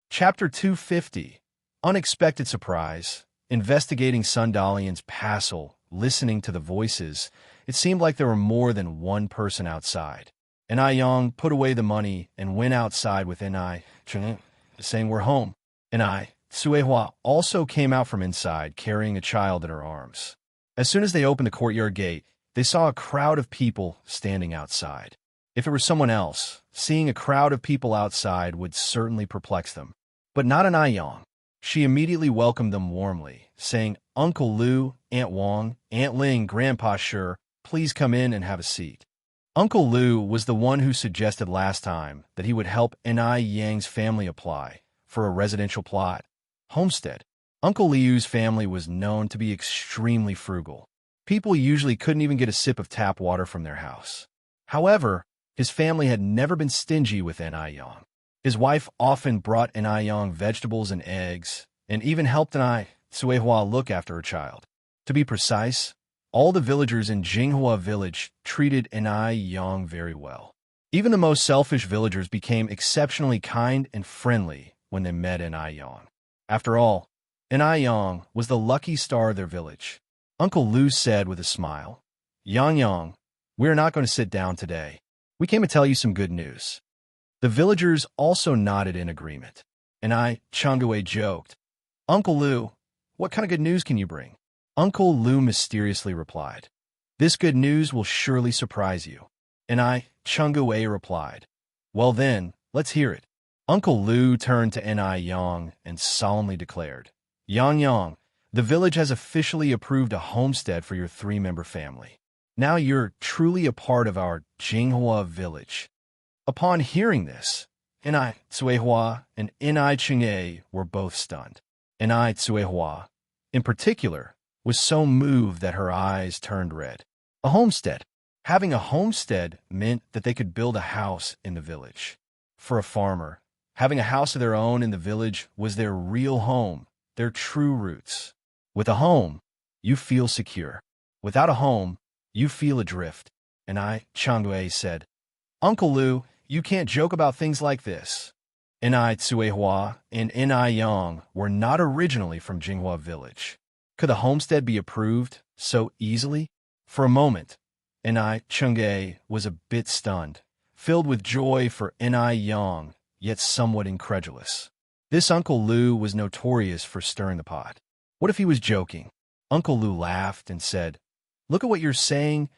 Chapter 250. Unexpected surprise. Investigating Sundalian's passel, listening to the voices, it seemed like there were more than one person outside. Yang put away the money and went outside with Cheng, saying we're home. Suehua also came out from inside, carrying a child in her arms. As soon as they opened the courtyard gate, they saw a crowd of people standing outside. If it were someone else, seeing a crowd of people outside would certainly perplex them. But not Yang. She immediately welcomed them warmly, saying, Uncle Lu, Aunt Wang, Aunt Ling, Grandpa Sure, please come in and have a seat. Uncle Lu was the one who suggested last time that he would help Yang's family apply for a residential plot. Homestead. Uncle Liu's family was known to be extremely frugal. People usually couldn't even get a sip of tap water from their house. However, his family had never been stingy with Yang. His wife often brought Yang vegetables and eggs, and even helped Suehua look after her child. To be precise, all the villagers in Jinghua village treated Yang very well. Even the most selfish villagers became exceptionally kind and friendly when they met Yang. After all, Yang was the lucky star of their village. Uncle Lu said with a smile, Yang, we are not going to sit down today. We came to tell you some good news. The villagers also nodded in agreement. Chenggu joked, Uncle Lu, what kind of good news can you bring? Uncle Lu mysteriously replied, this good news will surely surprise you. Chenggu replied, well then, let's hear it. Uncle Lu turned to Yang and solemnly declared, Yang, the village has officially approved a homestead for your 3-member family. Now you're truly a part of our Jinghua village. Upon hearing this, Suehua and Cheng were both stunned. Suehua, in particular, was so moved that her eyes turned red. A homestead. Having a homestead meant that they could build a house in the village. For a farmer, having a house of their own in the village was their real home, their true roots. With a home, you feel secure. Without a home, you feel adrift. Chenggu said, Uncle Lu, you can't joke about things like this. Suehua and Yang were not originally from Jinghua village. Could the homestead be approved so easily? For a moment, Cheng was a bit stunned, filled with joy for Yang, yet somewhat incredulous. This Uncle Lu was notorious for stirring the pot. What if he was joking? Uncle Lu laughed and said, look at what you're saying.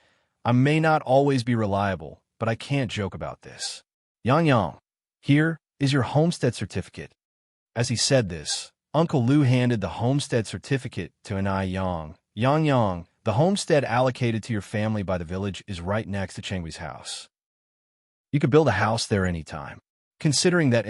I may not always be reliable, but I can't joke about this. Yang, here is your homestead certificate. As he said this, Uncle Lu handed the homestead certificate to Yang. Yang, the homestead allocated to your family by the village is right next to Chenggui's house. You could build a house there anytime. Considering that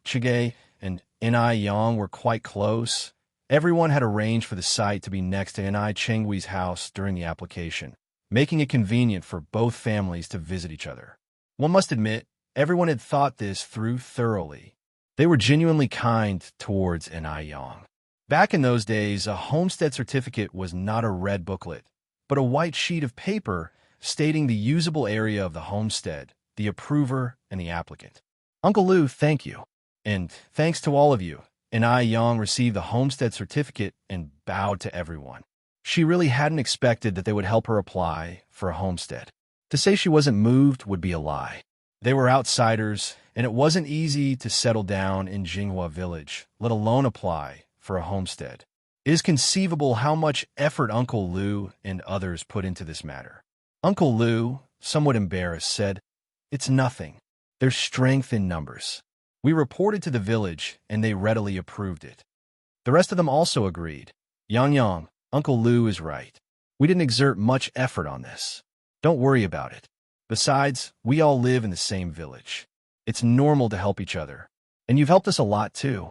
Cheng and Yang were quite close, everyone had arranged for the site to be next to Chenggui's house during the application, making it convenient for both families to visit each other. One must admit, everyone had thought this through thoroughly. They were genuinely kind towards Yang. Back in those days, a homestead certificate was not a red booklet, but a white sheet of paper stating the usable area of the homestead, the approver, and the applicant. Uncle Lu, thank you. And thanks to all of you. Yang received the homestead certificate and bowed to everyone. She really hadn't expected that they would help her apply for a homestead. To say she wasn't moved would be a lie. They were outsiders, and it wasn't easy to settle down in Jinghua village, let alone apply for a homestead. It is conceivable how much effort Uncle Lu and others put into this matter. Uncle Lu, somewhat embarrassed, said, it's nothing. There's strength in numbers. We reported to the village, and they readily approved it. The rest of them also agreed. Yang, Uncle Lu is right. We didn't exert much effort on this. Don't worry about it. Besides, we all live in the same village. It's normal to help each other. And you've helped us a lot, too.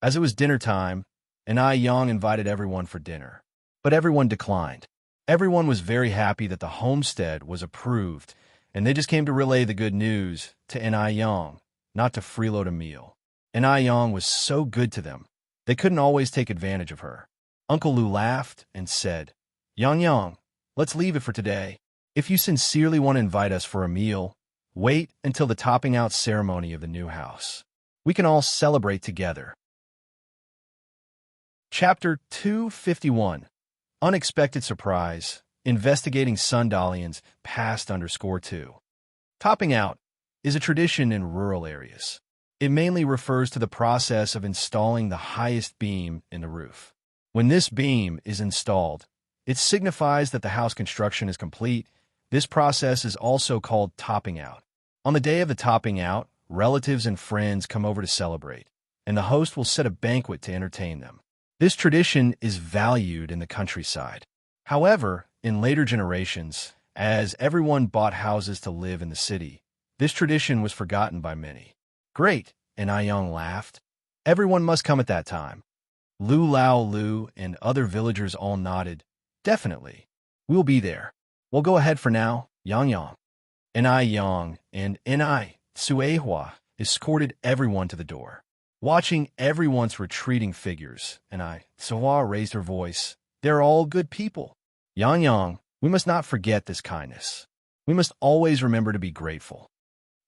As it was dinner time, and Yang invited everyone for dinner. But everyone declined. Everyone was very happy that the homestead was approved, and they just came to relay the good news to Yang, not to freeload a meal. Yang was so good to them, they couldn't always take advantage of her. Uncle Lu laughed and said, Yang, let's leave it for today. If you sincerely want to invite us for a meal, wait until the topping out ceremony of the new house. We can all celebrate together. Chapter 251. Unexpected Surprise. Investigating Sundalian's Past _2. Topping out is a tradition in rural areas. It mainly refers to the process of installing the highest beam in the roof. When this beam is installed, it signifies that the house construction is complete. This process is also called topping out. On the day of the topping out, relatives and friends come over to celebrate, and the host will set a banquet to entertain them. This tradition is valued in the countryside. However, in later generations, as everyone bought houses to live in the city, this tradition was forgotten by many. Great, and Yang laughed. Everyone must come at that time. Lu Lao Lu and other villagers all nodded. Definitely. We'll be there. We'll go ahead for now, Yang. Yang and Suehua escorted everyone to the door. Watching everyone's retreating figures, Suehua raised her voice. They're all good people. Yang, we must not forget this kindness. We must always remember to be grateful.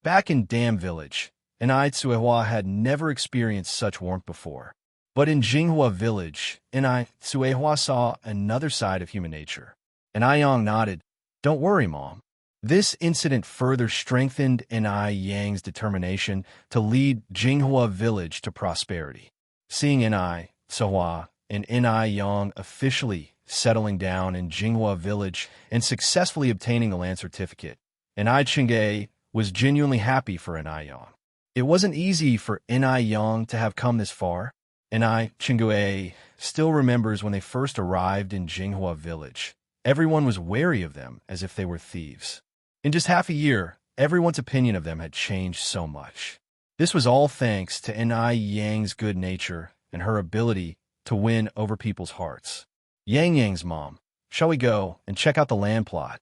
Back in Dam Village, Suehua had never experienced such warmth before. But in Jinghua Village, Suehua saw another side of human nature. Yang nodded. Don't worry, Mom. This incident further strengthened Yang's determination to lead Jinghua Village to prosperity. Seeing Suehua and Yang officially settling down in Jinghua Village and successfully obtaining the land certificate, Chingay was genuinely happy for Yang. It wasn't easy for Yang to have come this far. Chingay still remembers when they first arrived in Jinghua Village. Everyone was wary of them as if they were thieves. In just half a year, everyone's opinion of them had changed so much. This was all thanks to Yang's good nature and her ability to win over people's hearts. Yang's mom, shall we go and check out the land plot?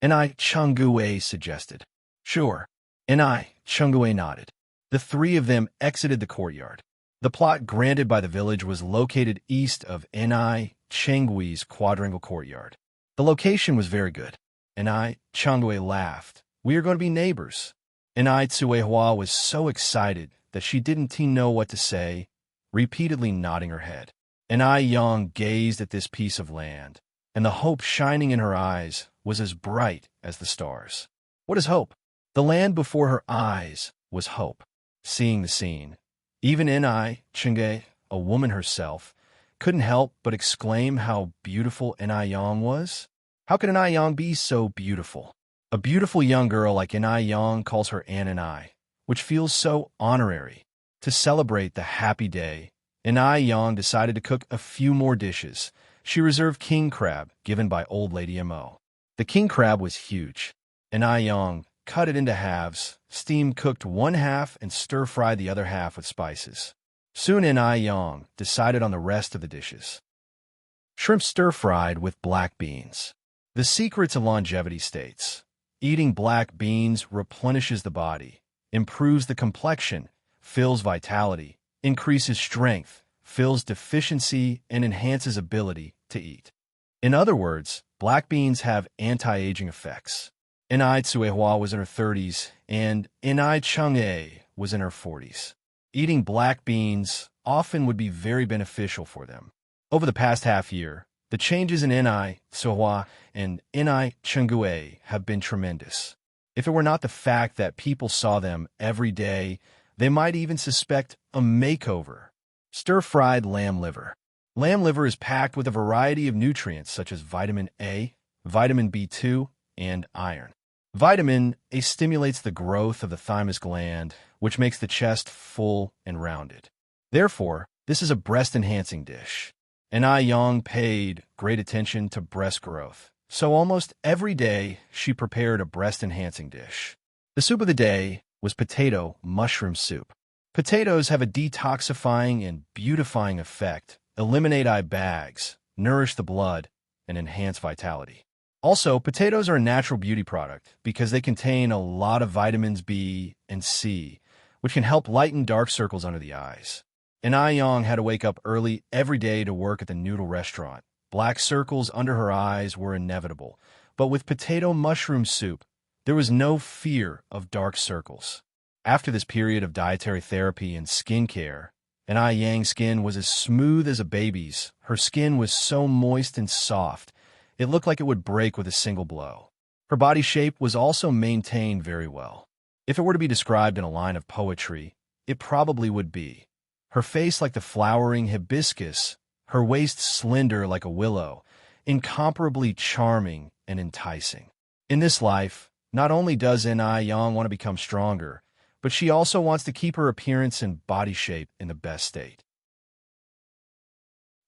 Changui suggested. Sure. Changui nodded. The three of them exited the courtyard. The plot granted by the village was located east of Changui's quadrangle courtyard. The location was very good. Changui laughed. We are going to be neighbors. Suehua was so excited that she didn't know what to say, repeatedly nodding her head. Yang gazed at this piece of land, and the hope shining in her eyes was as bright as the stars. What is hope? The land before her eyes was hope. Seeing the scene, even Chingay, a woman herself, couldn't help but exclaim how beautiful Yang was. How could Yang be so beautiful? A beautiful young girl like Yang calls her Ananai, which feels so honorary. To celebrate the happy day, Yang decided to cook a few more dishes. She reserved king crab given by old lady Mo. The king crab was huge. Yang cut it into halves, steam-cooked one half, and stir-fried the other half with spices. Soon Yang decided on the rest of the dishes. Shrimp stir-fried with black beans. The secret to longevity states, eating black beans replenishes the body, improves the complexion, fills vitality, increases strength, fills deficiency, and enhances ability to eat. In other words, black beans have anti-aging effects. Suehua was in her 30s, and Chang'e was in her 40s. Eating black beans often would be very beneficial for them. Over the past half year, the changes in Suehua and Chang'e have been tremendous. If it were not the fact that people saw them every day, they might even suspect a makeover. Stir-fried lamb liver. Lamb liver is packed with a variety of nutrients such as vitamin A, vitamin B2, and iron. Vitamin A stimulates the growth of the thymus gland, which makes the chest full and rounded. Therefore, this is a breast-enhancing dish. and Ai Yang paid great attention to breast growth. So almost every day, she prepared a breast-enhancing dish. The soup of the day was potato mushroom soup. Potatoes have a detoxifying and beautifying effect, eliminate eye bags, nourish the blood, and enhance vitality. Also, potatoes are a natural beauty product because they contain a lot of vitamins B and C, which can help lighten dark circles under the eyes. And Ai Yang had to wake up early every day to work at the noodle restaurant. Black circles under her eyes were inevitable, but with potato mushroom soup, there was no fear of dark circles. After this period of dietary therapy and skincare, and Ai Yang's skin was as smooth as a baby's. Her skin was so moist and soft, it looked like it would break with a single blow. Her body shape was also maintained very well. If it were to be described in a line of poetry, it probably would be: her face like the flowering hibiscus, her waist slender like a willow, incomparably charming and enticing. In this life, not only does Ai Yang want to become stronger, but she also wants to keep her appearance and body shape in the best state.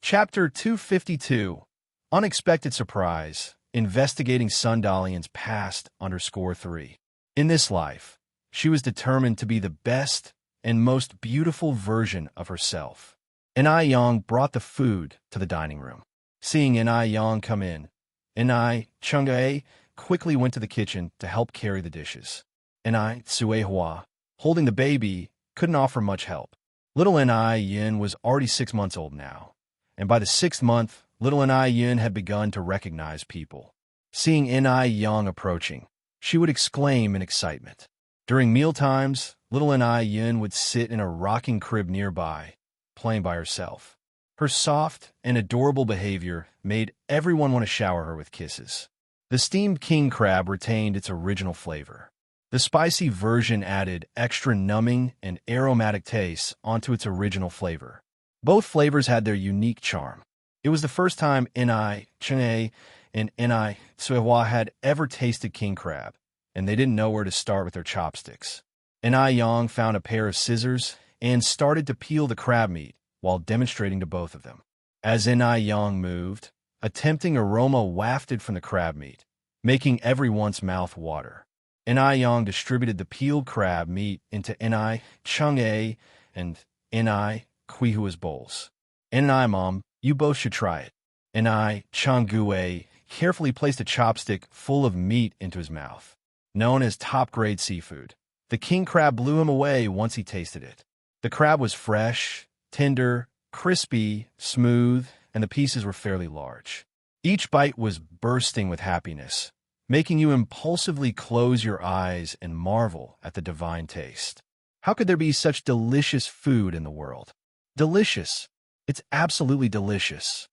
Chapter 252, Unexpected Surprise, Investigating Sundalian's Past _3. In this life, she was determined to be the best and most beautiful version of herself. Ai Yang brought the food to the dining room. Seeing Ai Yang come in, Ai Chang'e quickly went to the kitchen to help carry the dishes. Ai Tsuehua, holding the baby, couldn't offer much help. Little Ai Yin was already 6 months old now, and by the 6th month, little Ai Yin had begun to recognize people. Seeing Ai Yang approaching, she would exclaim in excitement. During mealtimes, little Ai Yin would sit in a rocking crib nearby, playing by herself. Her soft and adorable behavior made everyone want to shower her with kisses. The steamed king crab retained its original flavor. The spicy version added extra numbing and aromatic tastes onto its original flavor. Both flavors had their unique charm. It was the first time Ai Chang'e and Ai Tsuehua had ever tasted king crab, and they didn't know where to start with their chopsticks. Ai Yang found a pair of scissors and started to peel the crab meat while demonstrating to both of them. As Ai Yang moved, a tempting aroma wafted from the crab meat, making everyone's mouth water. Ai Yang distributed the peeled crab meat into Ai Chang'e and Ai Kuihua's bowls. Ai Mom, you both should try it. Ai Chang'e carefully placed a chopstick full of meat into his mouth. Known as top-grade seafood, the king crab blew him away once he tasted it. The crab was fresh, tender, crispy, smooth, and the pieces were fairly large. Each bite was bursting with happiness, making you impulsively close your eyes and marvel at the divine taste. How could there be such delicious food in the world? Delicious. It's absolutely delicious.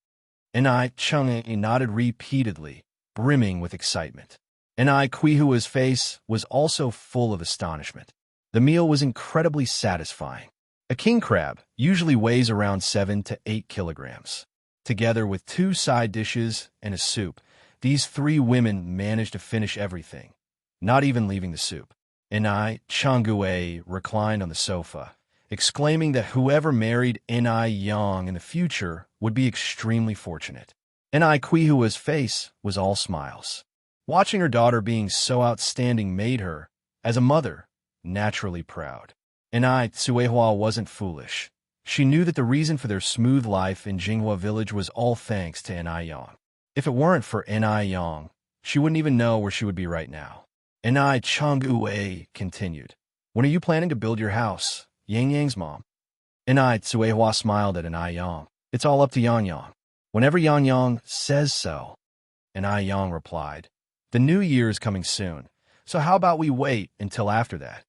Ai Chang'e nodded repeatedly, brimming with excitement. Ai Kuihua's face was also full of astonishment. The meal was incredibly satisfying. A king crab usually weighs around 7 to 8 kilograms. Together with 2 side dishes and a soup, these 3 women managed to finish everything, not even leaving the soup. Ai Chang'e reclined on the sofa, exclaiming that whoever married Ai Yang in the future would be extremely fortunate. Ai Kuihua's face was all smiles. Watching her daughter being so outstanding made her, as a mother, naturally proud. Ai Tsuehua wasn't foolish. She knew that the reason for their smooth life in Jinghua village was all thanks to Ai Yang. If it weren't for Ai Yang, she wouldn't even know where she would be right now. Ai Chang'e continued. When are you planning to build your house, Yang Yang's mom? Ai Tsuehua smiled at Ai Yang. It's all up to Yang Yang. Whenever Yang Yang says so. Ai Yang replied. The new year is coming soon, so how about we wait until after that?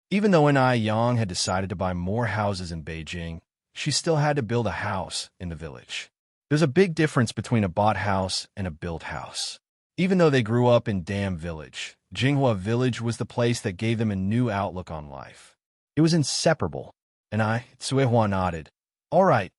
Even though Ai Yang had decided to buy more houses in Beijing, she still had to build a house in the village. There's a big difference between a bought house and a built house. Even though they grew up in Dam Village, Jinghua Village was the place that gave them a new outlook on life. It was inseparable. Ai Tsuehua nodded. All right,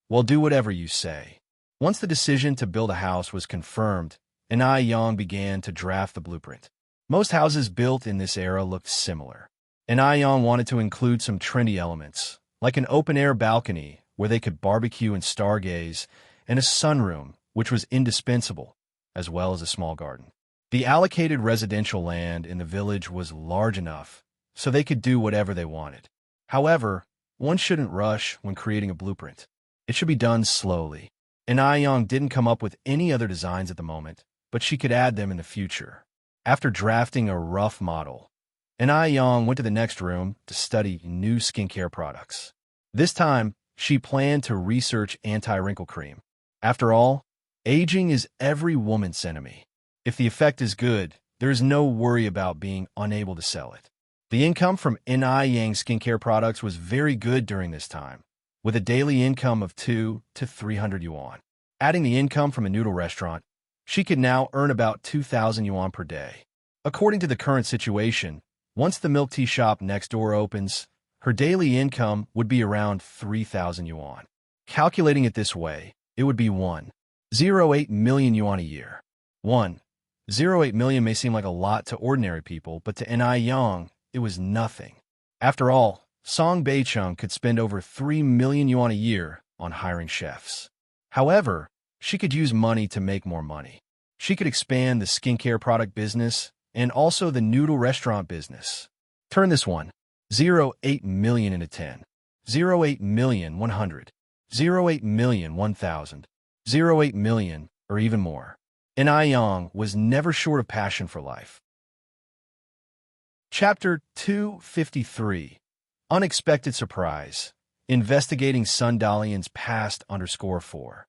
well, do whatever you say. Once the decision to build a house was confirmed, Ai Yang began to draft the blueprint. Most houses built in this era looked similar. Ai Yang wanted to include some trendy elements, like an open-air balcony where they could barbecue and stargaze, and a sunroom, which was indispensable, as well as a small garden. The allocated residential land in the village was large enough, so they could do whatever they wanted. However, one shouldn't rush when creating a blueprint. It should be done slowly. And Aiyong didn't come up with any other designs at the moment, but she could add them in the future. After drafting a rough model, Aiyong went to the next room to study new skincare products. This time, she planned to research anti-wrinkle cream. After all, aging is every woman's enemy. If the effect is good, there is no worry about being unable to sell it. The income from Aiyang skincare products was very good during this time, with a daily income of 200 to 300 yuan. Adding the income from a noodle restaurant, she could now earn about 2,000 yuan per day. According to the current situation, once the milk tea shop next door opens, her daily income would be around 3,000 yuan. Calculating it this way, it would be 1.08 million yuan a year. 1.08 million may seem like a lot to ordinary people, but to Aiyang, it was nothing. After all, Song Beicheng could spend over 3 million yuan a year on hiring chefs. However, she could use money to make more money. She could expand the skincare product business and also the noodle restaurant business. Turn this 1.08 million into 10. 0.8 million 100. 0.8 million 1,000. 0.8 million, or even more. Aiyang was never short of passion for life. Chapter 253. Unexpected Surprise. Investigating Sun Dalian's Past _4.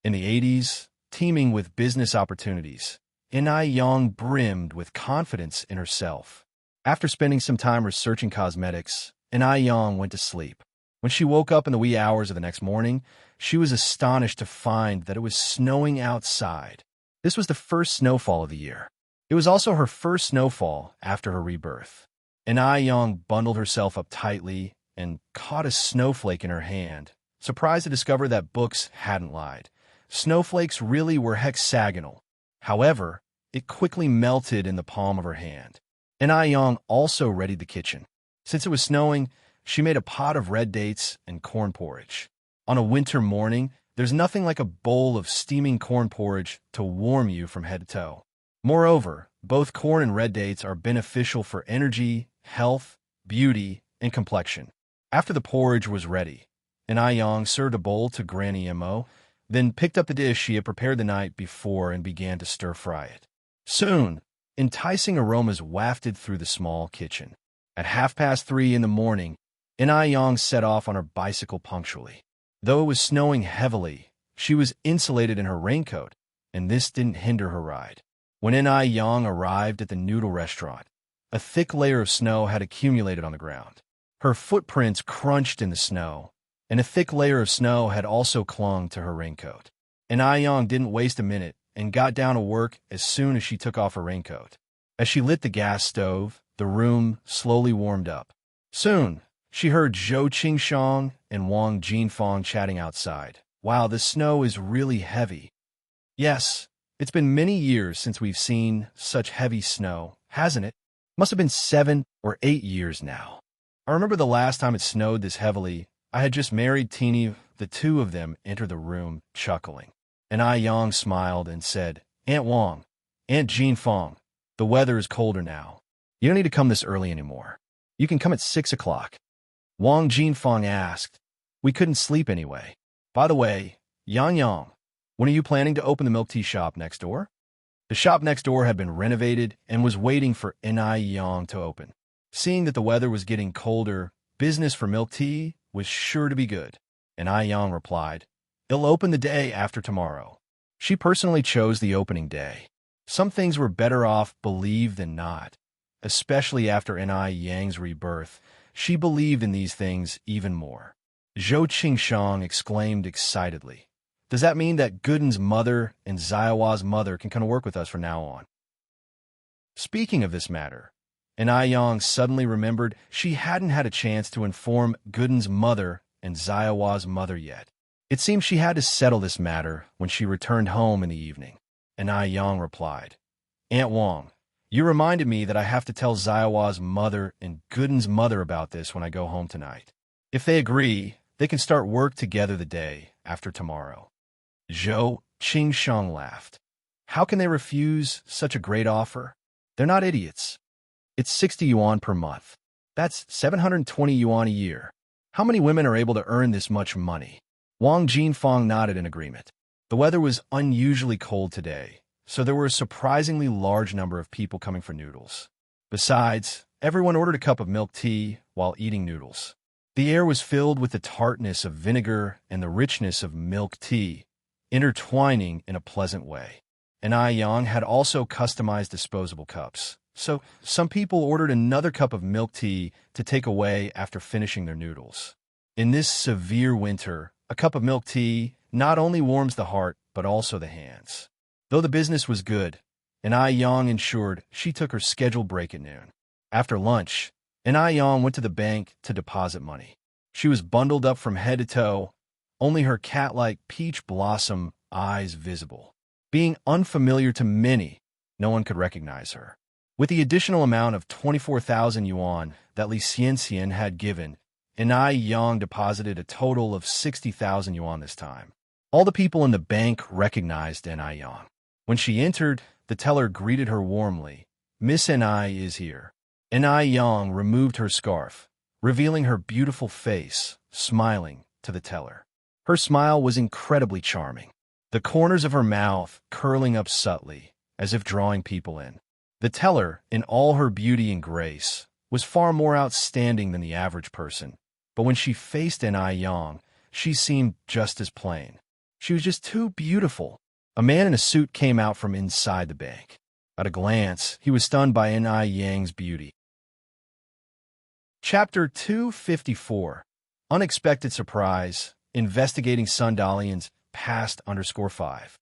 In the 80s, teeming with business opportunities, Aiyang brimmed with confidence in herself. After spending some time researching cosmetics, Aiyang went to sleep. When she woke up in the wee hours of the next morning, she was astonished to find that it was snowing outside. This was the first snowfall of the year. It was also her first snowfall after her rebirth. Aiyang bundled herself up tightly and caught a snowflake in her hand, surprised to discover that books hadn't lied. Snowflakes really were hexagonal. However, it quickly melted in the palm of her hand. Aiyang also readied the kitchen. Since it was snowing, she made a pot of red dates and corn porridge. On a winter morning, there's nothing like a bowl of steaming corn porridge to warm you from head to toe. Moreover, both corn and red dates are beneficial for energy, health, beauty, and complexion. After the porridge was ready, Aiyang served a bowl to Granny Mo, then picked up the dish she had prepared the night before and began to stir-fry it. Soon, enticing aromas wafted through the small kitchen. At 3:30 in the morning, Aiyang set off on her bicycle punctually. Though it was snowing heavily, she was insulated in her raincoat, and this didn't hinder her ride. When Aiyang arrived at the noodle restaurant, a thick layer of snow had accumulated on the ground. Her footprints crunched in the snow, and a thick layer of snow had also clung to her raincoat. Aiyang didn't waste a minute and got down to work as soon as she took off her raincoat. As she lit the gas stove, the room slowly warmed up. Soon, she heard Zhou Qingshang and Wang Jinfang chatting outside. "Wow, the snow is really heavy." "Yes, it's been many years since we've seen such heavy snow, hasn't it? Must have been 7 or 8 years now. I remember the last time it snowed this heavily, I had just married Teeny." The two of them entered the room, chuckling. Aiyang smiled and said, "Aunt Wang, Aunt Jinfang, the weather is colder now. You don't need to come this early anymore. You can come at 6 o'clock. Wang Jinfang asked. "We couldn't sleep anyway. By the way, Yang, when are you planning to open the milk tea shop next door?" The shop next door had been renovated and was waiting for Aiyang to open. Seeing that the weather was getting colder, business for milk tea was sure to be good. Aiyang replied, "It'll open the day after tomorrow." She personally chose the opening day. Some things were better off believed than not. Especially after Aiyang's rebirth, she believed in these things even more. Zhou Qingshang exclaimed excitedly, "Does that mean that Gooden's mother and Xiaowa's mother can come to work with us from now on?" Speaking of this matter, Aiyang suddenly remembered she hadn't had a chance to inform Gooden's mother and Xiaowa's mother yet. It seemed she had to settle this matter when she returned home in the evening. Aiyang replied, "Aunt Wang, you reminded me that I have to tell Xiaowa's mother and Gooden's mother about this when I go home tonight. If they agree, They can start work together the day after tomorrow. Zhou Qingsheng laughed. How can they refuse such a great offer? They're not idiots. It's 60 yuan per month. That's 720 yuan a year. How many women are able to earn this much money? Wang Jinfeng nodded in agreement. The weather was unusually cold today, so there were a surprisingly large number of people coming for noodles. Besides, everyone ordered a cup of milk tea while eating noodles. The air was filled with the tartness of vinegar and the richness of milk tea, intertwining in a pleasant way. And Yang had also customized disposable cups, so some people ordered another cup of milk tea to take away after finishing their noodles. In this severe winter, a cup of milk tea not only warms the heart, but also the hands. Though the business was good, Yang ensured she took her scheduled break at noon. After lunch, Yang went to the bank to deposit money. She was bundled up from head to toe, only her cat-like peach blossom eyes visible. Being unfamiliar to many, no one could recognize her. With the additional amount of 24,000 yuan that Li Xianxian had given, Yang deposited a total of 60,000 yuan this time. All the people in the bank recognized Yang. When she entered, the teller greeted her warmly. Miss is here. Yang removed her scarf, revealing her beautiful face, smiling to the teller. Her smile was incredibly charming, the corners of her mouth curling up subtly, as if drawing people in. The teller, in all her beauty and grace, was far more outstanding than the average person, but when she faced Yang, she seemed just as plain. She was just too beautiful. A man in a suit came out from inside the bank. At a glance, he was stunned by Yang's beauty. Chapter 254. Unexpected Surprise. Investigating Sun Dalian's Past _5.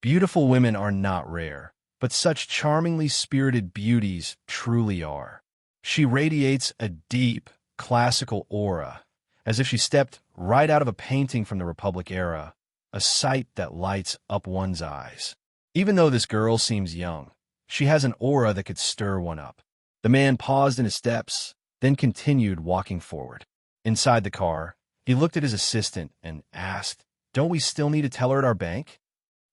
Beautiful women are not rare, but such charmingly spirited beauties truly are. She radiates a deep, classical aura, as if she stepped right out of a painting from the Republic era, a sight that lights up one's eyes. Even though this girl seems young, she has an aura that could stir one up. The man paused in his steps, then continued walking forward. Inside the car, he looked at his assistant and asked, "Don't we still need a teller at our bank?"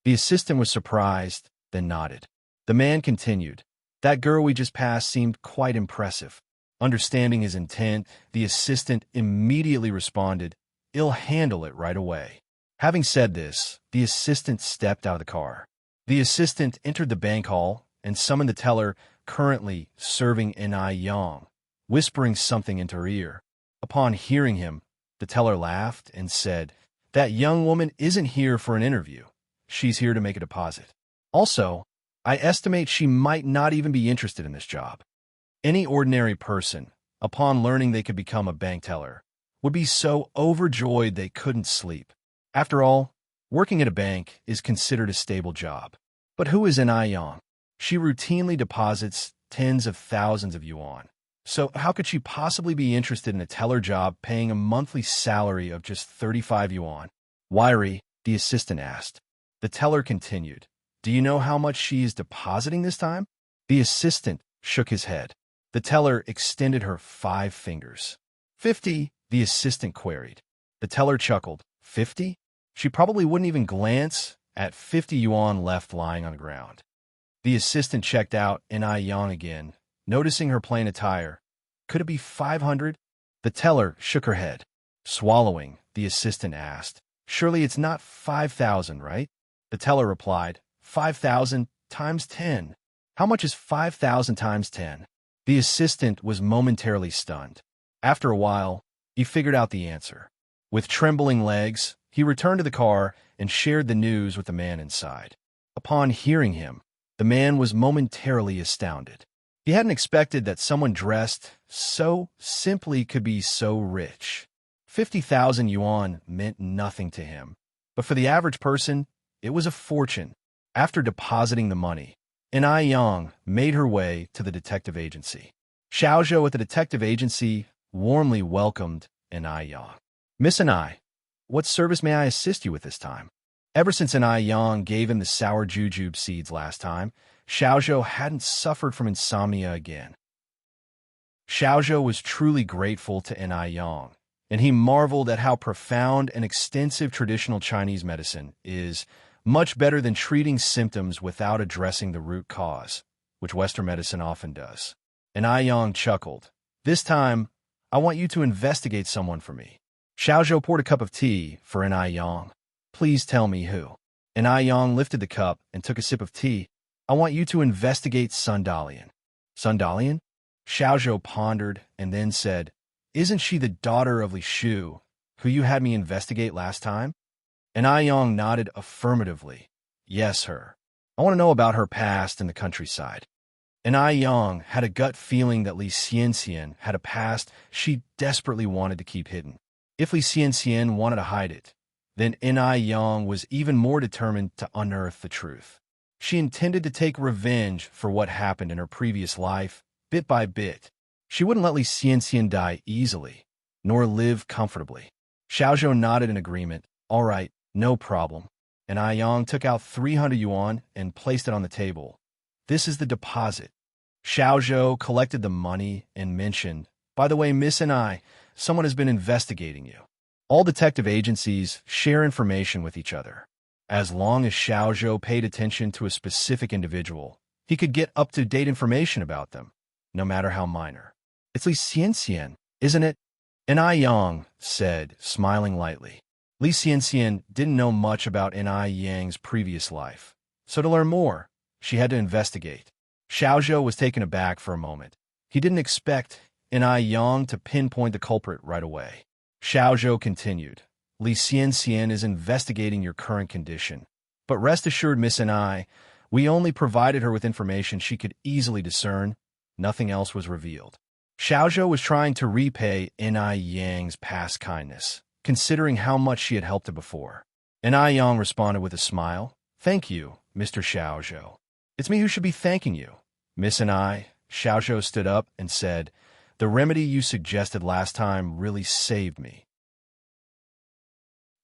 The assistant was surprised, then nodded. The man continued, "That girl we just passed seemed quite impressive." Understanding his intent, the assistant immediately responded, "I'll handle it right away." Having said this, the assistant stepped out of the car. The assistant entered the bank hall and summoned the teller currently serving Yang, whispering something into her ear. Upon hearing him, the teller laughed and said, "That young woman isn't here for an interview. She's here to make a deposit. Also, I estimate she might not even be interested in this job." Any ordinary person, upon learning they could become a bank teller, would be so overjoyed they couldn't sleep. After all, working at a bank is considered a stable job. But who is Yang? She routinely deposits tens of thousands of yuan. So how could she possibly be interested in a teller job paying a monthly salary of just 35 yuan? Wiry, the assistant asked. The teller continued, "Do you know how much she is depositing this time?" The assistant shook his head. The teller extended her 5 fingers. 50, the assistant queried. The teller chuckled. 50? She probably wouldn't even glance at 50 yuan left lying on the ground. The assistant checked out Yang again, noticing her plain attire. Could it be 500? The teller shook her head. Swallowing, the assistant asked, "Surely it's not 5,000, right?" The teller replied, 5,000 times 10. How much is 5,000 times 10? The assistant was momentarily stunned. After a while, he figured out the answer. With trembling legs, he returned to the car and shared the news with the man inside. Upon hearing him, the man was momentarily astounded. He hadn't expected that someone dressed so simply could be so rich. 50,000 yuan meant nothing to him, but for the average person, it was a fortune. After depositing the money, Yang made her way to the detective agency. Xiaozhou at the detective agency warmly welcomed Yang. "Miss what service may I assist you with this time?" Ever since Yang gave him the sour jujube seeds last time, Xiaozhou hadn't suffered from insomnia again. Xiaozhou was truly grateful to Yang and he marveled at how profound and extensive traditional Chinese medicine is, much better than treating symptoms without addressing the root cause, which Western medicine often does. And Ai Yang chuckled. This time, I want you to investigate someone for me. Xiaozhou poured a cup of tea for Ai Yang. Please tell me who. And Ai Yang lifted the cup and took a sip of tea. I want you to investigate Sun Dalian. Sun Dalian? Xiaozhou pondered and then said, Isn't she the daughter of Li Shu, who you had me investigate last time? And Ai Yang nodded affirmatively. Yes, her. I want to know about her past in the countryside. And Ai Yang had a gut feeling that Li Xianxian had a past she desperately wanted to keep hidden. If Li Xianxian wanted to hide it, then Ai Yang was even more determined to unearth the truth. She intended to take revenge for what happened in her previous life, bit by bit. She wouldn't let Li Xianxian die easily, nor live comfortably. Xiaozhou nodded in agreement. All right, no problem. And Ai Yang took out 300 yuan and placed it on the table. This is the deposit. Xiaozhou collected the money and mentioned, By the way, Miss and I, someone has been investigating you. All detective agencies share information with each other. As long as Xiaozhou paid attention to a specific individual, he could get up-to-date information about them, no matter how minor. It's Li Xianxian, isn't it? And Ai Yang said, smiling lightly. Li Xianxian didn't know much about Ai Yang's previous life, so to learn more, she had to investigate. Xiaozhou was taken aback for a moment. He didn't expect Ai Yang to pinpoint the culprit right away. Xiaozhou continued, Li Xianxian is investigating your current condition. But rest assured, Miss and I, we only provided her with information she could easily discern. Nothing else was revealed. Xiaozhou was trying to repay Ai Yang's past kindness, considering how much she had helped her before. Ai Yang responded with a smile. Thank you, Mr. Xiaozhou. It's me who should be thanking you. Miss and I, Xiaozhou stood up and said, The remedy you suggested last time really saved me.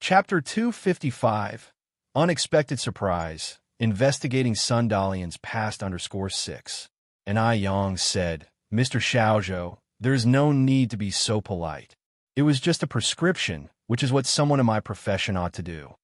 Chapter 255, Unexpected Surprise, Investigating Sun Dalian's Past _6. Ai Yang said, Mr. Xiaozhou, there is no need to be so polite. It was just a prescription, which is what someone in my profession ought to do.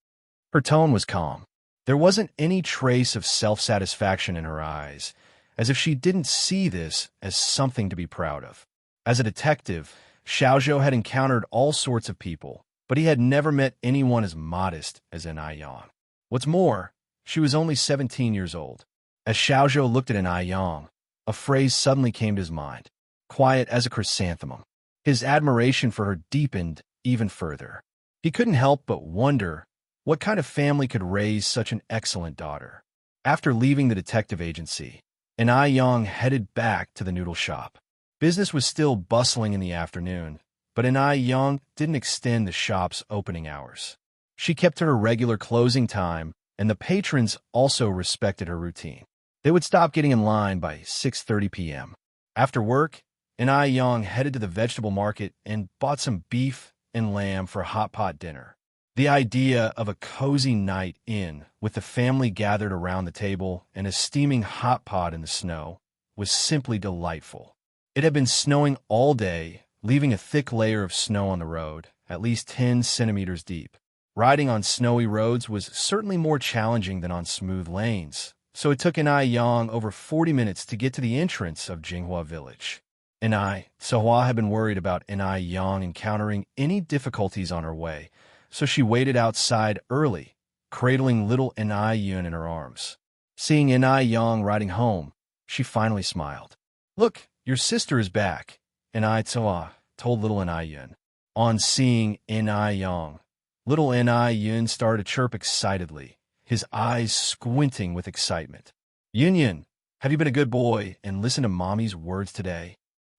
Her tone was calm. There wasn't any trace of self-satisfaction in her eyes, as if she didn't see this as something to be proud of. As a detective, Xiaozhou had encountered all sorts of people, but he had never met anyone as modest as Ai Yang. What's more, she was only 17 years old. As Xiaozhou looked at Ai Yang, a phrase suddenly came to his mind, quiet as a chrysanthemum. His admiration for her deepened even further. He couldn't help but wonder what kind of family could raise such an excellent daughter. After leaving the detective agency, Ai Yang headed back to the noodle shop. Business was still bustling in the afternoon, but Ai Yang didn't extend the shop's opening hours. She kept to her regular closing time, and the patrons also respected her routine. They would stop getting in line by 6:30 p.m. After work, Ai Yang headed to the vegetable market and bought some beef and lamb for a hot pot dinner. The idea of a cozy night in, with the family gathered around the table and a steaming hot pot in the snow, was simply delightful. It had been snowing all day, leaving a thick layer of snow on the road, at least 10 centimeters deep. Riding on snowy roads was certainly more challenging than on smooth lanes, so it took Ai Yang over 40 minutes to get to the entrance of Jinghua village. Sohua had been worried about Ai Yang encountering any difficulties on her way, so she waited outside early, cradling little Ai Yun in her arms. Seeing Ai Yang riding home, she finally smiled. Look, your sister is back, Ai Sohua told little Ai Yun. On seeing Ai Yang, little Ai Yun started to chirp excitedly, his eyes squinting with excitement. Yun, have you been a good boy and listened to Mommy's words today?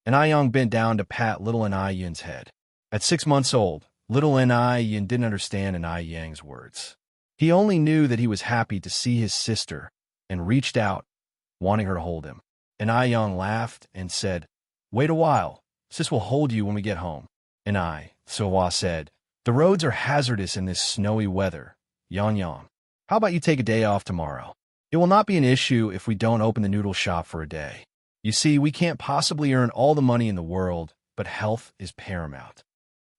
Ai Yang bent down to pat little Ai Yun's head. At 6 months old, little Ai Yun didn't understand Ai Yang's words. He only knew that he was happy to see his sister and reached out, wanting her to hold him. Ai Yang laughed and said, Wait a while, Sis will hold you when we get home. Sohua said, The roads are hazardous in this snowy weather. Yan. How about you take a day off tomorrow? It will not be an issue if we don't open the noodle shop for a day. You see, we can't possibly earn all the money in the world, but health is paramount.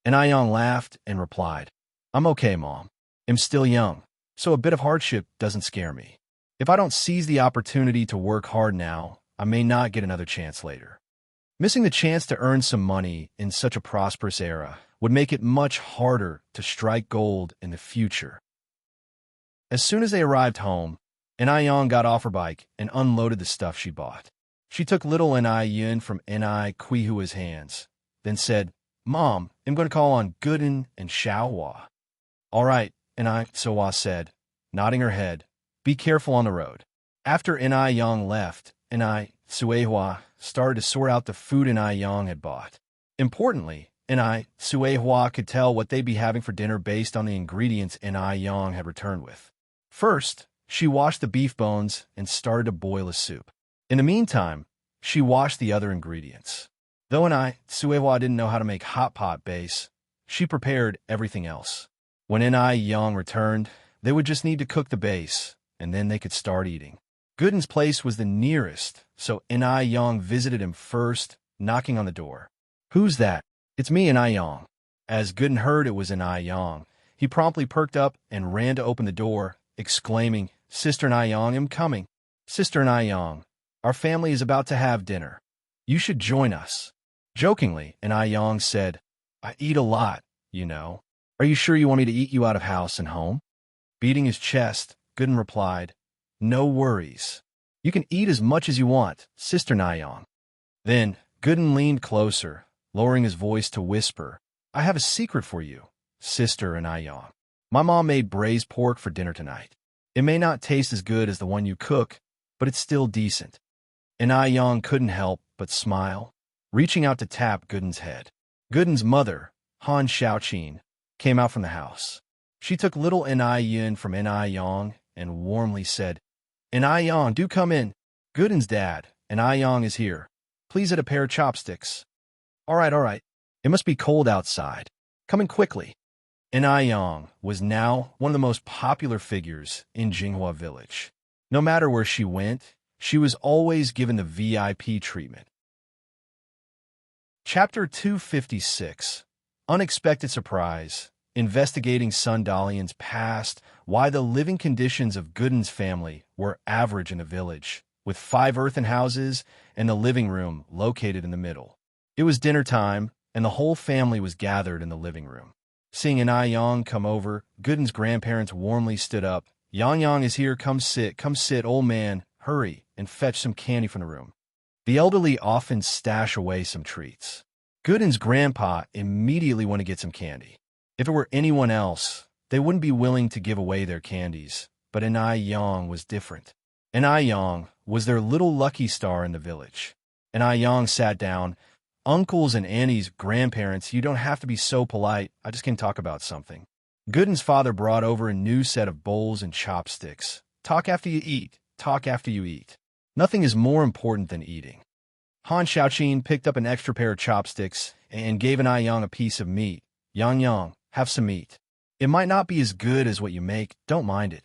And Ayong laughed and replied, I'm okay, Mom. I'm still young, so a bit of hardship doesn't scare me. If I don't seize the opportunity to work hard now, I may not get another chance later. Missing the chance to earn some money in such a prosperous era would make it much harder to strike gold in the future. As soon as they arrived home, Ayong got off her bike and unloaded the stuff she bought. She took little Yun from Quihua's hands, then said, Mom, I'm going to call on Gooden and Xiaohua. All right, Suwa said, nodding her head. Be careful on the road. After Ayong left, Suehua started to sort out the food Ayong had bought. Importantly, Suehua could tell what they'd be having for dinner based on the ingredients Ayong had returned with. First, she washed the beef bones and started to boil a soup. In the meantime, she washed the other ingredients. Though Suehua didn't know how to make hot pot base, she prepared everything else. When Ayong returned, they would just need to cook the base, and then they could start eating. Gooden's place was the nearest, so Ayong visited him first, knocking on the door. Who's that? It's me, Ayong. As Gooden heard it was Ayong, he promptly perked up and ran to open the door, exclaiming, Sister Ayong, I'm coming. Sister Ayong, our family is about to have dinner. You should join us. Jokingly, Ayong said, I eat a lot, you know. Are you sure you want me to eat you out of house and home? Beating his chest, Gooden replied, No worries. You can eat as much as you want, Sister Ayong. Then, Gooden leaned closer, lowering his voice to whisper, I have a secret for you, Sister Ayong. My mom made braised pork for dinner tonight. It may not taste as good as the one you cook, but it's still decent. Ayong couldn't help but smile, reaching out to tap Gooden's head. Gooden's mother, Han Xiaoqin, came out from the house. She took little Yun from Ayong and warmly said, Ayong, do come in. Gooden's dad, Ayong is here. Please add a pair of chopsticks. All right. It must be cold outside. Come in quickly. Ayong was now one of the most popular figures in Jinghua Village. No matter where she went, she was always given the VIP treatment. Chapter 256, Unexpected Surprise, Investigating Sun Dalian's Past, Why the Living Conditions of Gooden's family were average in the village, with 5 earthen houses and the living room located in the middle. It was dinner time, and the whole family was gathered in the living room. Seeing Ayong come over, Gooden's grandparents warmly stood up. Yang is here, come sit, old man, hurry, and fetch some candy from the room. The elderly often stash away some treats. Gooden's grandpa immediately wanted to get some candy. If it were anyone else, they wouldn't be willing to give away their candies, but Ayong was different. Ayong was their little lucky star in the village. Ayong sat down. Uncles and aunties, grandparents, you don't have to be so polite. I just can talk about something. Gooden's father brought over a new set of bowls and chopsticks. Talk after you eat. Talk after you eat. Nothing is more important than eating. Han Xiaoqin picked up an extra pair of chopsticks and gave Ayong a piece of meat. Yang, have some meat. It might not be as good as what you make. Don't mind it.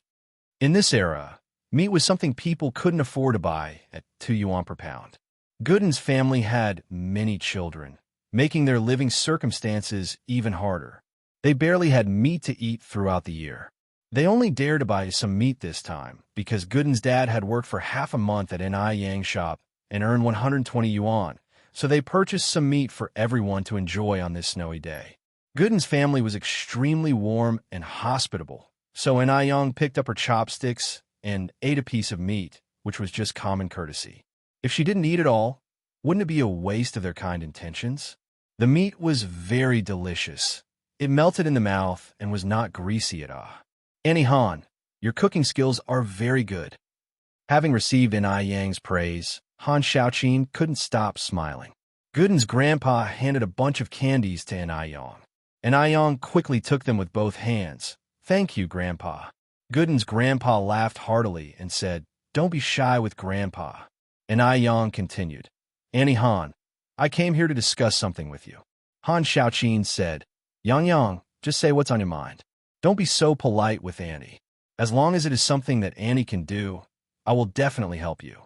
In this era, meat was something people couldn't afford to buy at 2 yuan per pound. Gooden's family had many children, making their living circumstances even harder. They barely had meat to eat throughout the year. They only dared to buy some meat this time because Gooden's dad had worked for half a month at an Yang shop and earned 120 yuan, so they purchased some meat for everyone to enjoy on this snowy day. Gooden's family was extremely warm and hospitable, so Ayong picked up her chopsticks and ate a piece of meat, which was just common courtesy. If she didn't eat it all, wouldn't it be a waste of their kind intentions? The meat was very delicious. It melted in the mouth and was not greasy at all. Annie Han, your cooking skills are very good. Having received Yang's praise, Han Xiaoqin couldn't stop smiling. Gooden's grandpa handed a bunch of candies to Ayong. Ayong quickly took them with both hands. Thank you, Grandpa. Gooden's grandpa laughed heartily and said, Don't be shy with Grandpa. Ayong continued, Annie Han, I came here to discuss something with you. Han Xiaoqin said, Yang, just say what's on your mind. Don't be so polite with Annie. As long as it is something that Annie can do, I will definitely help you.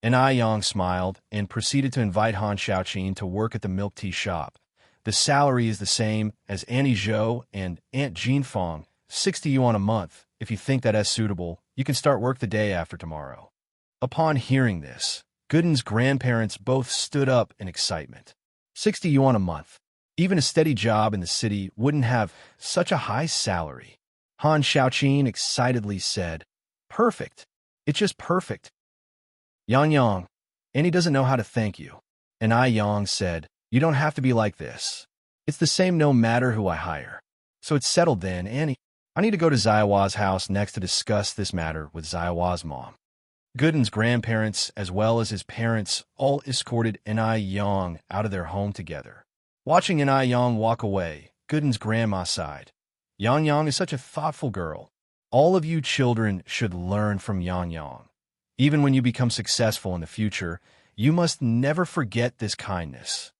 Ayong smiled and proceeded to invite Han Xiaoqin to work at the milk tea shop. The salary is the same as Annie Zhou and Aunt Jean Fong, 60 yuan a month. If you think that as suitable, you can start work the day after tomorrow." Upon hearing this, Gooden's grandparents both stood up in excitement. 60 yuan a month. Even a steady job in the city wouldn't have such a high salary. Han Xiaoqin excitedly said, "Perfect. It's just perfect." "Yang Yang, Annie doesn't know how to thank you." And I Yang said, "You don't have to be like this. It's the same no matter who I hire. So it's settled then, Annie. I need to go to Zaiwa's house next to discuss this matter with Zaiwa's mom." Gooden's grandparents, as well as his parents, all escorted Ni Yang out of their home together. Watching Ni Yang walk away, Gooden's grandma sighed. "Yang Yang is such a thoughtful girl. All of you children should learn from Yang Yang. Even when you become successful in the future, you must never forget this kindness."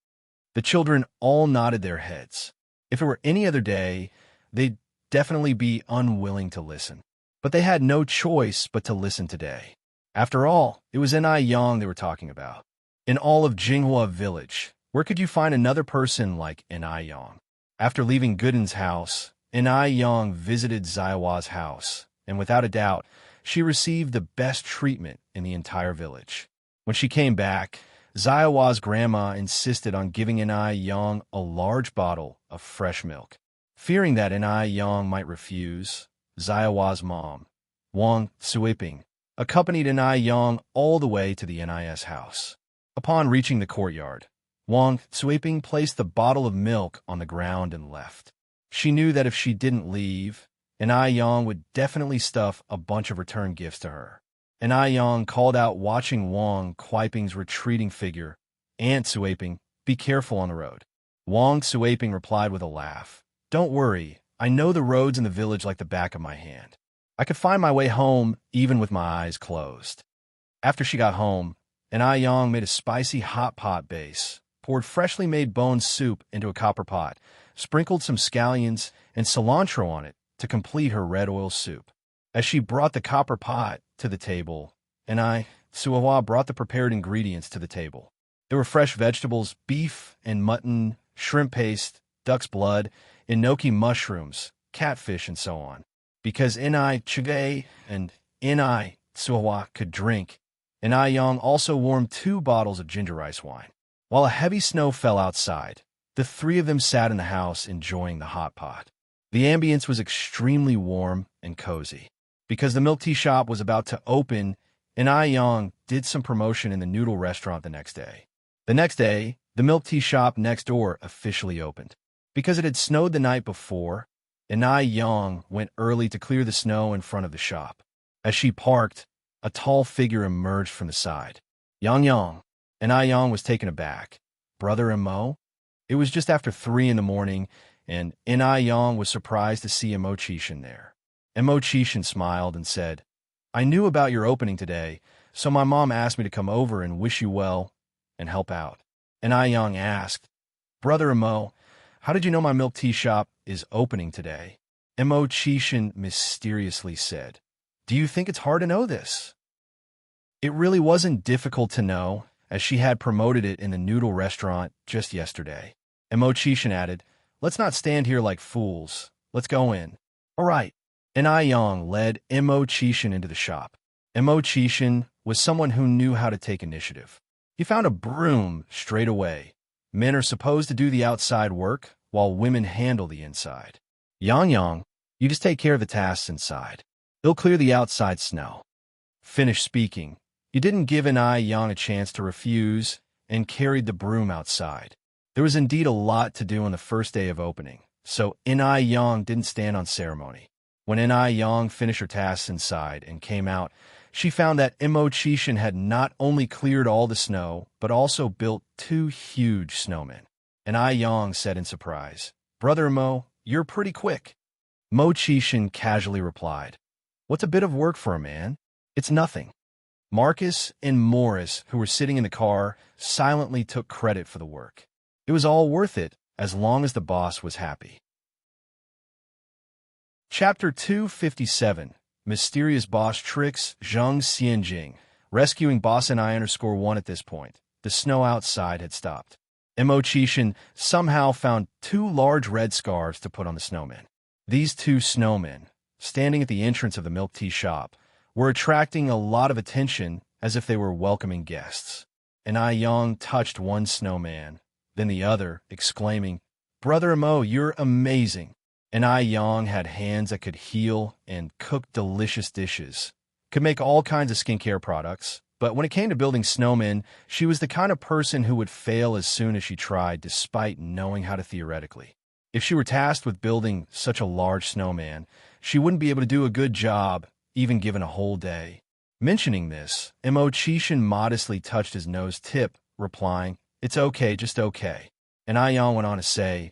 The children all nodded their heads. If it were any other day, they'd definitely be unwilling to listen. But they had no choice but to listen today. After all, it was Ni Yang they were talking about. In all of Jinghua village, where could you find another person like Ni Yang? After leaving Gooden's house, Ni Yang visited Zaiwa's house, and without a doubt, she received the best treatment in the entire village. When she came back, Zaiwa's grandma insisted on giving Ni Yang a large bottle of fresh milk. Fearing that Ni Yang might refuse, Zaiwa's mom, Wang Suiping, accompanied Ni Yang all the way to the NIS house. Upon reaching the courtyard, Wang Suiping placed the bottle of milk on the ground and left. She knew that if she didn't leave, Ni Yang would definitely stuff a bunch of return gifts to her. Ni Yang called out, watching Wang Suiping's retreating figure, "Aunt Suiping, be careful on the road." Wang Suiping replied with a laugh, "Don't worry, I know the roads in the village like the back of my hand. I could find my way home even with my eyes closed." After she got home, Ni Yang made a spicy hot pot base, poured freshly made bone soup into a copper pot, sprinkled some scallions and cilantro on it to complete her red oil soup. As she brought the copper pot to the table, Suihua brought the prepared ingredients to the table. There were fresh vegetables, beef and mutton, shrimp paste, duck's blood, enoki mushrooms, catfish, and so on. Because Ni Chige and Ni Suihua could drink, Ni Yang also warmed 2 bottles of ginger rice wine. While a heavy snow fell outside, the 3 of them sat in the house enjoying the hot pot. The ambience was extremely warm and cozy. Because the milk tea shop was about to open, Ni Yang did some promotion in the noodle restaurant the next day. The next day, the milk tea shop next door officially opened. Because it had snowed the night before, Ni Yang went early to clear the snow in front of the shop. As she parked, a tall figure emerged from the side. "Yang Yang." Ni Yang was taken aback. "Brother Mo?" It was just after 3 in the morning, and Ni Yang was surprised to see Mo Chishan there. Mo Chishan smiled and said, "I knew about your opening today, so my mom asked me to come over and wish you well and help out." Ni Yang asked, "Brother Mo, how did you know my milk tea shop is opening today?" Mo Chishan mysteriously said, "Do you think it's hard to know this?" It really wasn't difficult to know, as she had promoted it in the noodle restaurant just yesterday. Mo Chishan added, "Let's not stand here like fools. Let's go in." "All right." Ni Yang led Mo Chishan into the shop. Mo Chishan was someone who knew how to take initiative. He found a broom straight away. Men are supposed to do the outside work, while women handle the inside. "Yang Yang, you just take care of the tasks inside. They'll clear the outside snow." Finished speaking, he didn't give Ni Yang a chance to refuse and carried the broom outside. There was indeed a lot to do on the first day of opening, so Ni Yang didn't stand on ceremony. When Ni Yang finished her tasks inside and came out, she found that Mo Chishan had not only cleared all the snow, but also built 2 huge snowmen. Ni Yang said in surprise, "Brother Mo, you're pretty quick." Mo Chishan casually replied, "What's a bit of work for a man? It's nothing." Marcus and Morris, who were sitting in the car, silently took credit for the work. It was all worth it, as long as the boss was happy. Chapter 257, Mysterious Boss Tricks, Zheng Xianjing. Rescuing Boss Ni _1 at this point. The snow outside had stopped. Immerse somehow found 2 large red scarves to put on the snowmen. These 2 snowmen, standing at the entrance of the milk tea shop, were attracting a lot of attention as if they were welcoming guests. And Yang touched one snowman, then the other, exclaiming, "Brother Mo, you're amazing." And Yang had hands that could heal and cook delicious dishes, could make all kinds of skincare products, but when it came to building snowmen, she was the kind of person who would fail as soon as she tried, despite knowing how to theoretically. If she were tasked with building such a large snowman, she wouldn't be able to do a good job, even given a whole day. Mentioning this, Immerse modestly touched his nose tip, replying, "It's okay, just okay." And Yang went on to say,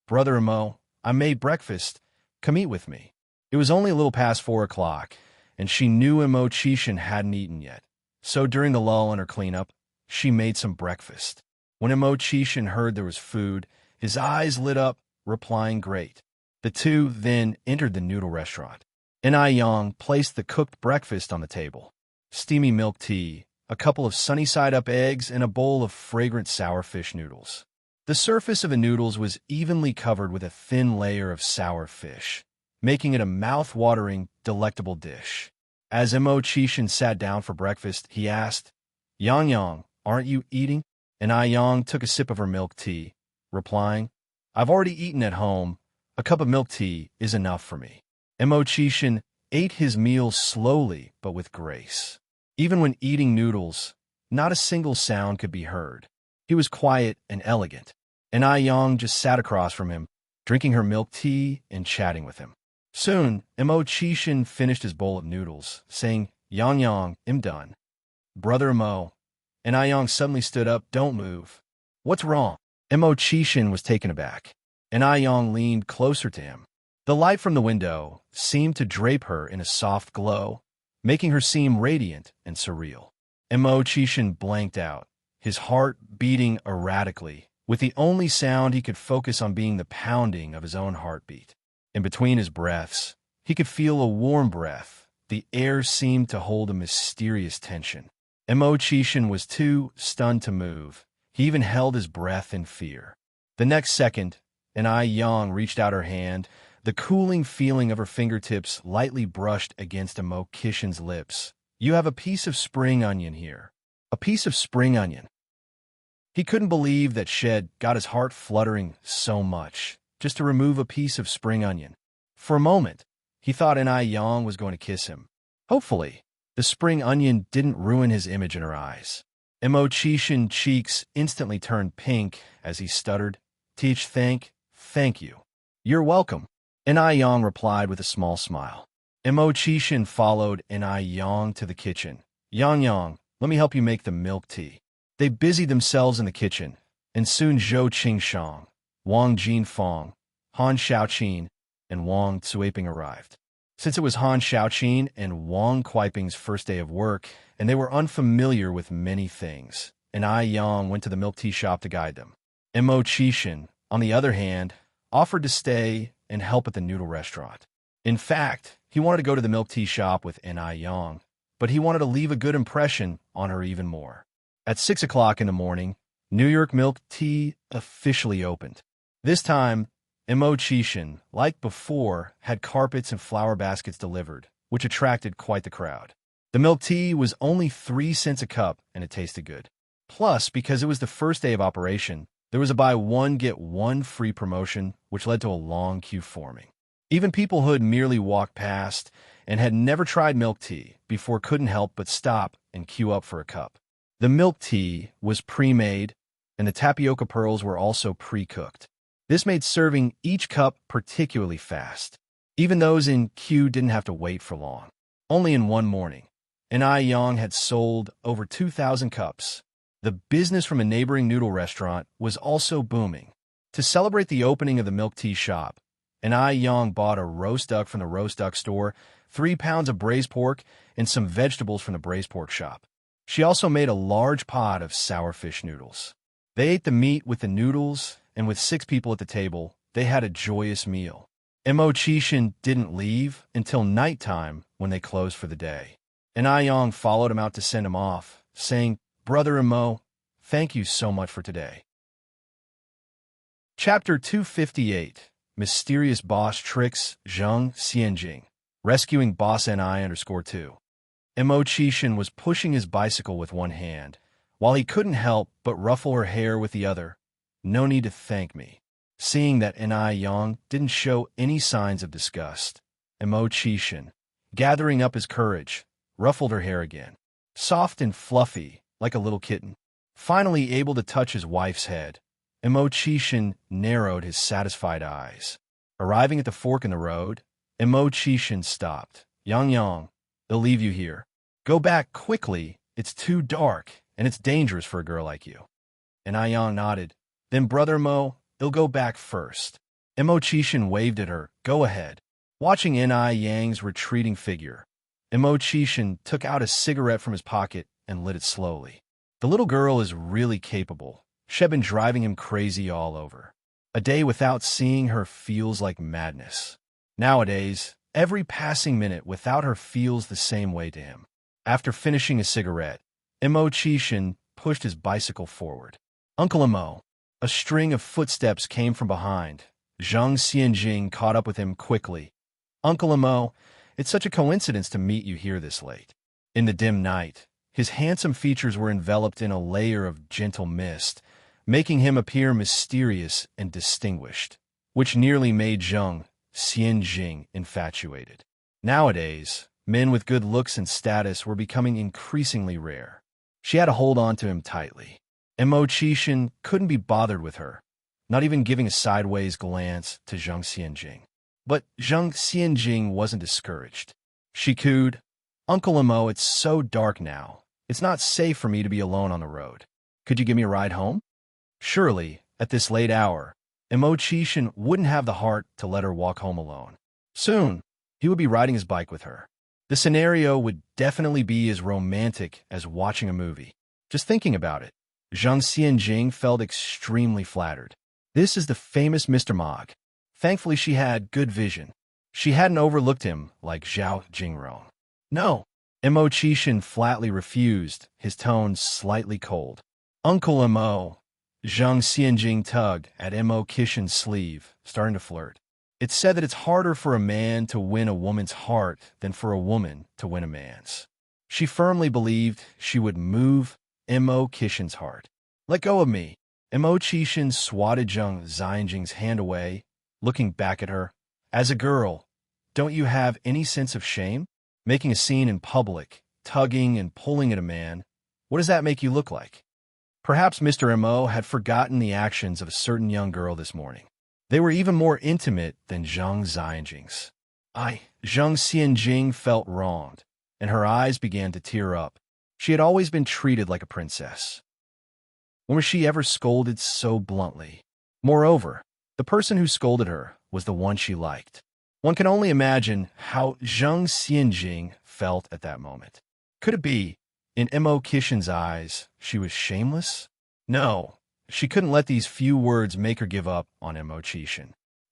"Brother Mo, I made breakfast. Come eat with me." It was only a little past 4 o'clock, and she knew Immerse hadn't eaten yet. So during the lull in her cleanup, she made some breakfast. When Immerse heard there was food, his eyes lit up, replying, "Great." The two then entered the noodle restaurant. And Yang placed the cooked breakfast on the table. Steamy milk tea, a couple of sunny-side-up eggs, and a bowl of fragrant sour fish noodles. The surface of the noodles was evenly covered with a thin layer of sour fish, making it a mouth-watering, delectable dish. As Immerse sat down for breakfast, he asked, Yang, aren't you eating?" And Yang took a sip of her milk tea, replying, "I've already eaten at home. A cup of milk tea is enough for me." Immerse ate his meal slowly but with grace. Even when eating noodles, not a single sound could be heard. He was quiet and elegant, and Yang just sat across from him, drinking her milk tea and chatting with him. Soon, Immerse finished his bowl of noodles, saying, Yang, I'm done." "Brother Mo." And Yang suddenly stood up. "Don't move." "What's wrong?" Immerse was taken aback, and Yang leaned closer to him. The light from the window seemed to drape her in a soft glow, making her seem radiant and surreal. Immerse blanked out, his heart beating erratically, with the only sound he could focus on being the pounding of his own heartbeat. In between his breaths, he could feel a warm breath. The air seemed to hold a mysterious tension. Immerse was too stunned to move. He even held his breath in fear. The next second, Yang reached out her hand. The cooling feeling of her fingertips lightly brushed against Immerse's lips. "You have a piece of spring onion here." A piece of spring onion. He couldn't believe that she'd got his heart fluttering so much, just to remove a piece of spring onion. For a moment, he thought Yang was going to kiss him. Hopefully, the spring onion didn't ruin his image in her eyes. Immerse's cheeks instantly turned pink as he stuttered, Thank you. You're welcome." And Yang replied with a small smile. Immerse followed Yang to the kitchen. Yang, let me help you make the milk tea." They busied themselves in the kitchen, and soon Zhou Qingshang, Wang Jinfeng, Han Xiaoqin, and Wang Cuiping arrived. Since it was Han Xiaoqin and Wang Kuiping's first day of work, and they were unfamiliar with many things, and Yang went to the milk tea shop to guide them. Immerse, on the other hand, offered to stay and help at the noodle restaurant. In fact, he wanted to go to the milk tea shop with Yang, but he wanted to leave a good impression on her even more. At 6 o'clock in the morning, New York Milk Tea officially opened. This time, Immerse, like before, had carpets and flower baskets delivered, which attracted quite the crowd. The milk tea was only 3 cents a cup, and it tasted good. Plus, because it was the first day of operation, there was a buy one, get one free promotion, which led to a long queue forming. Even people who had merely walked past and had never tried milk tea before couldn't help but stop and queue up for a cup. The milk tea was pre-made, and the tapioca pearls were also pre-cooked. This made serving each cup particularly fast. Even those in queue didn't have to wait for long. Only in one morning, Yang had sold over 2,000 cups. The business from a neighboring noodle restaurant was also booming. To celebrate the opening of the milk tea shop, Yang bought a roast duck from the roast duck store, 3 pounds of braised pork, and some vegetables from the braised pork shop. She also made a large pot of sour fish noodles. They ate the meat with the noodles, and with 6 people at the table, they had a joyous meal. Immerse didn't leave until nighttime when they closed for the day. Yang followed him out to send him off, saying, "Brother Mo, thank you so much for today." Chapter 258. Mysterious Boss Tricks Zheng Xianjing. Rescuing Boss NI_2. Imo was pushing his bicycle with one hand, while he couldn't help but ruffle her hair with the other. No need to thank me. Seeing that Ni Yang didn't show any signs of disgust, Imo gathering up his courage, ruffled her hair again. Soft and fluffy, like a little kitten. Finally able to touch his wife's head, Imo narrowed his satisfied eyes. Arriving at the fork in the road, Imo stopped. Yang, they'll leave you here. Go back quickly, it's too dark, and it's dangerous for a girl like you. And Yang nodded. Then Brother Mo, he'll go back first. Imo waved at her, go ahead. Watching Ni Yang's retreating figure, Imo took out a cigarette from his pocket and lit it slowly. The little girl is really capable. She'd been driving him crazy all over. A day without seeing her feels like madness. Nowadays, every passing minute without her feels the same way to him. After finishing a cigarette, Imo pushed his bicycle forward. Uncle Imo. A string of footsteps came from behind. Zheng Xianjing caught up with him quickly. Uncle Imo, it's such a coincidence to meet you here this late. In the dim night, his handsome features were enveloped in a layer of gentle mist, making him appear mysterious and distinguished, which nearly made Zheng Xianjing infatuated. Nowadays, men with good looks and status were becoming increasingly rare. She had to hold on to him tightly. Imo couldn't be bothered with her, not even giving a sideways glance to Zheng Xianjing. But Zheng Xianjing wasn't discouraged. She cooed, Uncle Imo, it's so dark now. It's not safe for me to be alone on the road. Could you give me a ride home? Surely, at this late hour, Imo wouldn't have the heart to let her walk home alone. Soon, he would be riding his bike with her. The scenario would definitely be as romantic as watching a movie. Just thinking about it, Zheng Xianjing felt extremely flattered. This is the famous Mr. Mog. Thankfully, she had good vision. She hadn't overlooked him like Zhao Jingrong. No, Imo flatly refused, his tone slightly cold. Uncle Imo. Zheng Xianjing tugged at Imo sleeve, starting to flirt. It's said that it's harder for a man to win a woman's heart than for a woman to win a man's. She firmly believed she would move Imo heart. Let go of me. Imo swatted Zheng Xianjing's hand away, looking back at her. As a girl, don't you have any sense of shame? Making a scene in public, tugging and pulling at a man, what does that make you look like? Perhaps Mr. Imo had forgotten the actions of a certain young girl this morning. They were even more intimate than Zheng Xianjing's. Zheng Xianjing felt wronged, and her eyes began to tear up. She had always been treated like a princess. When was she ever scolded so bluntly? Moreover, the person who scolded her was the one she liked. One can only imagine how Zheng Xianjing felt at that moment. Could it be, in Imo eyes, she was shameless? No, she couldn't let these few words make her give up on Imo.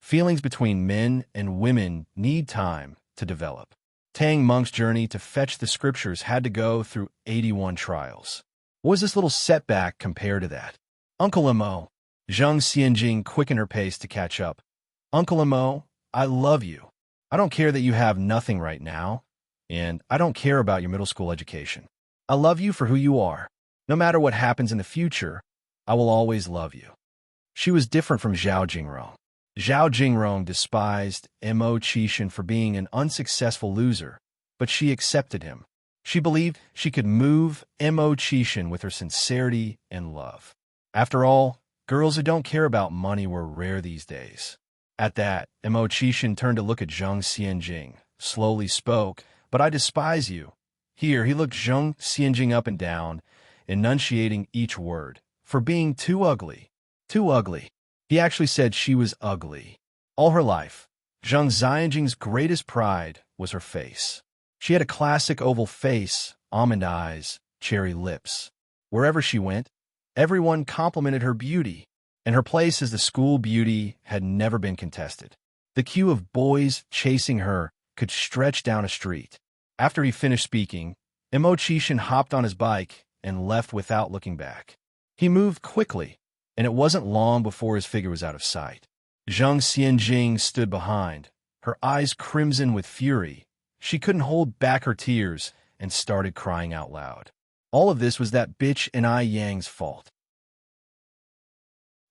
Feelings between men and women need time to develop. Tang Monk's journey to fetch the scriptures had to go through 81 trials. What was this little setback compared to that? Uncle Imo. Zheng Xianjing quickened her pace to catch up. Uncle Imo, I love you. I don't care that you have nothing right now, and I don't care about your middle school education. I love you for who you are. No matter what happens in the future, I will always love you. She was different from Zhao Jingrong. Zhao Jingrong despised Imo for being an unsuccessful loser, but she accepted him. She believed she could move Imo with her sincerity and love. After all, girls who don't care about money were rare these days. At that, Imo turned to look at Zheng Xianjing, slowly spoke, but I despise you. Here, he looked Zheng Xianjing up and down, enunciating each word. For being too ugly. Too ugly. He actually said she was ugly. All her life, Zheng Xianjing's greatest pride was her face. She had a classic oval face, almond eyes, cherry lips. Wherever she went, everyone complimented her beauty, and her place as the school beauty had never been contested. The queue of boys chasing her could stretch down a street. After he finished speaking, Imo hopped on his bike and left without looking back. He moved quickly, and it wasn't long before his figure was out of sight. Zhang Xianjing stood behind, her eyes crimson with fury. She couldn't hold back her tears and started crying out loud. All of this was that bitch Ni Yang's fault.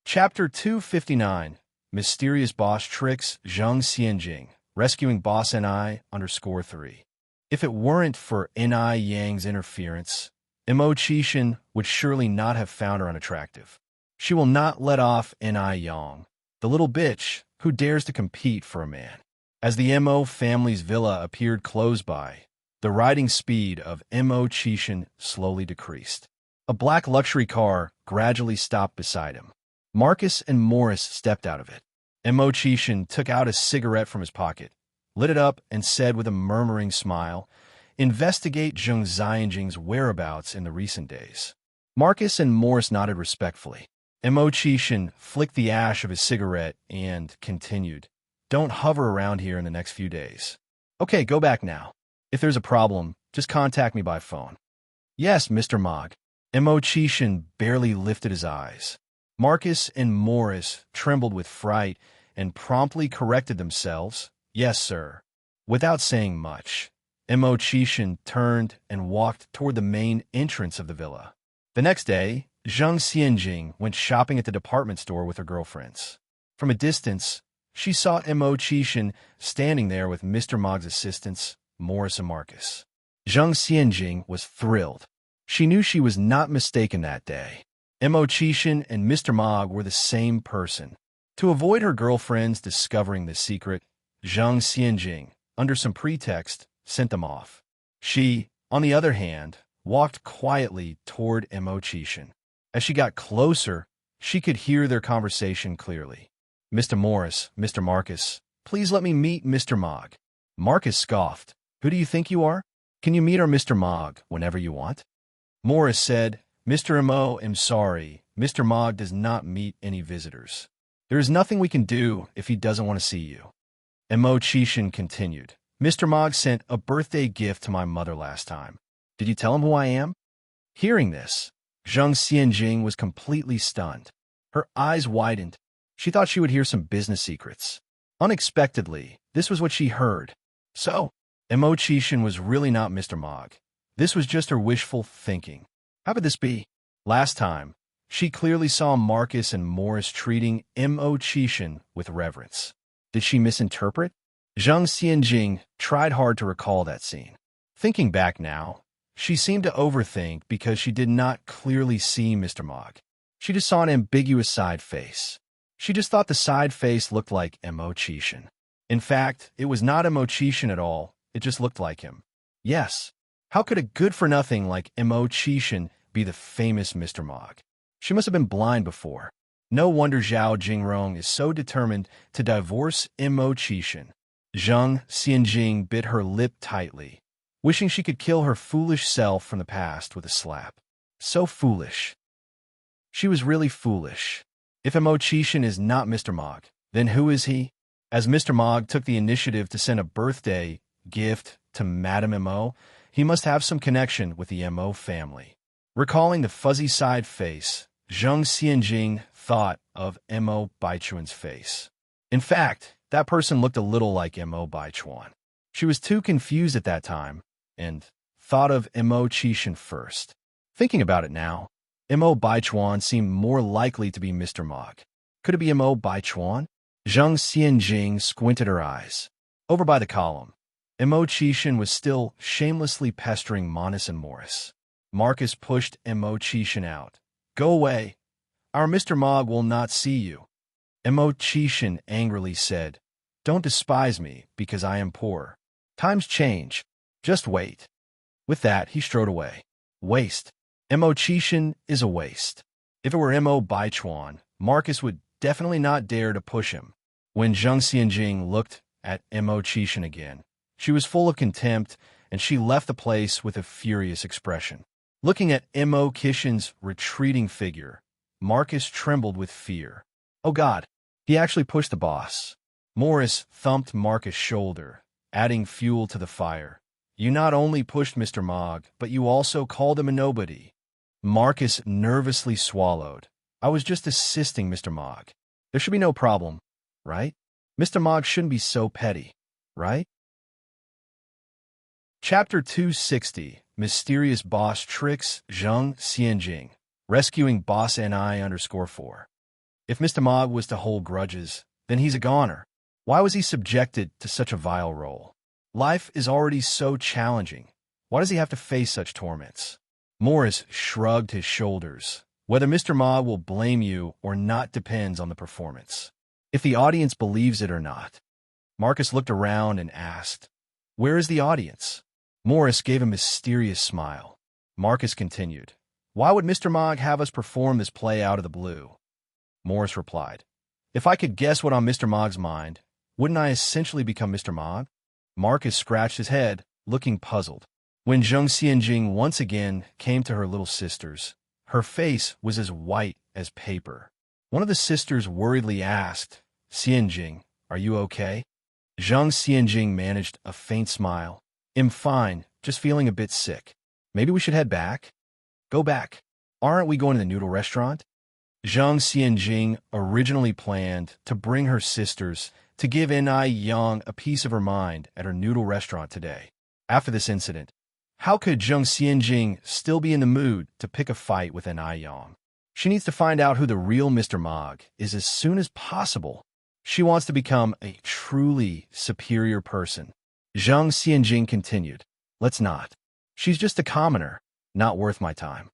Chapter 259. Mysterious Boss Tricks Zhang Xianjing, Rescuing Boss Ni_3. If it weren't for Ni Yang's interference, Mo Qishan would surely not have found her unattractive. She will not let off Ni Yang, the little bitch who dares to compete for a man. As the Mo family's villa appeared close by, the riding speed of Mo Qishan slowly decreased. A black luxury car gradually stopped beside him. Marcus and Morris stepped out of it. Mo Qishan took out a cigarette from his pocket, lit it up, and said with a murmuring smile, "Investigate Zhang Xianjing's whereabouts in the recent days." Marcus and Morris nodded respectfully. Mo Qishan flicked the ash of his cigarette and continued, "Don't hover around here in the next few days. Okay, go back now. If there's a problem, just contact me by phone." "Yes, Mr. Mog." Mo Qishan barely lifted his eyes. Marcus and Morris trembled with fright and promptly corrected themselves. "Yes, sir." Without saying much, Mo Qishan turned and walked toward the main entrance of the villa. The next day, Zhang Xianjing went shopping at the department store with her girlfriends. From a distance, she saw Mo Qishan standing there with Mr. Mog's assistants, Morris and Marcus. Zhang Xianjing was thrilled. She knew she was not mistaken that day. Mo Qishan and Mr. Mog were the same person. To avoid her girlfriends discovering the secret, Zhang Xianjing, under some pretext, sent them off. She, on the other hand, walked quietly toward Mo Qishan. As she got closer, she could hear their conversation clearly. "Mr. Morris, Mr. Marcus, please let me meet Mr. Mog." Marcus scoffed. "Who do you think you are? Can you meet our Mr. Mog whenever you want?" Morris said, "Mr. Mo, I'm sorry. Mr. Mog does not meet any visitors. There is nothing we can do if he doesn't want to see you." Mo Qishan continued, "Mr. Mog sent a birthday gift to my mother last time. Did you tell him who I am?" Hearing this, Zhang Xianjing was completely stunned. Her eyes widened. She thought she would hear some business secrets. Unexpectedly, this was what she heard. So, Mo Qishan was really not Mr. Mog. This was just her wishful thinking. How could this be? Last time, she clearly saw Marcus and Morris treating Mo Qishan with reverence. Did she misinterpret? Zhang Xianjing tried hard to recall that scene. Thinking back now, she seemed to overthink because she did not clearly see Mr. Mog. She just saw an ambiguous side face. She just thought the side face looked like Mo Qishan. In fact, it was not Mo Qishan at all. It just looked like him. Yes. How could a good-for-nothing like Mo Qishan be the famous Mr. Mog? She must have been blind before. No wonder Zhao Jingrong is so determined to divorce Mo Qishan. Zhang Xianjing bit her lip tightly, wishing she could kill her foolish self from the past with a slap. So foolish. She was really foolish. If Mo Qishan is not Mr. Mog, then who is he? As Mr. Mog took the initiative to send a birthday gift to Madame Mo, he must have some connection with the Mo family. Recalling the fuzzy side face, Zhang Xianjing thought of Mo Baichuan's face. In fact, that person looked a little like Mo Baichuan. She was too confused at that time, and thought of Mo Qishan first. Thinking about it now, Mo Baichuan seemed more likely to be Mr. Mog. Could it be Mo Baichuan? Zhang Xianjing squinted her eyes. Over by the column, Mo Qishan was still shamelessly pestering Monis and Morris. Marcus pushed Mo Qishan out. "Go away. Our Mr. Mog will not see you." Mo Qishan angrily said, "Don't despise me because I am poor. Times change. Just wait." With that, he strode away. Waste. Mo Qishan is a waste. If it were Mo Baichuan, Marcus would definitely not dare to push him. When Zhang Xianjing looked at Mo Qishan again, she was full of contempt, and she left the place with a furious expression. Looking at Mo Qishan's retreating figure, Marcus trembled with fear. Oh God, he actually pushed the boss. Morris thumped Marcus' shoulder, adding fuel to the fire. "You not only pushed Mr. Mog, but you also called him a nobody." Marcus nervously swallowed. I was just assisting Mr. Mog. There should be no problem, right? Mr. Mog shouldn't be so petty, right? Chapter 260, Mysterious Boss Tricks Zheng Xianjing, Rescuing Boss NI_4. If Mr. Mog was to hold grudges, then he's a goner. Why was he subjected to such a vile role? Life is already so challenging. Why does he have to face such torments? Morris shrugged his shoulders. Whether Mr. Mog will blame you or not depends on the performance. If the audience believes it or not. Marcus looked around and asked, "Where is the audience?" Morris gave a mysterious smile. Marcus continued, "Why would Mr. Mog have us perform this play out of the blue?" Morris replied, "If I could guess what on Mr. Mog's mind, wouldn't I essentially become Mr. Mog?" Marcus scratched his head, looking puzzled. When Zheng Xianjing once again came to her little sisters, her face was as white as paper. One of the sisters worriedly asked, "Xianjing, are you okay?" Zheng Xianjing managed a faint smile. "I'm fine, just feeling a bit sick. Maybe we should head back?" "Go back. Aren't we going to the noodle restaurant?" Zheng Xianjing originally planned to bring her sisters to give Ni Yang a piece of her mind at her noodle restaurant today. After this incident, how could Zheng Xianjing still be in the mood to pick a fight with Ni Yang? She needs to find out who the real Mr. Mog is as soon as possible. She wants to become a truly superior person. Zheng Xianjing continued, "Let's not. She's just a commoner, not worth my time."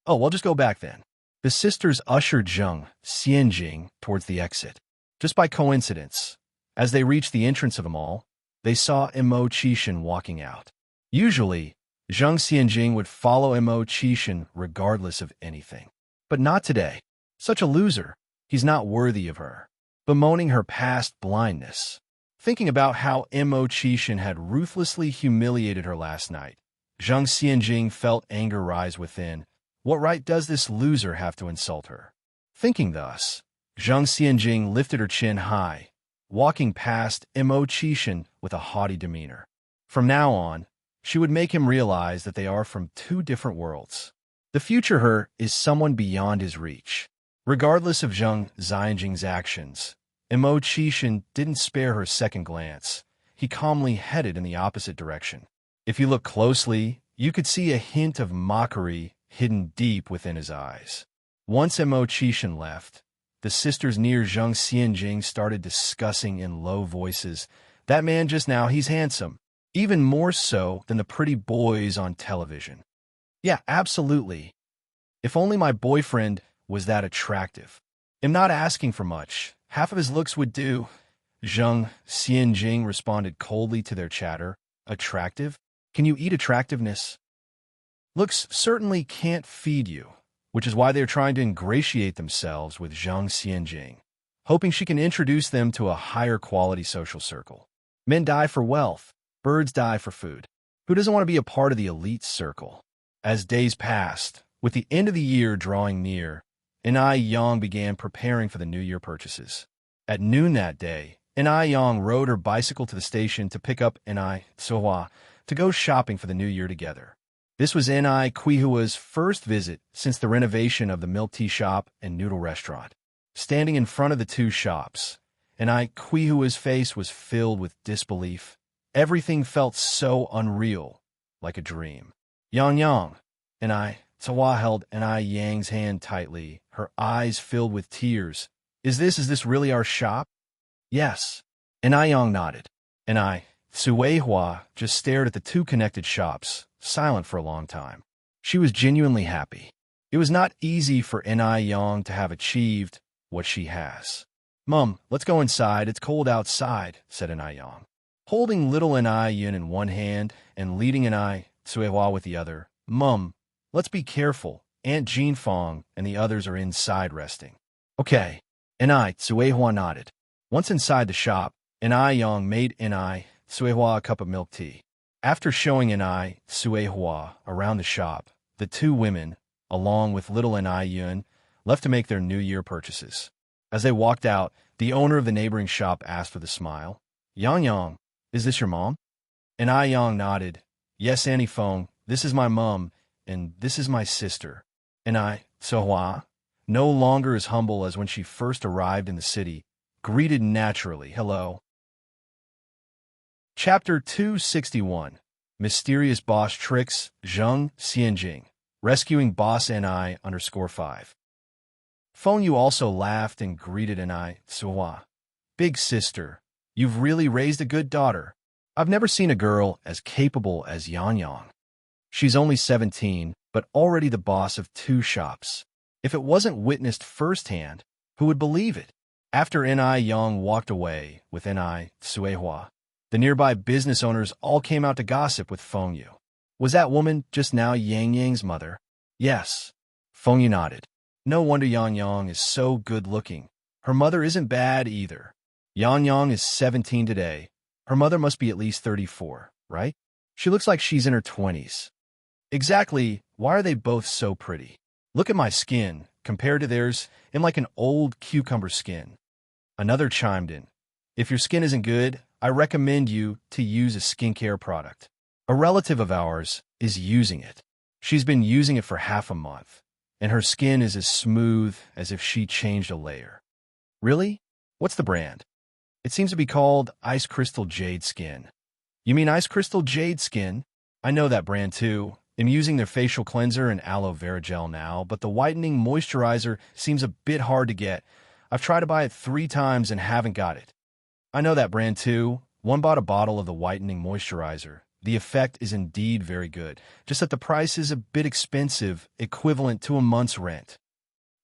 "Oh, well, just go back then." The sisters ushered Zheng Xianjing towards the exit. Just by coincidence, as they reached the entrance of the mall, they saw Mo Qishan walking out. Usually, Zheng Xianjing would follow Mo Qishan regardless of anything. But not today. Such a loser. He's not worthy of her. Bemoaning her past blindness. Thinking about how Mo Qishan had ruthlessly humiliated her last night, Zheng Xianjing felt anger rise within. What right does this loser have to insult her? Thinking thus, Zheng Xianjing lifted her chin high, walking past Mo Qishan with a haughty demeanor. From now on, she would make him realize that they are from two different worlds. The future her is someone beyond his reach. Regardless of Zheng Xianjing's actions, Mo Qishan didn't spare her second glance. He calmly headed in the opposite direction. If you look closely, you could see a hint of mockery hidden deep within his eyes. Once Mo Qishan left, the sisters near Zheng Xianjing started discussing in low voices, "That man just now, he's handsome. Even more so than the pretty boys on television." "Yeah, absolutely. If only my boyfriend was that attractive. I'm not asking for much. Half of his looks would do." Zheng Xianjing responded coldly to their chatter. "Attractive? Can you eat attractiveness?" "Looks certainly can't feed you," which is why they're trying to ingratiate themselves with Zheng Xianjing, hoping she can introduce them to a higher quality social circle. Men die for wealth. Birds die for food. Who doesn't want to be a part of the elite circle? As days passed, with the end of the year drawing near, Ni Yang began preparing for the New Year purchases. At noon that day, Ni Yang rode her bicycle to the station to pick up Ni Tsuhua to go shopping for the New Year together. This was Ni Qihua's first visit since the renovation of the milk tea shop and noodle restaurant. Standing in front of the two shops, Ni Qihua's face was filled with disbelief. Everything felt so unreal, like a dream. "Yang Yang," Ni Tsuhua held Ni Yang's hand tightly, her eyes filled with tears. Is this really our shop?" "Yes." Ni Yang nodded. Ni Tsuehua just stared at the two connected shops, silent for a long time. She was genuinely happy. It was not easy for Ni Yang to have achieved what she has. "Mum, let's go inside. It's cold outside," said Ni Yang. Holding little Ni Yun in one hand and leading Ni Tsuehua with the other, "Mum, let's be careful. Aunt Jean Fong and the others are inside resting." "Okay." Ni Tsuehua nodded. Once inside the shop, Ni Yang made Ni Tsuehua a cup of milk tea. After showing Ni Tsuehua around the shop, the two women, along with little Ni Yun, left to make their New Year purchases. As they walked out, the owner of the neighboring shop asked with a smile, "Yang Yang, is this your mom?" Ni Yang nodded. "Yes, Auntie Fong, this is my mom, and this is my sister." Ni Tsuehua, no longer as humble as when she first arrived in the city, greeted naturally, "Hello." Chapter 261. Mysterious Boss Tricks, Zheng Xianjing. Rescuing Boss NI_5. Feng Yu also laughed and greeted NI Suhua. "Big sister, you've really raised a good daughter. I've never seen a girl as capable as Yang Yang. She's only 17, but already the boss of 2 shops. If it wasn't witnessed firsthand, who would believe it?" After Ni Yang walked away with Ni Suehua, the nearby business owners all came out to gossip with Feng Yu. "Was that woman just now Yang Yang's mother?" "Yes." Feng Yu nodded. "No wonder Yang Yang is so good-looking. Her mother isn't bad either. Yang Yang is 17 today. Her mother must be at least 34, right? She looks like she's in her 20s. Exactly, why are they both so pretty? Look at my skin. Compared to theirs, I'm like an old cucumber skin." Another chimed in. "If your skin isn't good, I recommend you to use a skincare product. A relative of ours is using it. She's been using it for half a month, and her skin is as smooth as if she changed a layer." "Really? What's the brand?" "It seems to be called Ice Crystal Jade Skin." "You mean Ice Crystal Jade Skin? I know that brand too. I'm using their facial cleanser and aloe vera gel now, but the whitening moisturizer seems a bit hard to get. I've tried to buy it 3 times and haven't got it." "I know that brand too. One bought a bottle of the whitening moisturizer. The effect is indeed very good, just that the price is a bit expensive, equivalent to a month's rent.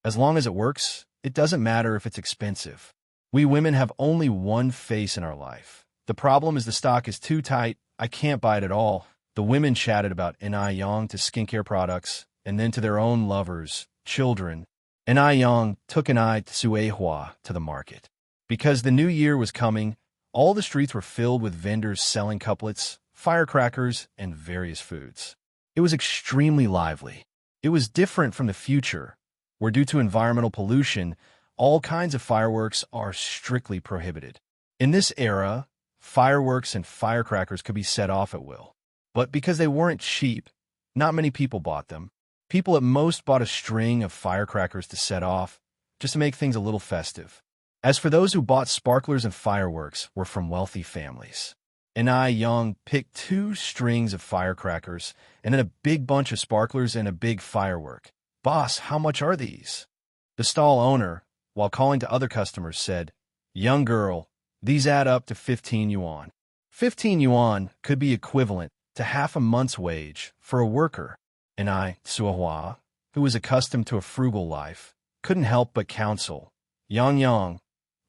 As long as it works, it doesn't matter if it's expensive. We women have only one face in our life. The problem is the stock is too tight. I can't buy it at all." The women chatted about Ni Yang to skincare products, and then to their own lovers, children. Ni Yang took Ni Suehua to the market. Because the new year was coming, all the streets were filled with vendors selling couplets, firecrackers, and various foods. It was extremely lively. It was different from the future, where due to environmental pollution, all kinds of fireworks are strictly prohibited. In this era, fireworks and firecrackers could be set off at will. But because they weren't cheap, not many people bought them. People at most bought a string of firecrackers to set off, just to make things a little festive. As for those who bought sparklers and fireworks, were from wealthy families. Ni Yang picked 2 strings of firecrackers, and then a big bunch of sparklers and a big firework. "Boss, how much are these?" The stall owner, while calling to other customers, said, "Young girl, these add up to 15 yuan. 15 yuan could be equivalent to half a month's wage for a worker." And Suehua, who was accustomed to a frugal life, couldn't help but counsel, "Yang Yang,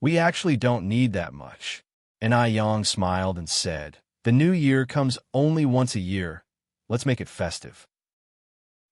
we actually don't need that much." And Yang smiled and said, "The new year comes only once a year. Let's make it festive."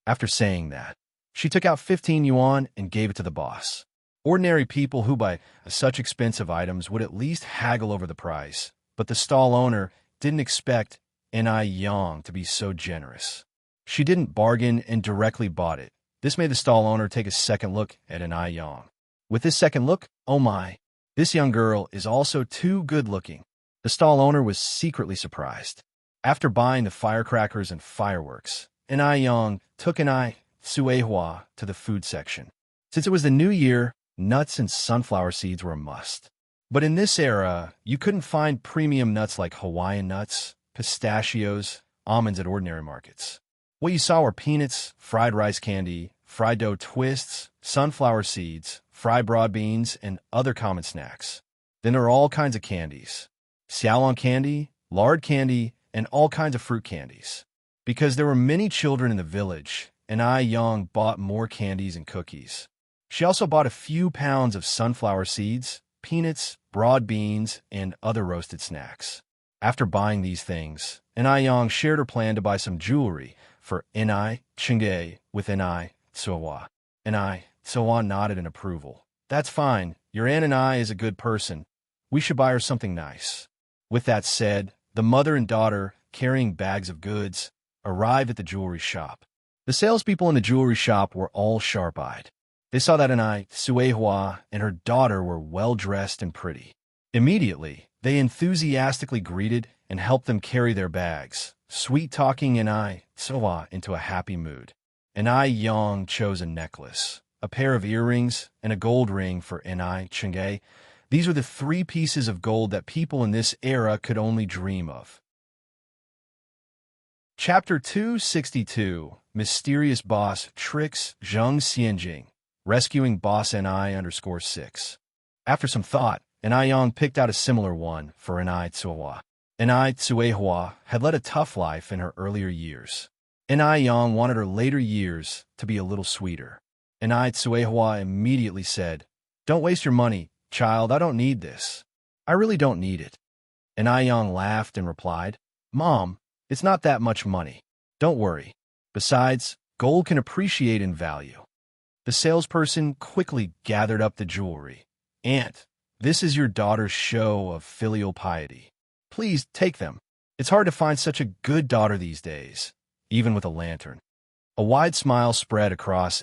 After saying that, she took out 15 yuan and gave it to the boss. Ordinary people who buy such expensive items would at least haggle over the price, but the stall owner didn't expect Ni Yang to be so generous. She didn't bargain and directly bought it. This made the stall owner take a second look at Ni Yang. With this second look, oh my, this young girl is also too good-looking. The stall owner was secretly surprised. After buying the firecrackers and fireworks, Ni Yang took Ni Suehua to the food section. Since it was the new year, nuts and sunflower seeds were a must. But in this era, you couldn't find premium nuts like Hawaiian nuts, pistachios, almonds at ordinary markets. What you saw were peanuts, fried rice candy, fried dough twists, sunflower seeds, fried broad beans, and other common snacks. Then there are all kinds of candies. Xiaolong candy, lard candy, and all kinds of fruit candies. Because there were many children in the village, and Yang bought more candies and cookies. She also bought a few pounds of sunflower seeds, peanuts, broad beans, and other roasted snacks. After buying these things, Yang shared her plan to buy some jewelry for Ni Chingge with Ni Suehua. Ni Suehua nodded in approval. "That's fine. Your aunt and I is a good person. We should buy her something nice." With that said, the mother and daughter, carrying bags of goods, arrived at the jewelry shop. The salespeople in the jewelry shop were all sharp-eyed. They saw that Ni Suehua and her daughter were well-dressed and pretty. Immediately, they enthusiastically greeted and helped them carry their bags, sweet-talking Ni Suehua into a happy mood. Yang chose a necklace, a pair of earrings, and a gold ring for enrich. These were the 3 pieces of gold that people in this era could only dream of. Chapter 262, Mysterious Boss Tricks Zheng Xianjing, Rescuing Boss NI_6. After some thought, Yang picked out a similar one for Tsuehua. Tsuehua had led a tough life in her earlier years. Yang wanted her later years to be a little sweeter. Tsuehua immediately said, "Don't waste your money, child, I don't need this. I really don't need it." Yang laughed and replied, "Mom, it's not that much money. Don't worry. Besides, gold can appreciate in value." The salesperson quickly gathered up the jewelry. "Aunt, this is your daughter's show of filial piety. Please take them. It's hard to find such a good daughter these days, even with a lantern." A wide smile spread across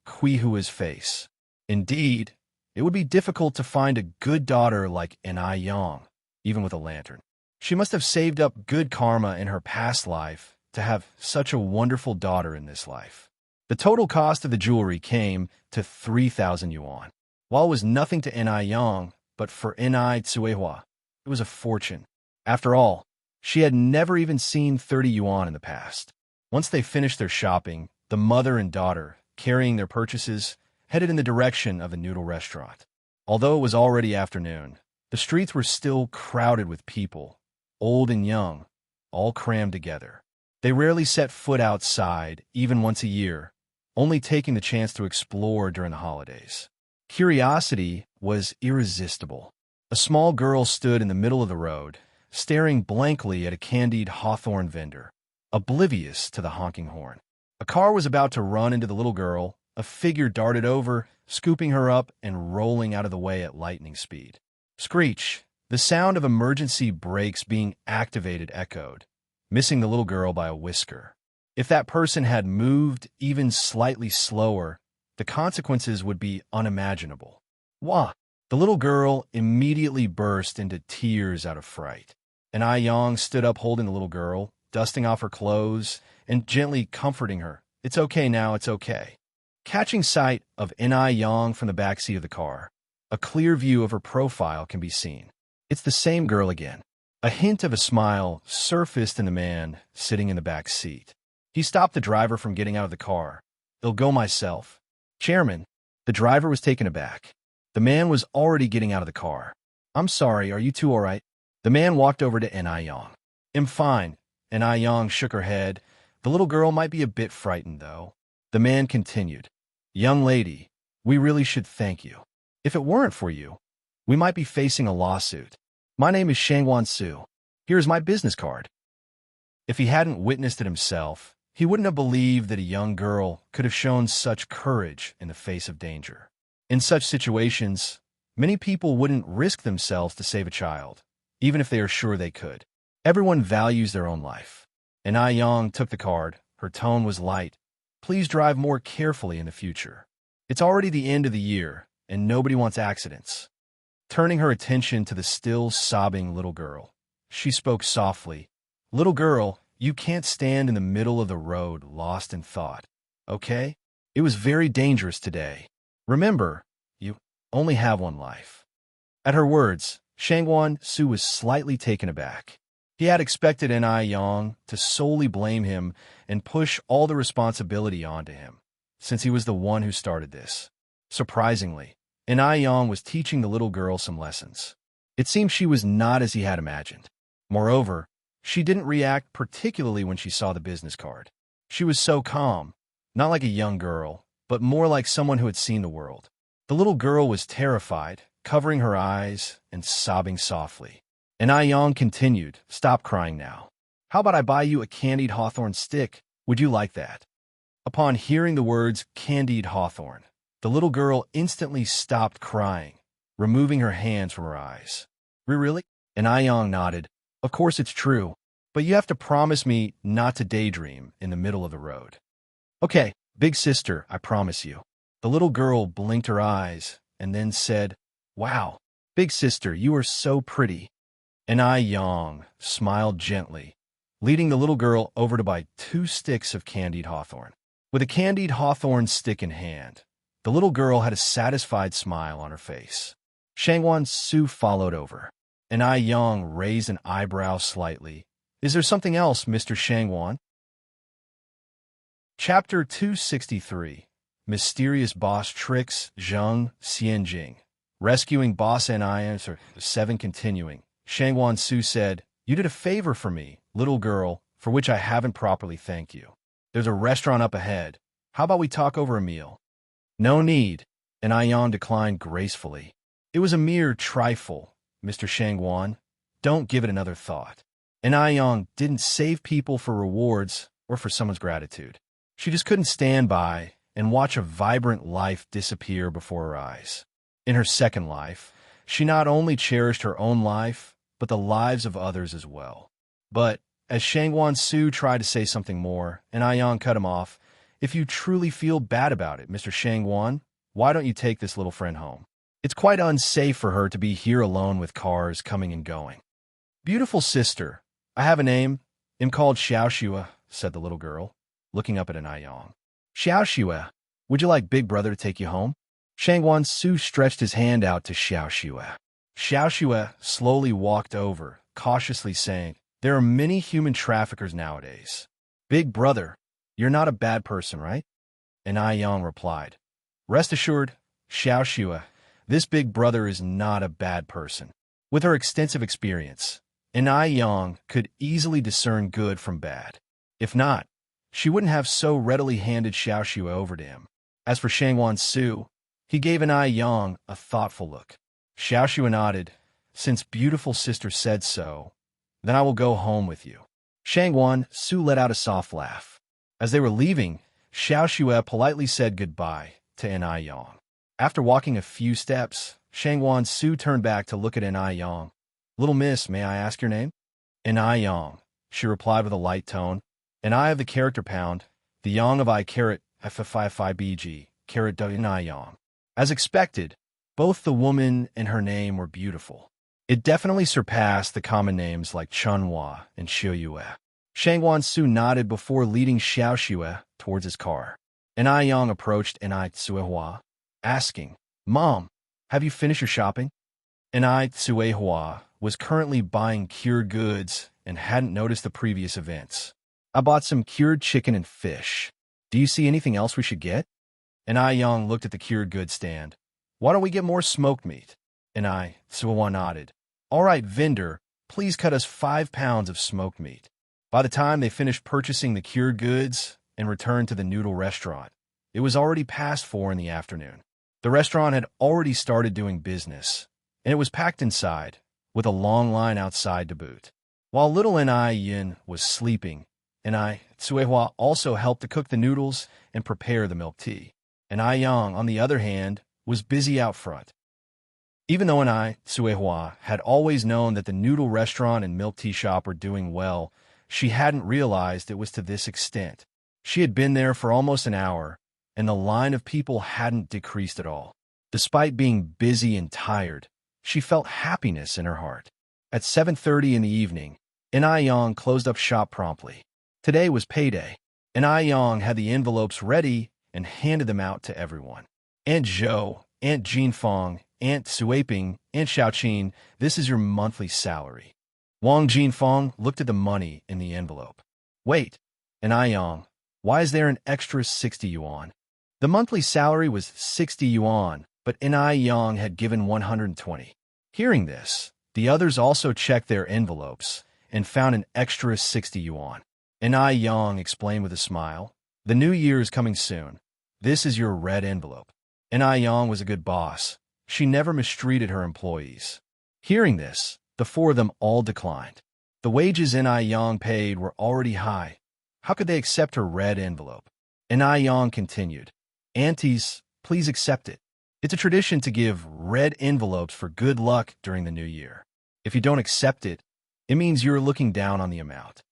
Quihua's face. Indeed, it would be difficult to find a good daughter like Yang, even with a lantern. She must have saved up good karma in her past life to have such a wonderful daughter in this life. The total cost of the jewelry came to 3,000 yuan. While it was nothing to Yang, but for Tsuehua, it was a fortune. After all, she had never even seen 30 yuan in the past. Once they finished their shopping, the mother and daughter, carrying their purchases, headed in the direction of the noodle restaurant. Although it was already afternoon, the streets were still crowded with people, old and young, all crammed together. They rarely set foot outside, even once a year, only taking the chance to explore during the holidays. Curiosity was irresistible. A small girl stood in the middle of the road, staring blankly at a candied hawthorn vendor, oblivious to the honking horn. A car was about to run into the little girl. A figure darted over, scooping her up and rolling out of the way at lightning speed. Screech! The sound of emergency brakes being activated echoed, missing the little girl by a whisker. If that person had moved even slightly slower, the consequences would be unimaginable. Wah! The little girl immediately burst into tears out of fright. Yang stood up holding the little girl, dusting off her clothes, and gently comforting her. "It's okay now, it's okay." Catching sight of Yang from the back seat of the car, a clear view of her profile can be seen. It's the same girl again. A hint of a smile surfaced in the man sitting in the back seat. He stopped the driver from getting out of the car. "I'll go myself." "Chairman." The driver was taken aback. The man was already getting out of the car. "I'm sorry, are you two all right?" The man walked over to Yang. "I'm fine." Yang shook her head. "The little girl might be a bit frightened, though." The man continued, "Young lady, we really should thank you. If it weren't for you, we might be facing a lawsuit. My name is Shangwan Su. Here's my business card." If he hadn't witnessed it himself, he wouldn't have believed that a young girl could have shown such courage in the face of danger. In such situations, many people wouldn't risk themselves to save a child, even if they are sure they could. Everyone values their own life. Yang took the card. Her tone was light. "Please drive more carefully in the future. It's already the end of the year, and nobody wants accidents." Turning her attention to the still sobbing little girl, she spoke softly. "Little girl, you can't stand in the middle of the road lost in thought, okay? It was very dangerous today. Remember, you only have one life." At her words, Shangwan Su was slightly taken aback. He had expected Yang to solely blame him and push all the responsibility onto him, since he was the one who started this. Surprisingly, Yang was teaching the little girl some lessons. It seemed she was not as he had imagined. Moreover, she didn't react particularly when she saw the business card. She was so calm, not like a young girl, but more like someone who had seen the world. The little girl was terrified, covering her eyes and sobbing softly. Yang continued, "Stop crying now. How about I buy you a candied hawthorn stick? Would you like that?" Upon hearing the words candied hawthorn, the little girl instantly stopped crying, removing her hands from her eyes. "Really?" Yang nodded. "Of course it's true, but you have to promise me not to daydream in the middle of the road." "Okay, big sister, I promise you." The little girl blinked her eyes and then said, "Wow, big sister, you are so pretty." Yang smiled gently, leading the little girl over to buy 2 sticks of candied hawthorn. With a candied hawthorn stick in hand, The little girl had a satisfied smile on her face. Shangwan Su followed over. And Ai Yang raised an eyebrow slightly. Is there something else, Mr. Shangwan? Chapter 263. Mysterious Boss Tricks, Zheng Xianjing. Rescuing Boss N.I. 7 continuing. Shangwan Su said, "You did a favor for me, little girl, for which I haven't properly thanked you. There's a restaurant up ahead. How about we talk over a meal?" "No need," and Ayan declined gracefully. "It was a mere trifle, Mr. Shangwan. Don't give it another thought." And Ayan didn't save people for rewards or for someone's gratitude. She just couldn't stand by and watch a vibrant life disappear before her eyes. In her second life, she not only cherished her own life, but the lives of others as well. But as Shangwan Su tried to say something more, and Ayan cut him off, "If you truly feel bad about it, Mr. Shangwan, why don't you take this little friend home? It's quite unsafe for her to be here alone with cars coming and going." "Beautiful sister, I have a name. I'm called Xiaoxue," said the little girl, looking up at an Ayan. "Xiaoxue, would you like Big Brother to take you home?" Shangwan Su stretched his hand out to Xiaoxue. Xiaoxue slowly walked over, cautiously saying, "There are many human traffickers nowadays. Big Brother, you're not a bad person, right?" And Ayan replied, "Rest assured, Xiaoxue, this Big Brother is not a bad person." With her extensive experience, Ayan could easily discern good from bad. If not, she wouldn't have so readily handed Xiaoxue over to him. As for Shangwan Su, he gave Ayan a thoughtful look. Xiaoxue nodded. "Since beautiful sister said so, then I will go home with you." Shangwan Su let out a soft laugh. As they were leaving, Xiaoxue politely said goodbye to Ayan. After walking a few steps, Shangwan Su turned back to look at Ayan. "Little miss, may I ask your name?" "Ayan," she replied with a light tone. "An I of the character pound, the yang of I carat FFIFIBG, carat Ayan." As expected, both the woman and her name were beautiful. It definitely surpassed the common names like Chunhua and Xiuyue. Shangwan Su nodded before leading Xiaoxue towards his car. Ayan approached Tsuehua, asking, "Mom, have you finished your shopping?" Tsuehua was currently buying cured goods and hadn't noticed the previous events. "I bought some cured chicken and fish. Do you see anything else we should get?" Ayan looked at the cured goods stand. "Why don't we get more smoked meat?" Tsuehua nodded. "All right, vendor, please cut us 5 pounds of smoked meat." By the time they finished purchasing the cured goods and returned to the noodle restaurant, it was already past 4 in the afternoon. The restaurant had already started doing business, and it was packed inside, with a long line outside to boot. While little Yin was sleeping, Tsuehua also helped to cook the noodles and prepare the milk tea. Yang, on the other hand, was busy out front. Even though Tsuehua had always known that the noodle restaurant and milk tea shop were doing well, she hadn't realized it was to this extent. She had been there for almost an hour, and the line of people hadn't decreased at all. Despite being busy and tired, she felt happiness in her heart. At 7:30 in the evening, Yang closed up shop promptly. Today was payday, and Yang had the envelopes ready and handed them out to everyone. "Aunt Zhou, Aunt Jinfeng, Aunt Suiping, Aunt Xiaoqin, this is your monthly salary." Wang Jinfeng looked at the money in the envelope. "Wait, Yang, why is there an extra 60 yuan?" The monthly salary was 60 yuan, but Yang had given 120. Hearing this, the others also checked their envelopes and found an extra 60 yuan. Yang explained with a smile, "The new year is coming soon. This is your red envelope." Yang was a good boss. She never mistreated her employees. Hearing this, the 4 of them all declined. The wages Yang paid were already high. How could they accept her red envelope? Yang continued, "Aunties, please accept it. It's a tradition to give red envelopes for good luck during the new year. If you don't accept it, it means you're looking down on the amount."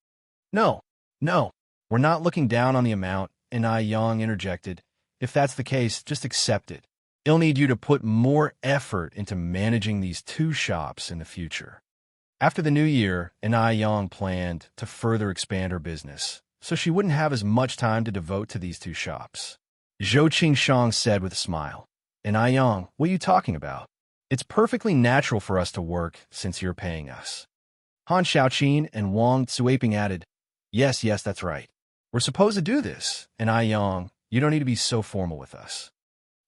No, we're not looking down on the amount," Yang interjected. "If that's the case, just accept it. It'll need you to put more effort into managing these 2 shops in the future." After the new year, Yang planned to further expand her business, so she wouldn't have as much time to devote to these 2 shops. Zhou Qingshang said with a smile. And Aiyang, what are you talking about? It's perfectly natural for us to work since you're paying us. Han Xiaoqin and Wang Tsuaping added, Yes, that's right. We're supposed to do this. And Aiyang, you don't need to be so formal with us.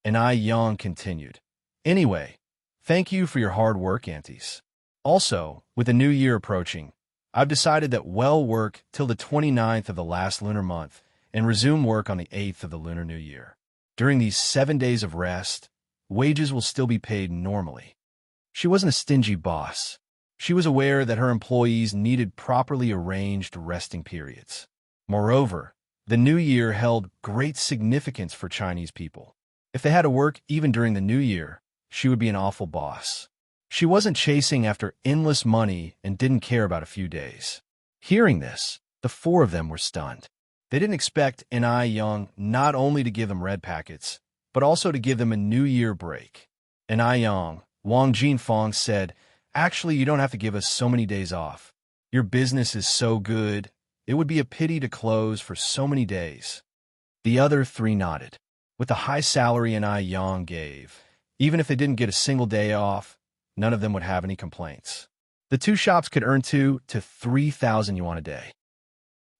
And Aiyang continued, Anyway, thank you for your hard work, aunties. Also, with the new year approaching, I've decided that we'll work till the 29th of the last lunar month and resume work on the 8th of the Lunar New Year. During these 7 days of rest, wages will still be paid normally. She wasn't a stingy boss. She was aware that her employees needed properly arranged resting periods. Moreover, the New Year held great significance for Chinese people. If they had to work even during the New Year, she would be an awful boss. She wasn't chasing after endless money and didn't care about a few days. Hearing this, the four of them were stunned. They didn't expect Aiyang not only to give them red packets, but also to give them a New Year break. Aiyang, Wang Jinfang said, Actually, you don't have to give us so many days off. Your business is so good, it would be a pity to close for so many days. The other three nodded. With the high salary Aiyang gave, even if they didn't get a single day off, none of them would have any complaints. The two shops could earn 2,000 to 3,000 yuan a day.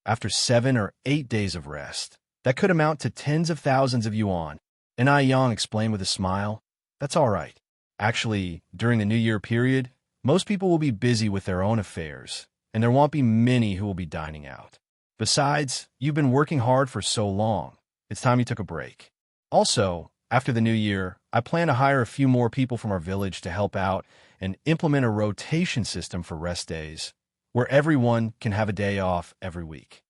After 7 or 8 days of rest, that could amount to tens of thousands of yuan. And Aiyang explained with a smile, That's all right. Actually, during the New Year period, most people will be busy with their own affairs, and there won't be many who will be dining out. Besides, you've been working hard for so long. It's time you took a break. Also, after the New Year, I plan to hire a few more people from our village to help out and implement a rotation system for rest days, where everyone can have a day off every week.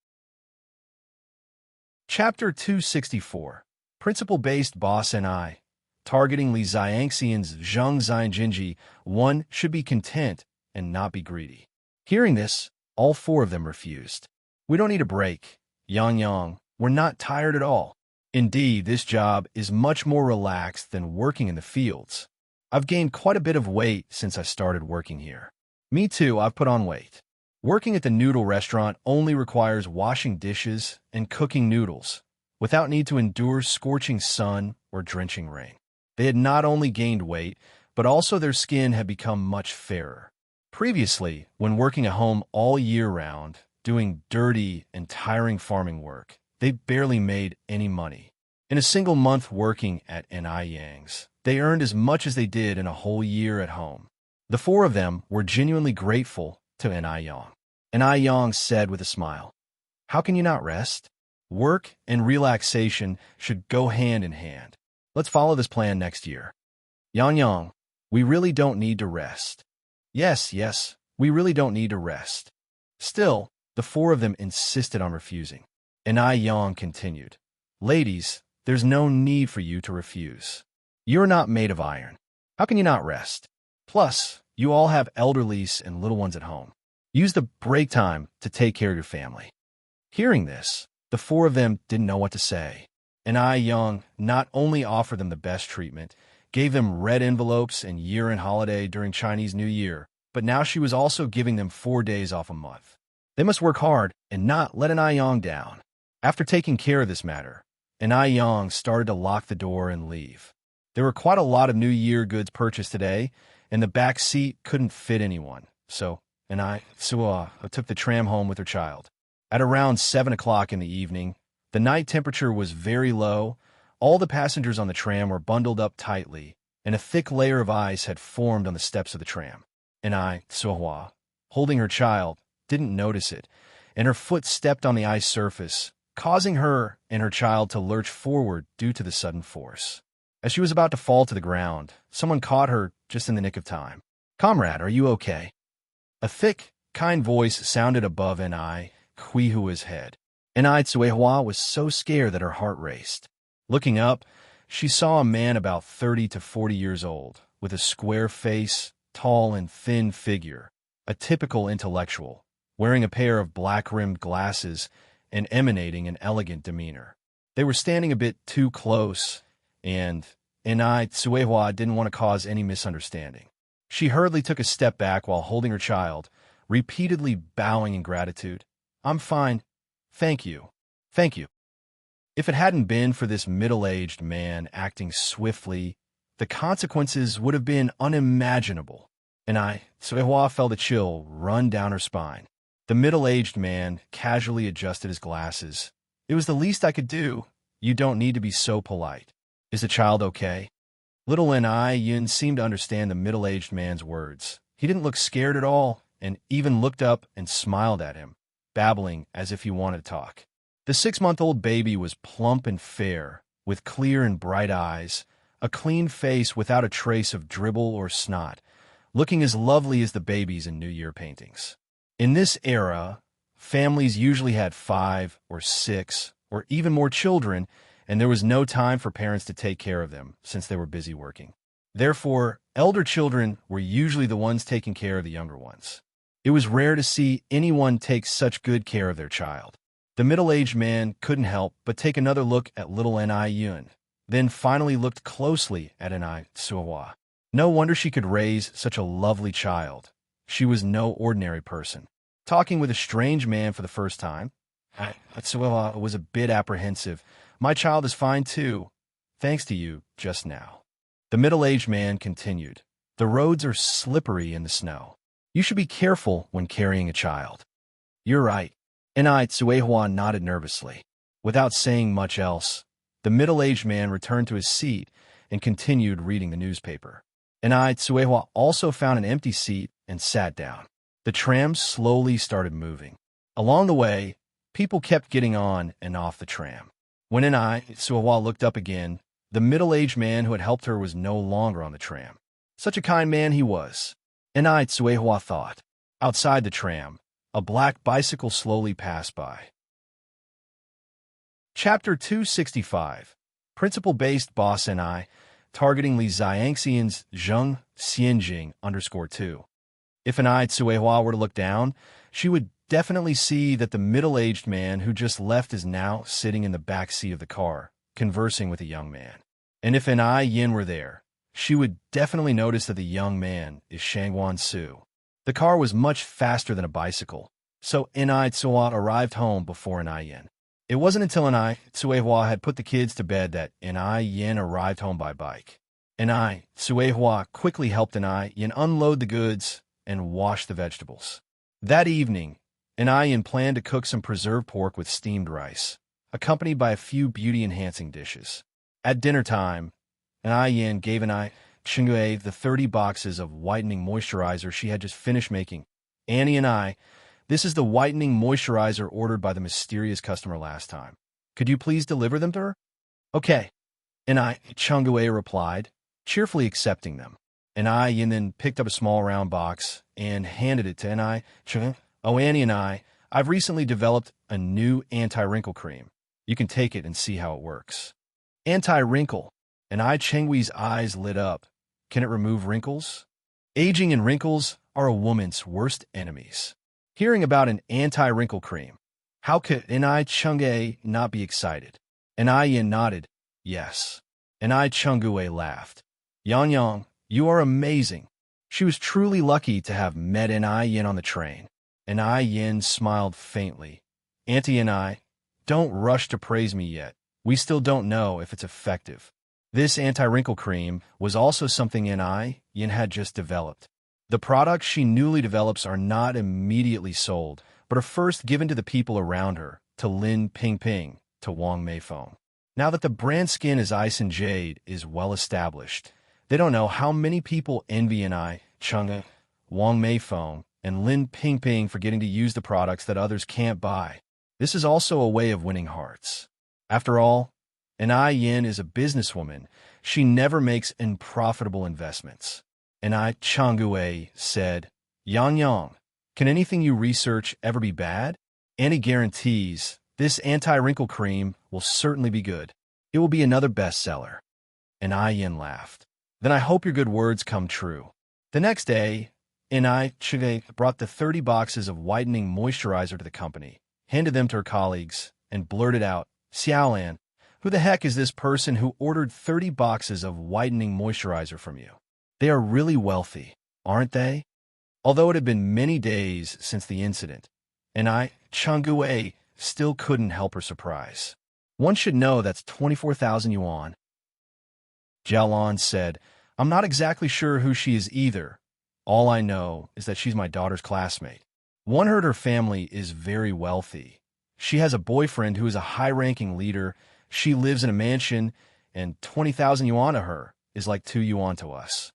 Chapter 264, Principle-Based Boss and I, targeting Li Xiangxian's Zheng Jinji, one should be content and not be greedy. Hearing this, all four of them refused. We don't need a break, Yang. We're not tired at all. Indeed, this job is much more relaxed than working in the fields. I've gained quite a bit of weight since I started working here. Me too, I've put on weight. Working at the noodle restaurant only requires washing dishes and cooking noodles, without need to endure scorching sun or drenching rain. They had not only gained weight, but also their skin had become much fairer. Previously, when working at home all year round, doing dirty and tiring farming work, they barely made any money. In a single month working at Aiyang's, they earned as much as they did in a whole year at home. The four of them were genuinely grateful to Aiyang. Aiyang said with a smile, How can you not rest? Work and relaxation should go hand in hand. Let's follow this plan next year. Yang, we really don't need to rest. Yes, we really don't need to rest. Still, the four of them insisted on refusing. Aiyang continued, Ladies, there's no need for you to refuse. You're not made of iron. How can you not rest? Plus, you all have elderlies and little ones at home. Use the break time to take care of your family. Hearing this, the four of them didn't know what to say. Aiyang not only offered them the best treatment, gave them red envelopes and year-end holiday during Chinese New Year, but now she was also giving them 4 days off a month. They must work hard and not let Aiyang down. After taking care of this matter, Aiyang started to lock the door and leave. There were quite a lot of New Year goods purchased today, and the back seat couldn't fit anyone, so Suwa took the tram home with her child. At around 7 o'clock in the evening, the night temperature was very low, all the passengers on the tram were bundled up tightly, and a thick layer of ice had formed on the steps of the tram. Suwa, holding her child, didn't notice it, and her foot stepped on the ice surface, causing her and her child to lurch forward due to the sudden force. As she was about to fall to the ground, someone caught her just in the nick of time. Comrade, are you okay? A thick, kind voice sounded above Huihua's head. Suihua was so scared that her heart raced. Looking up, she saw a man about 30 to 40 years old, with a square face, tall and thin figure, a typical intellectual, wearing a pair of black-rimmed glasses and emanating an elegant demeanor. They were standing a bit too close, and Suihua didn't want to cause any misunderstanding. She hurriedly took a step back while holding her child, repeatedly bowing in gratitude. I'm fine. Thank you. If it hadn't been for this middle-aged man acting swiftly, the consequences would have been unimaginable. And Suehua felt a chill run down her spine. The middle-aged man casually adjusted his glasses. It was the least I could do. You don't need to be so polite. Is the child okay? Little Yin seemed to understand the middle-aged man's words. He didn't look scared at all, and even looked up and smiled at him, babbling as if he wanted to talk. The 6-month-old baby was plump and fair, with clear and bright eyes, a clean face without a trace of dribble or snot, looking as lovely as the babies in New Year paintings. In this era, families usually had 5 or 6 or even more children, and there was no time for parents to take care of them since they were busy working. Therefore, elder children were usually the ones taking care of the younger ones. It was rare to see anyone take such good care of their child. The middle-aged man couldn't help but take another look at little Yun, then finally looked closely at Suehua. No wonder she could raise such a lovely child. She was no ordinary person. Talking with a strange man for the first time, Suehua was a bit apprehensive. My child is fine too, thanks to you just now. The middle-aged man continued. The roads are slippery in the snow. You should be careful when carrying a child. You're right. And Suehua nodded nervously. Without saying much else, the middle-aged man returned to his seat and continued reading the newspaper. And Suehua also found an empty seat and sat down. The tram slowly started moving. Along the way, people kept getting on and off the tram. When Suehua looked up again, the middle-aged man who had helped her was no longer on the tram. Such a kind man he was. And Suehua thought. Outside the tram, a black bicycle slowly passed by. Chapter 265. Principle-based boss and targeting Li Xiangxian's Zheng Xianjing _2. If Suehua were to look down, she would definitely see that the middle-aged man who just left is now sitting in the back seat of the car, conversing with a young man. And if Yin were there, she would definitely notice that the young man is Shangwan Su. The car was much faster than a bicycle, so Suehua arrived home before Yin. It wasn't until Suehua had put the kids to bed that Yin arrived home by bike. Suehua quickly helped Yin unload the goods and wash the vegetables. That evening, Yin planned to cook some preserved pork with steamed rice, accompanied by a few beauty-enhancing dishes. At dinner time, Yin gave Chingue the 30 boxes of whitening moisturizer she had just finished making. Annie and this is the whitening moisturizer ordered by the mysterious customer last time. Could you please deliver them to her? Okay. Chingue replied, cheerfully accepting them. Yin then picked up a small round box and handed it to Chingue. Oh, Annie and I've recently developed a new anti-wrinkle cream. You can take it and see how it works. Anti-wrinkle. Chingue's eyes lit up. Can it remove wrinkles? Aging and wrinkles are a woman's worst enemies. Hearing about an anti-wrinkle cream, how could Chingue not be excited? Yin nodded, yes. Chingue laughed. Yang, you are amazing. She was truly lucky to have met Yin on the train. Yin smiled faintly. Auntie and don't rush to praise me yet. We still don't know if it's effective. This anti-wrinkle cream was also something Yin had just developed. The products she newly develops are not immediately sold, but are first given to the people around her, to Lin Pingping, to Wang Meifeng. Now that the brand Skin as Ice and Jade is well established, they don't know how many people envy Chingue, Wang Meifeng, and Lin Pingping for getting to use the products that others can't buy. This is also a way of winning hearts. After all, Yin is a businesswoman. She never makes unprofitable investments. Chingue said, Yang, can anything you research ever be bad? Annie guarantees this anti-wrinkle cream will certainly be good. It will be another bestseller. Yin laughed. Then I hope your good words come true. The next day, Chingue brought the 30 boxes of whitening moisturizer to the company, handed them to her colleagues, and blurted out, Xiaolan, who the heck is this person who ordered 30 boxes of whitening moisturizer from you? They are really wealthy, aren't they? Although it had been many days since the incident, Chingue still couldn't help her surprise. One should know that's 24,000 yuan. Jialan said, I'm not exactly sure who she is either. All I know is that she's my daughter's classmate. One heard her family is very wealthy. She has a boyfriend who is a high-ranking leader. She lives in a mansion, and 20,000 yuan to her is like 2 yuan to us.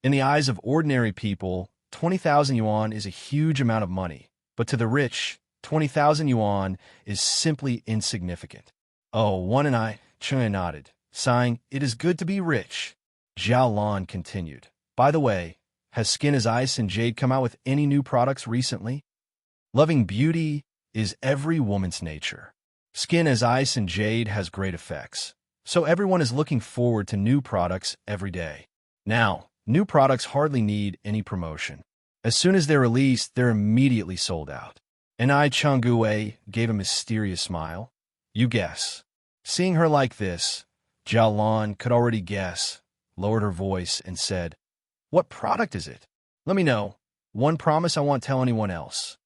In the eyes of ordinary people, 20,000 yuan is a huge amount of money, but to the rich, 20,000 yuan is simply insignificant. Oh, one and I, Cheng nodded, sighing, it is good to be rich. Zhao Lan continued, by the way, has Skin as Ice and Jade come out with any new products recently? Loving beauty is every woman's nature. Skin as Ice and Jade has great effects, so everyone is looking forward to new products every day. Now, new products hardly need any promotion. As soon as they're released, they're immediately sold out. And I, Changgue, gave a mysterious smile. You guess. Seeing her like this, Zhao Lan could already guess, lowered her voice, and said, What product is it? Let me know. One promise I won't tell anyone else.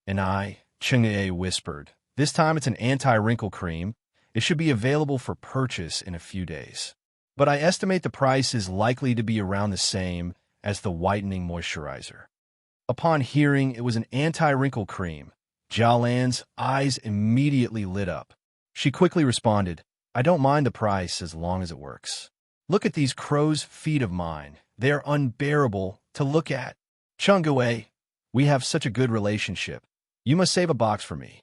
And I, Changgue, whispered, This time it's an anti-wrinkle cream. It should be available for purchase in a few days. But I estimate the price is likely to be around the same as the whitening moisturizer. Upon hearing it was an anti-wrinkle cream, Zhao Lan's eyes immediately lit up. She quickly responded, I don't mind the price as long as it works. Look at these crow's feet of mine. They are unbearable to look at. Changgue, we have such a good relationship. You must save a box for me.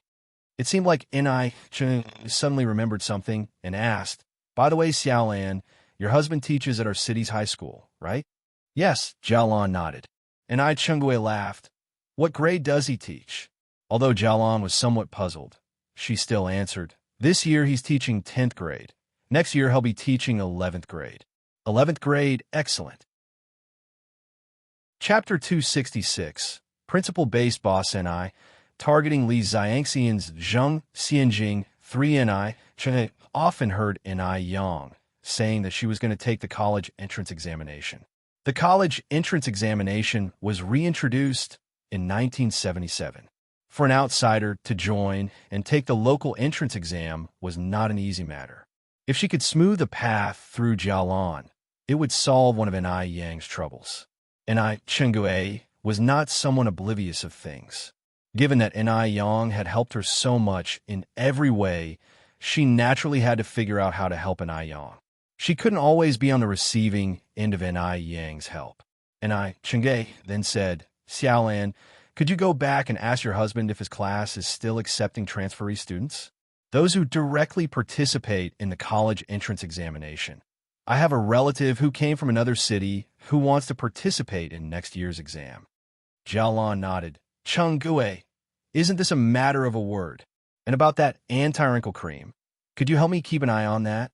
It seemed like N.I. Chung suddenly remembered something and asked, By the way, Xiaolan, your husband teaches at our city's high school, right? Yes, Jialan nodded. And I, Changgue, laughed. What grade does he teach? Although Jialan was somewhat puzzled, she still answered, This year he's teaching 10th grade. Next year he'll be teaching 11th grade. 11th grade, excellent. Chapter 266, Principle-Based Boss N.I., targeting Li Xiangxian's Zheng Xianjing 3 N.I. Cheng often heard N.I. Yang saying that she was going to take the college entrance examination. The college entrance examination was reintroduced in 1977. For an outsider to join and take the local entrance exam was not an easy matter. If she could smooth the path through Jialan, it would solve one of N.I. Yang's troubles. N.I. Chenggue was not someone oblivious of things. Given that N.I. Yang had helped her so much in every way, she naturally had to figure out how to help N.I. Yang. She couldn't always be on the receiving end of N.I. Yang's help. N.I. Chenggue then said, Xiaolan, could you go back and ask your husband if his class is still accepting transferee students? Those who directly participate in the college entrance examination. I have a relative who came from another city who wants to participate in next year's exam. Jialan nodded. Changgue, isn't this a matter of a word? And about that anti-wrinkle cream, could you help me keep an eye on that?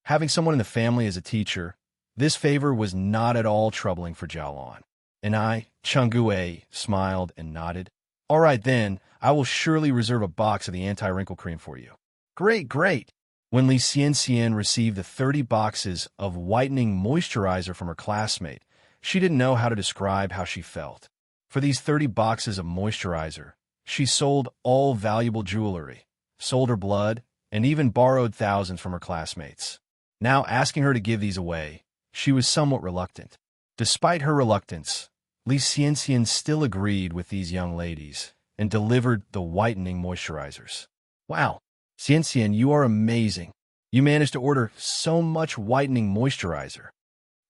Having someone in the family as a teacher, this favor was not at all troubling for Jialan. And I, Changgue, smiled and nodded. All right then, I will surely reserve a box of the anti-wrinkle cream for you. Great, great. When Li Xianxian received the 30 boxes of whitening moisturizer from her classmate, she didn't know how to describe how she felt. For these 30 boxes of moisturizer, she sold all valuable jewelry, sold her blood, and even borrowed thousands from her classmates. Now asking her to give these away, she was somewhat reluctant. Despite her reluctance, Li Xianxian still agreed with these young ladies and delivered the whitening moisturizers. Wow, Xianxian, you are amazing. You managed to order so much whitening moisturizer.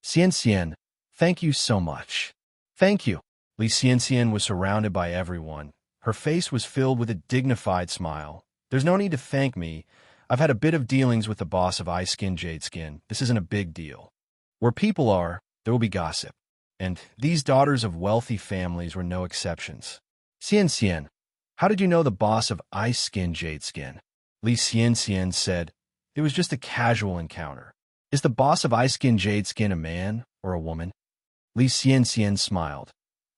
Xianxian, thank you so much. Thank you. Li Xianxian was surrounded by everyone. Her face was filled with a dignified smile. There's no need to thank me. I've had a bit of dealings with the boss of Ice Skin Jade Skin. This isn't a big deal. Where people are, there will be gossip. And these daughters of wealthy families were no exceptions. Xianxian, how did you know the boss of Ice Skin Jade Skin? Li Xianxian said, It was just a casual encounter. Is the boss of Ice Skin Jade Skin a man or a woman? Li Xianxian smiled.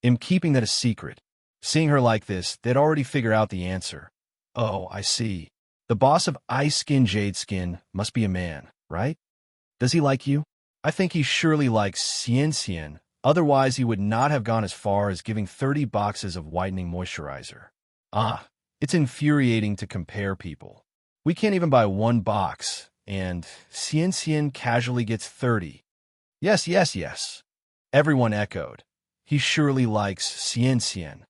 I'm keeping that a secret. Seeing her like this, they'd already figured out the answer. Oh, I see. The boss of Ice Skin Jade Skin must be a man, right? Does he like you? I think he surely likes Xianxian. Otherwise, he would not have gone as far as giving 30 boxes of whitening moisturizer. Ah, it's infuriating to compare people. We can't even buy one box, and Xian casually gets 30. Yes, yes, yes. Everyone echoed. He surely likes Xian.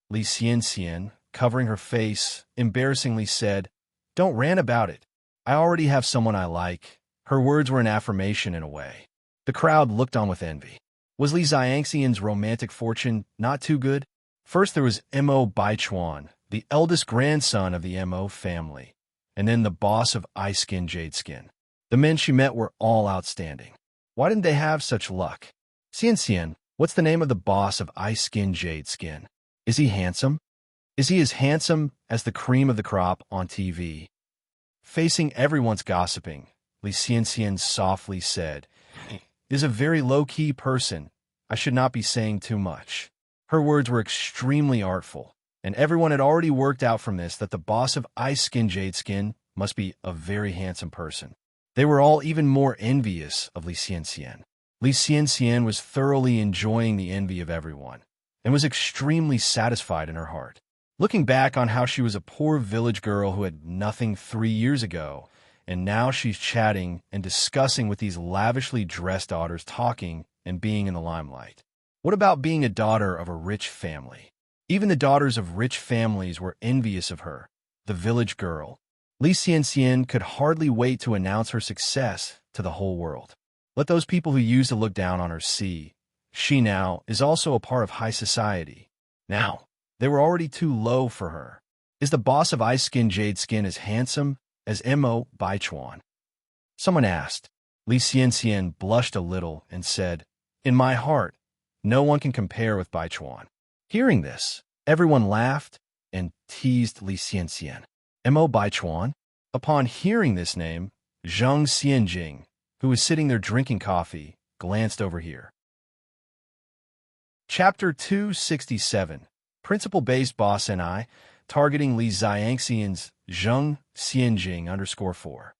Li Xian, covering her face, embarrassingly said, "Don't rant about it. I already have someone I like." Her words were an affirmation in a way. The crowd looked on with envy. Was Li Xiangxian's romantic fortune not too good? First there was Mo Baichuan, the eldest grandson of the Mo family, and then the boss of Ice Skin Jade Skin. The men she met were all outstanding. Why didn't they have such luck? Xian, what's the name of the boss of Ice Skin Jade Skin? Is he handsome? Is he as handsome as the cream of the crop on TV? Facing everyone's gossiping, Li Xian softly said, "Is a very low-key person. I should not be saying too much." Her words were extremely artful, and everyone had already worked out from this that the boss of Ice Skin Jade Skin must be a very handsome person. They were all even more envious of Li Xian. Li Xian was thoroughly enjoying the envy of everyone, and was extremely satisfied in her heart. Looking back on how she was a poor village girl who had nothing 3 years ago, and now she's chatting and discussing with these lavishly dressed daughters, talking and being in the limelight. What about being a daughter of a rich family? Even the daughters of rich families were envious of her, the village girl. Li Xian could hardly wait to announce her success to the whole world. Let those people who used to look down on her see. She now is also a part of high society. Now, they were already too low for her. Is the boss of Ice Skin Jade Skin as handsome as Mo Baichuan? Someone asked. Li Xian blushed a little and said, "In my heart, no one can compare with Baichuan." Hearing this, everyone laughed and teased Li Xian. Mo Baichuan? Upon hearing this name, Zhang Xianjing, who was sitting there drinking coffee, glanced over here. Chapter 267, Principle-Based Boss and I, targeting Li Xiangxian's Zhang Xianjing _4.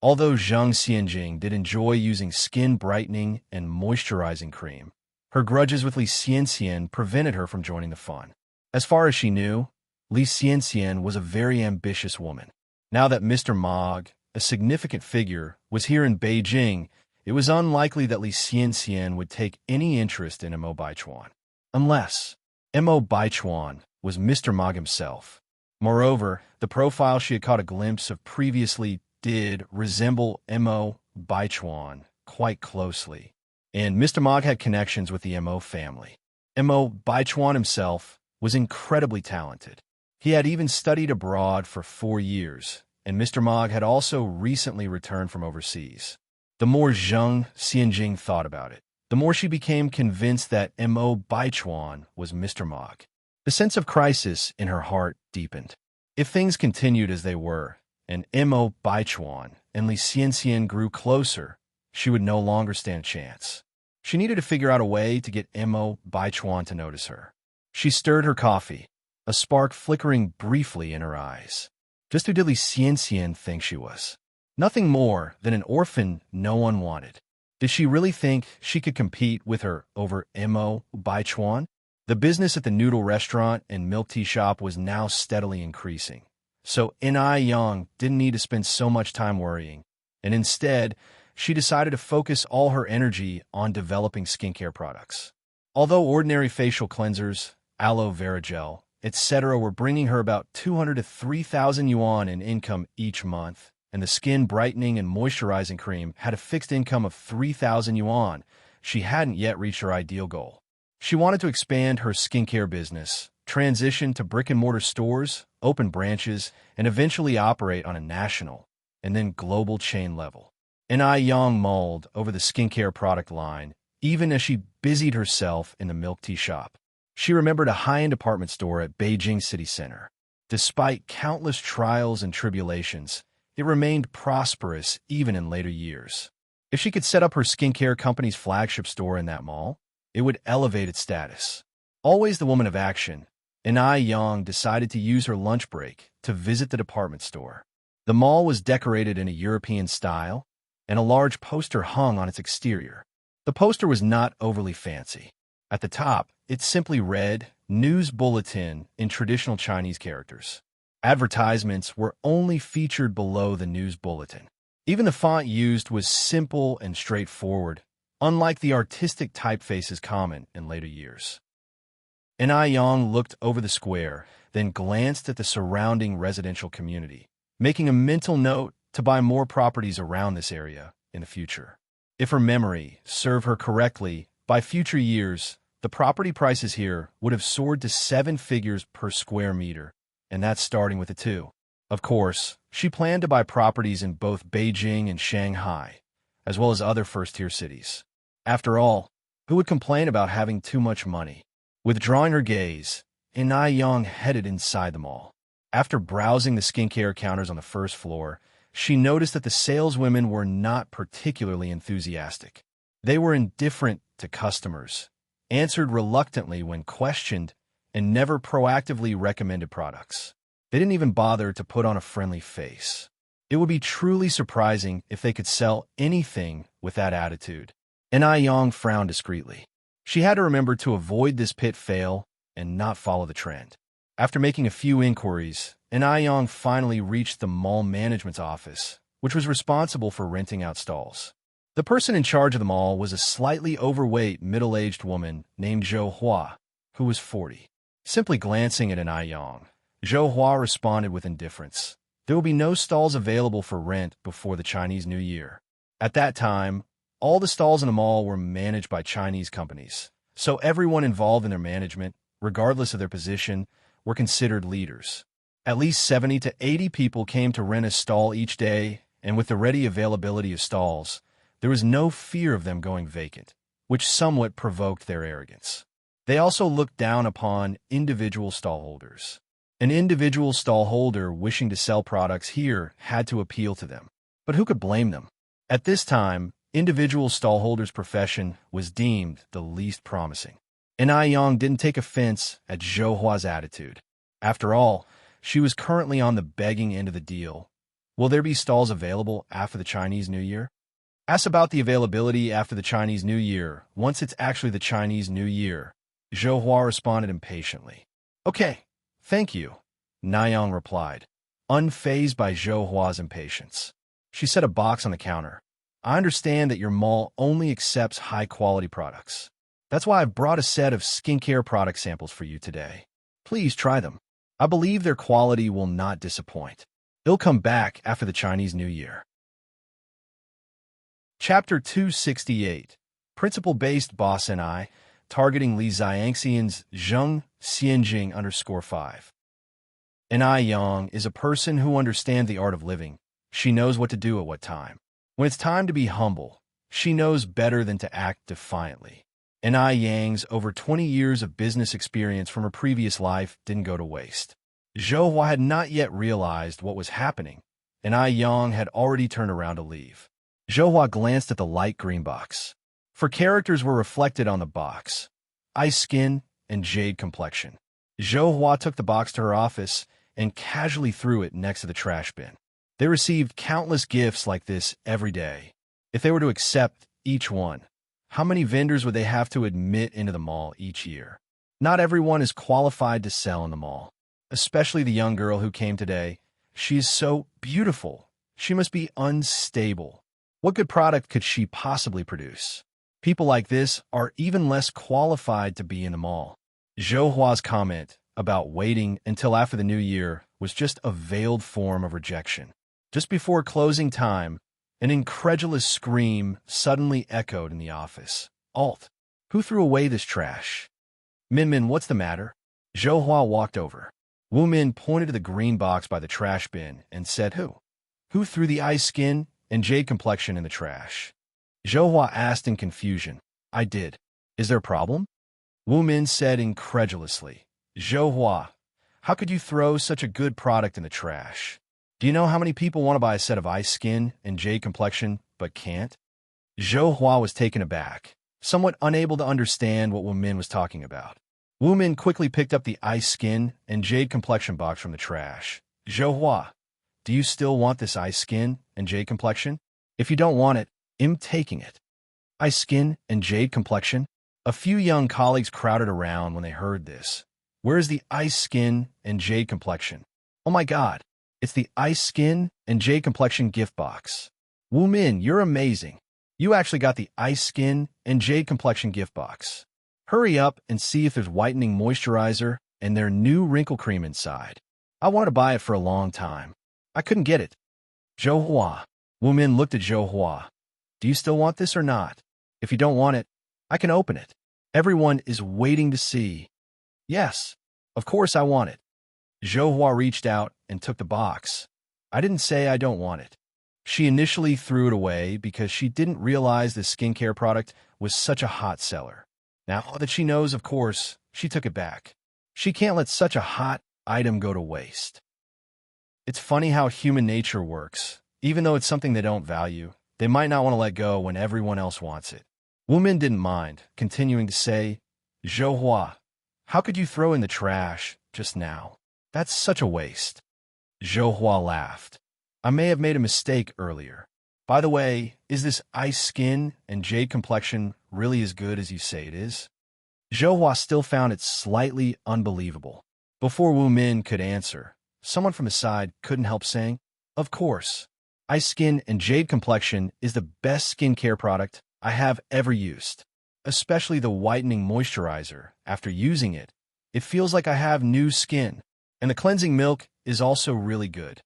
Although Zhang Xianjing did enjoy using skin brightening and moisturizing cream, her grudges with Li Xian prevented her from joining the fun. As far as she knew, Li Xian was a very ambitious woman. Now that Mr. Mog, a significant figure, was here in Beijing, it was unlikely that Li Xian would take any interest in Mo Baichuan, unless Mo Baichuan was Mr. Mog himself. Moreover, the profile she had caught a glimpse of previously did resemble Mo Baichuan quite closely, and Mr. Mog had connections with the Mo family. Mo Baichuan himself was incredibly talented. He had even studied abroad for 4 years, and Mr. Mog had also recently returned from overseas. The more Zhang Xianjing thought about it, the more she became convinced that Mo Baichuan was Mr. Mog. The sense of crisis in her heart deepened. If things continued as they were, and Mo Baichuan and Li Xian grew closer, she would no longer stand a chance. She needed to figure out a way to get Mo Baichuan to notice her. She stirred her coffee, a spark flickering briefly in her eyes. Just who did Li Xian think she was? Nothing more than an orphan no one wanted. Did she really think she could compete with her over Mo Baichuan? The business at the noodle restaurant and milk tea shop was now steadily increasing, so Yang didn't need to spend so much time worrying, and instead, she decided to focus all her energy on developing skincare products. Although ordinary facial cleansers, aloe vera gel, etc. were bringing her about 200 to 3,000 yuan in income each month, and the skin brightening and moisturizing cream had a fixed income of 3,000 yuan, she hadn't yet reached her ideal goal. She wanted to expand her skincare business, transition to brick-and-mortar stores, open branches, and eventually operate on a national and then global chain level. Yang mulled over the skincare product line, even as she busied herself in the milk tea shop. She remembered a high-end department store at Beijing city center. Despite countless trials and tribulations, it remained prosperous even in later years. If she could set up her skincare company's flagship store in that mall, it would elevate its status. Always the woman of action, Yang decided to use her lunch break to visit the department store. The mall was decorated in a European style, and a large poster hung on its exterior. The poster was not overly fancy. At the top, it simply read, "News Bulletin" in traditional Chinese characters. Advertisements were only featured below the news bulletin. Even the font used was simple and straightforward, unlike the artistic typefaces common in later years. Yang looked over the square, then glanced at the surrounding residential community, making a mental note to buy more properties around this area in the future. If her memory served her correctly, by future years, the property prices here would have soared to 7 figures per square meter, and that's starting with a 2. Of course, she planned to buy properties in both Beijing and Shanghai, as well as other first-tier cities. After all, who would complain about having too much money? Withdrawing her gaze, Yang headed inside the mall. After browsing the skincare counters on the first floor, she noticed that the saleswomen were not particularly enthusiastic. They were indifferent to customers, answered reluctantly when questioned, and never proactively recommended products. They didn't even bother to put on a friendly face. It would be truly surprising if they could sell anything with that attitude. Yang frowned discreetly. She had to remember to avoid this pitfall and not follow the trend. After making a few inquiries, Yang finally reached the mall management's office, which was responsible for renting out stalls. The person in charge of the mall was a slightly overweight, middle-aged woman named Zhou Hua, who was 40. Simply glancing at Yang, Zhou Hua responded with indifference. There will be no stalls available for rent before the Chinese New Year. At that time, all the stalls in the mall were managed by Chinese companies, so everyone involved in their management, regardless of their position, were considered leaders. At least 70 to 80 people came to rent a stall each day, and with the ready availability of stalls, there was no fear of them going vacant, which somewhat provoked their arrogance. They also looked down upon individual stallholders. An individual stallholder wishing to sell products here had to appeal to them. But who could blame them? At this time, individual stallholders' profession was deemed the least promising. Yang didn't take offense at Zhou Hua's attitude. After all, she was currently on the begging end of the deal. Will there be stalls available after the Chinese New Year? Ask about the availability after the Chinese New Year. Once it's actually the Chinese New Year, Zhou Hua responded impatiently. Okay, thank you, Yang replied, unfazed by Zhou Hua's impatience. She set a box on the counter. I understand that your mall only accepts high-quality products. That's why I've brought a set of skincare product samples for you today. Please try them. I believe their quality will not disappoint. They'll come back after the Chinese New Year. Chapter 268, Principle-Based Boss and I, targeting Li Xiangxian's Zheng Xianjing _5. Yang is a person who understands the art of living. She knows what to do at what time. When it's time to be humble, she knows better than to act defiantly. Yang's over 20 years of business experience from her previous life didn't go to waste. Zhou Hua had not yet realized what was happening, and Yang had already turned around to leave. Zhou Hua glanced at the light green box. 4 characters were reflected on the box: ice skin and jade complexion. Zhou Hua took the box to her office and casually threw it next to the trash bin. They received countless gifts like this every day. If they were to accept each one, how many vendors would they have to admit into the mall each year? Not everyone is qualified to sell in the mall, especially the young girl who came today. She is so beautiful. She must be unstable. What good product could she possibly produce? People like this are even less qualified to be in the mall. Zhou Hua's comment about waiting until after the new year was just a veiled form of rejection. Just before closing time, an incredulous scream suddenly echoed in the office. Alt, who threw away this trash? Min, what's the matter? Zhou Hua walked over. Wu Min pointed to the green box by the trash bin and said, Who? Who threw the ice skin and jade complexion in the trash? Zhou Hua asked in confusion. I did. Is there a problem? Wu Min said incredulously. Zhou Hua, how could you throw such a good product in the trash? Do you know how many people want to buy a set of ice skin and jade complexion but can't? Zhou Hua was taken aback, somewhat unable to understand what Wu Min was talking about. Wu Min quickly picked up the ice skin and jade complexion box from the trash. Zhou Hua, do you still want this ice skin and jade complexion? If you don't want it, I'm taking it. Ice skin and jade complexion? A few young colleagues crowded around when they heard this. Where is the ice skin and jade complexion? Oh my god, it's the Ice Skin and Jade Complexion gift box. Wu Min, you're amazing. You actually got the Ice Skin and Jade Complexion gift box. Hurry up and see if there's whitening moisturizer and their new wrinkle cream inside. I wanted to buy it for a long time. I couldn't get it. Zhou Hua. Wu Min looked at Zhou Hua. Do you still want this or not? If you don't want it, I can open it. Everyone is waiting to see. Yes, of course I want it. Zhou Hua reached out and took the box. I didn't say I don't want it. She initially threw it away because she didn't realize the skincare product was such a hot seller. Now that she knows, of course, she took it back. She can't let such a hot item go to waste. It's funny how human nature works. Even though it's something they don't value, they might not want to let go when everyone else wants it. Wu Min didn't mind, continuing to say, Zhou Hua, how could you throw in the trash just now? That's such a waste. Zhou Hua laughed. I may have made a mistake earlier. By the way, is this Ice Skin and Jade Complexion really as good as you say it is? Zhou Hua still found it slightly unbelievable. Before Wu Min could answer, someone from his side couldn't help saying, Of course. Ice Skin and Jade Complexion is the best skincare product I have ever used. Especially the whitening moisturizer. After using it, it feels like I have new skin. And the cleansing milk is also really good.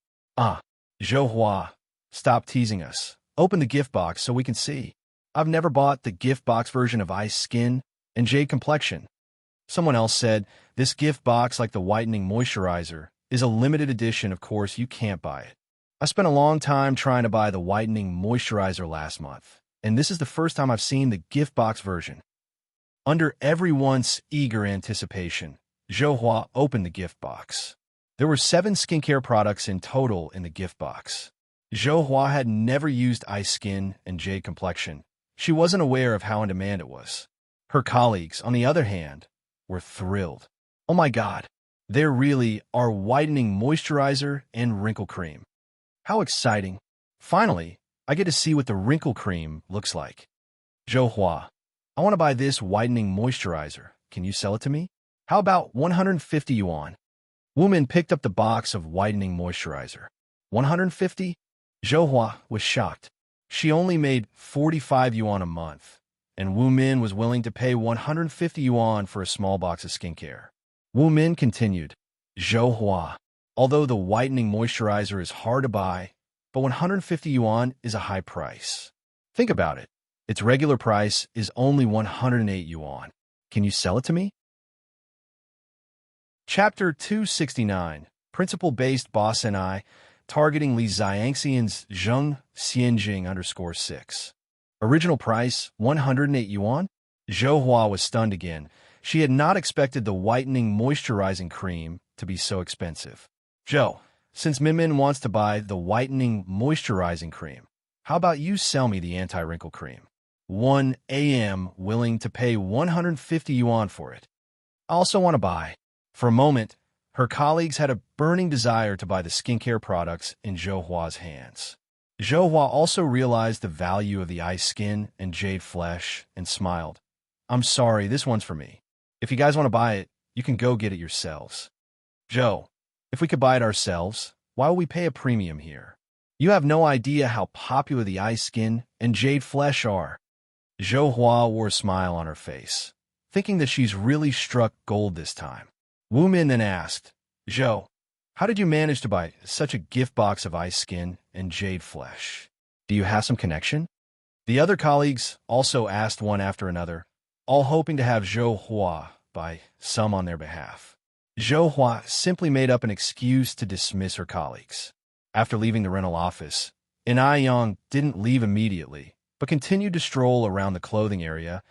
Zhou Hua, stop teasing us. Open the gift box so we can see. I've never bought the gift box version of Ice Skin and Jade Complexion. Someone else said, this gift box, like the whitening moisturizer, is a limited edition. Of course, you can't buy it. I spent a long time trying to buy the whitening moisturizer last month, and this is the first time I've seen the gift box version. Under everyone's eager anticipation, Zhou Hua opened the gift box. There were 7 skincare products in total in the gift box. Zhou Hua had never used Ice Skin and Jade Complexion. She wasn't aware of how in demand it was. Her colleagues, on the other hand, were thrilled. Oh my god, there really are whitening moisturizer and wrinkle cream. How exciting. Finally, I get to see what the wrinkle cream looks like. Zhou Hua, I want to buy this whitening moisturizer. Can you sell it to me? How about 150 yuan? Wu Min picked up the box of whitening moisturizer. 150? Zhou Hua was shocked. She only made 45 yuan a month, and Wu Min was willing to pay 150 yuan for a small box of skincare. Wu Min continued, Zhou Hua, although the whitening moisturizer is hard to buy, but 150 yuan is a high price. Think about it. Its regular price is only 108 yuan. Can you sell it to me? Chapter 269, Principle-Based Boss and I, targeting Li Xiangxian's Zheng Xianjing _6. Original price, 108 yuan? Zhou Hua was stunned again. She had not expected the whitening moisturizing cream to be so expensive. Zhou, since Min wants to buy the whitening moisturizing cream, how about you sell me the anti-wrinkle cream? 1 AM willing to pay 150 yuan for it. I also want to buy. For a moment, her colleagues had a burning desire to buy the skincare products in Zhou Hua's hands. Zhou Hua also realized the value of the Ice Skin and Jade Flesh and smiled. I'm sorry, this one's for me. If you guys want to buy it, you can go get it yourselves. Zhou, if we could buy it ourselves, why will we pay a premium here? You have no idea how popular the Ice Skin and Jade Flesh are. Zhou Hua wore a smile on her face, thinking that she's really struck gold this time. Wu Min then asked, Zhou, how did you manage to buy such a gift box of Ice Skin and Jade Flesh? Do you have some connection? The other colleagues also asked one after another, all hoping to have Zhou Hua buy some on their behalf. Zhou Hua simply made up an excuse to dismiss her colleagues. After leaving the rental office, Yang didn't leave immediately, but continued to stroll around the clothing area,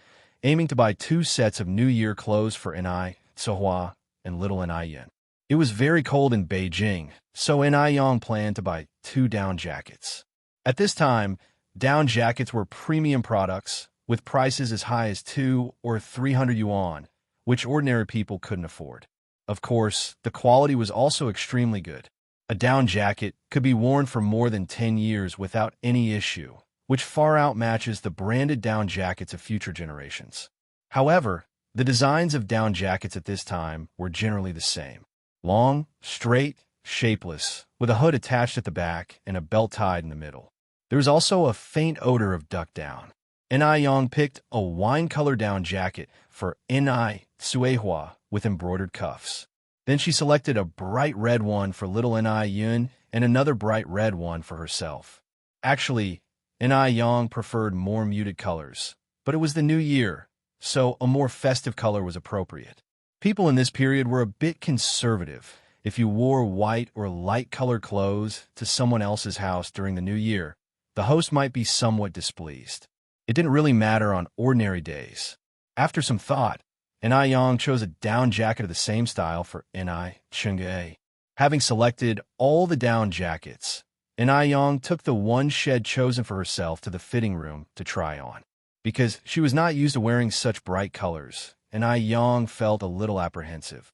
aiming to buy 2 sets of New Year clothes for Tsuhua and little Yen. It was very cold in Beijing, so Yang planned to buy 2 down jackets. At this time, down jackets were premium products with prices as high as 200 or 300 yuan, which ordinary people couldn't afford. Of course, the quality was also extremely good. A down jacket could be worn for more than 10 years without any issue, which far outmatches the branded down jackets of future generations. However, the designs of down jackets at this time were generally the same. Long, straight, shapeless, with a hood attached at the back and a belt tied in the middle. There was also a faint odor of duck down. Ni Yong picked a wine-colored down jacket for Ni Suehua with embroidered cuffs. Then she selected a bright red one for little Ni Yun and another bright red one for herself. Actually, Ni Yong preferred more muted colors, but it was the new year, so a more festive color was appropriate. People in this period were a bit conservative. If you wore white or light-colored clothes to someone else's house during the new year, the host might be somewhat displeased. It didn't really matter on ordinary days. After some thought, Ni Yong chose a down jacket of the same style for Ni Chungae. Having selected all the down jackets, Ni Yong took the one shed chosen for herself to the fitting room to try on. Because she was not used to wearing such bright colors, Ni Yong felt a little apprehensive.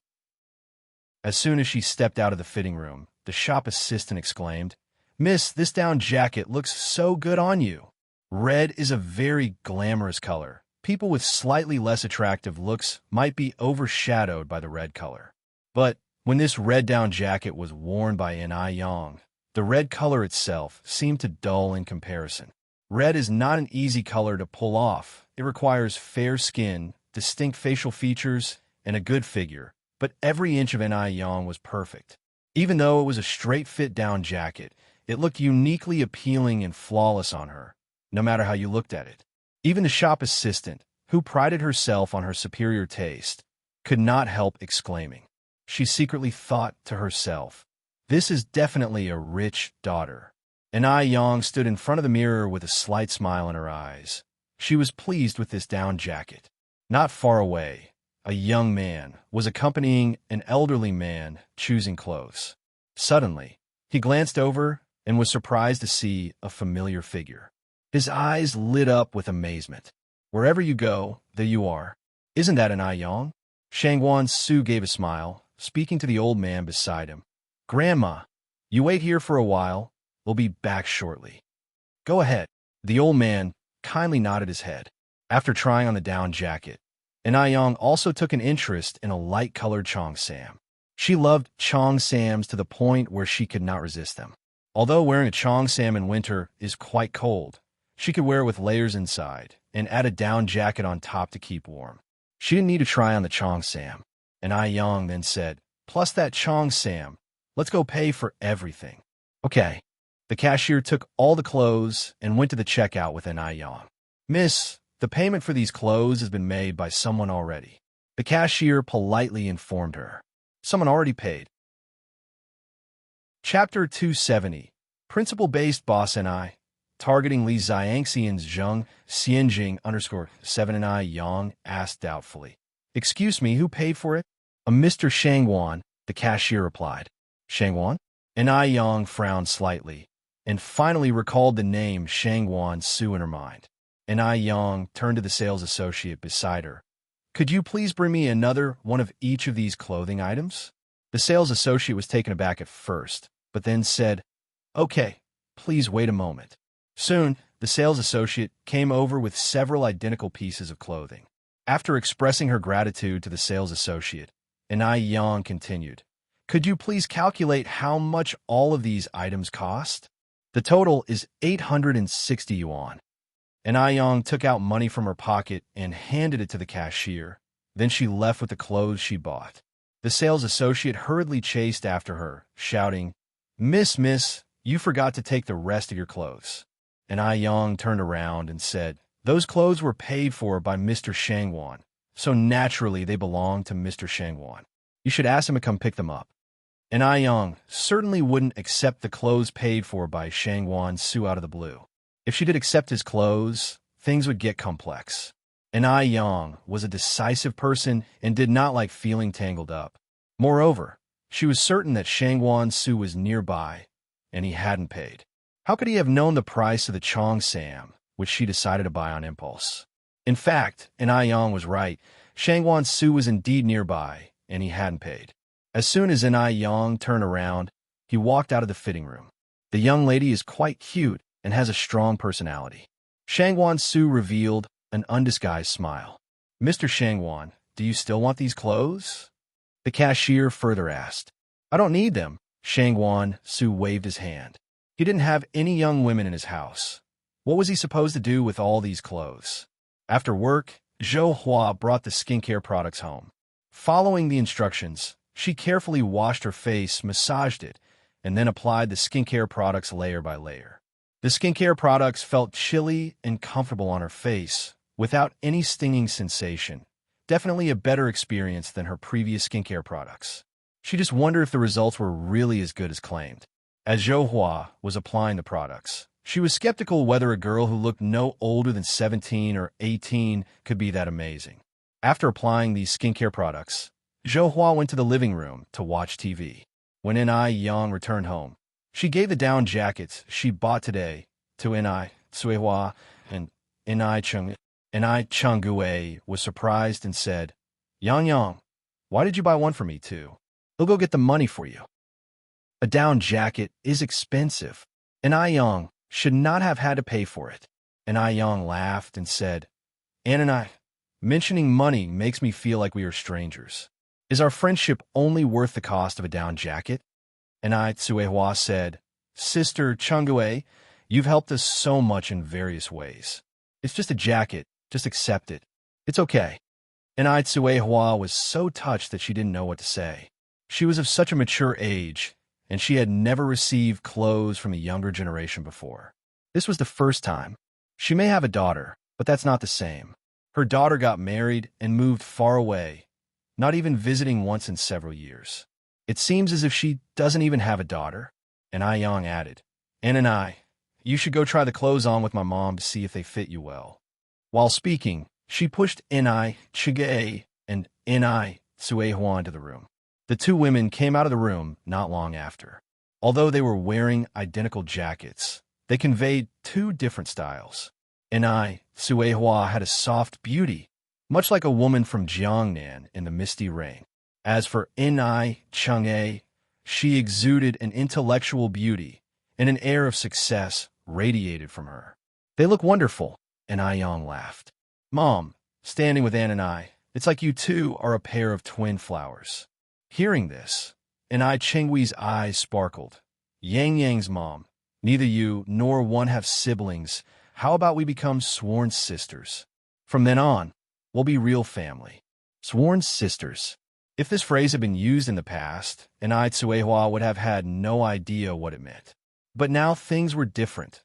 As soon as she stepped out of the fitting room, the shop assistant exclaimed, "Miss, this down jacket looks so good on you." Red is a very glamorous color. People with slightly less attractive looks might be overshadowed by the red color. But when this red down jacket was worn by Ni Yong, the red color itself seemed to dull in comparison. Red is not an easy color to pull off. It requires fair skin, distinct facial features, and a good figure. But every inch of Ni Yong was perfect. Even though it was a straight-fit down jacket, it looked uniquely appealing and flawless on her, no matter how you looked at it. Even the shop assistant, who prided herself on her superior taste, could not help exclaiming. She secretly thought to herself, "This is definitely a rich daughter." Ni Yong stood in front of the mirror with a slight smile in her eyes. She was pleased with this down jacket. Not far away, a young man was accompanying an elderly man choosing clothes. Suddenly, he glanced over and was surprised to see a familiar figure. His eyes lit up with amazement. "Wherever you go, there you are. Isn't that Ni Yong?" Shangwan Su gave a smile, speaking to the old man beside him. "Grandma, you wait here for a while. We'll be back shortly." "Go ahead." The old man kindly nodded his head. After trying on the down jacket, Ni Yong also took an interest in a light-colored cheongsam. She loved cheongsams to the point where she could not resist them. Although wearing a cheongsam in winter is quite cold, she could wear it with layers inside and add a down jacket on top to keep warm. She didn't need to try on the cheongsam. Ni Yong then said, "Plus that cheongsam, let's go pay for everything." "Okay." The cashier took all the clothes and went to the checkout with Ni Yong. "Miss, the payment for these clothes has been made by someone already." The cashier politely informed her. "Someone already paid." Chapter 270, Principle-Based Boss Ni. Targeting Li Xiangxian's Zheng Xianjing _7 Ni Yong asked doubtfully. "Excuse me, who paid for it?" "A Mr. Shangwan," the cashier replied. "Shangwan?" Ni Yong frowned slightly, and finally recalled the name Shangwan Su in her mind. Ni Yong turned to the sales associate beside her. "Could you please bring me another one of each of these clothing items?" The sales associate was taken aback at first, but then said, "Okay, please wait a moment." Soon, the sales associate came over with several identical pieces of clothing. After expressing her gratitude to the sales associate, Ni Yong continued, "Could you please calculate how much all of these items cost?" "The total is 860 yuan. Ni Yong took out money from her pocket and handed it to the cashier. Then she left with the clothes she bought. The sales associate hurriedly chased after her, shouting, Miss, you forgot to take the rest of your clothes." Ni Yong turned around and said, "Those clothes were paid for by Mr. Shangwan, so naturally they belong to Mr. Shangwan. You should ask him to come pick them up." Ni Yong certainly wouldn't accept the clothes paid for by Shangwan Su out of the blue. If she did accept his clothes, things would get complex. Ni Yong was a decisive person and did not like feeling tangled up. Moreover, she was certain that Shangwan Su was nearby, and he hadn't paid. How could he have known the price of the cheongsam, which she decided to buy on impulse? In fact, Ni Yong was right. Shangwan Su was indeed nearby, and he hadn't paid. As soon as Ni Yong turned around, he walked out of the fitting room. The young lady is quite cute and has a strong personality. Shangwan Su revealed an undisguised smile. "Mr. Shangwan, do you still want these clothes?" The cashier further asked. "I don't need them," Shangwan Su waved his hand. He didn't have any young women in his house. What was he supposed to do with all these clothes? After work, Zhou Hua brought the skincare products home. Following the instructions, she carefully washed her face, massaged it, and then applied the skincare products layer by layer. The skincare products felt chilly and comfortable on her face, without any stinging sensation. Definitely a better experience than her previous skincare products. She just wondered if the results were really as good as claimed. As Zhou Hua was applying the products, she was skeptical whether a girl who looked no older than 17 or 18 could be that amazing. After applying these skincare products, Zhou Hua went to the living room to watch TV. When Ni Yang returned home, she gave the down jackets she bought today to Ni Tsuehua, and Ni Changgue was surprised and said, "Yang Yang, why did you buy one for me too? He'll go get the money for you." A down jacket is expensive, and Yang should not have had to pay for it. And Yang laughed and said, "Ann and I, mentioning money makes me feel like we are strangers. Is our friendship only worth the cost of a down jacket?" And Tsuehua said, "Sister Changgue, you've helped us so much in various ways. It's just a jacket, just accept it. It's okay." And Tsuehua was so touched that she didn't know what to say. She was of such a mature age, and she had never received clothes from a younger generation before. This was the first time. She may have a daughter, but that's not the same. Her daughter got married and moved far away, not even visiting once in several years. It seems as if she doesn't even have a daughter. And Yang added, "Ann and I, you should go try the clothes on with my mom to see if they fit you well." While speaking, she pushed Ni Chige and Ni Tsuehua into the room. The two women came out of the room not long after. Although they were wearing identical jackets, they conveyed two different styles. Ni Tsuehua had a soft beauty, much like a woman from Jiangnan in the Misty Ring. As for Ni Chang'e, she exuded an intellectual beauty, and an air of success radiated from her. "They look wonderful," and Yang laughed. "Mom, standing with Ann and I, it's like you two are a pair of twin flowers." Hearing this, Ni Chengwee's eyes sparkled. "Yang Yang's mom, neither you nor one have siblings. How about we become sworn sisters? From then on, we'll be real family." Sworn sisters. If this phrase had been used in the past, Ni Tsuehua would have had no idea what it meant. But now things were different.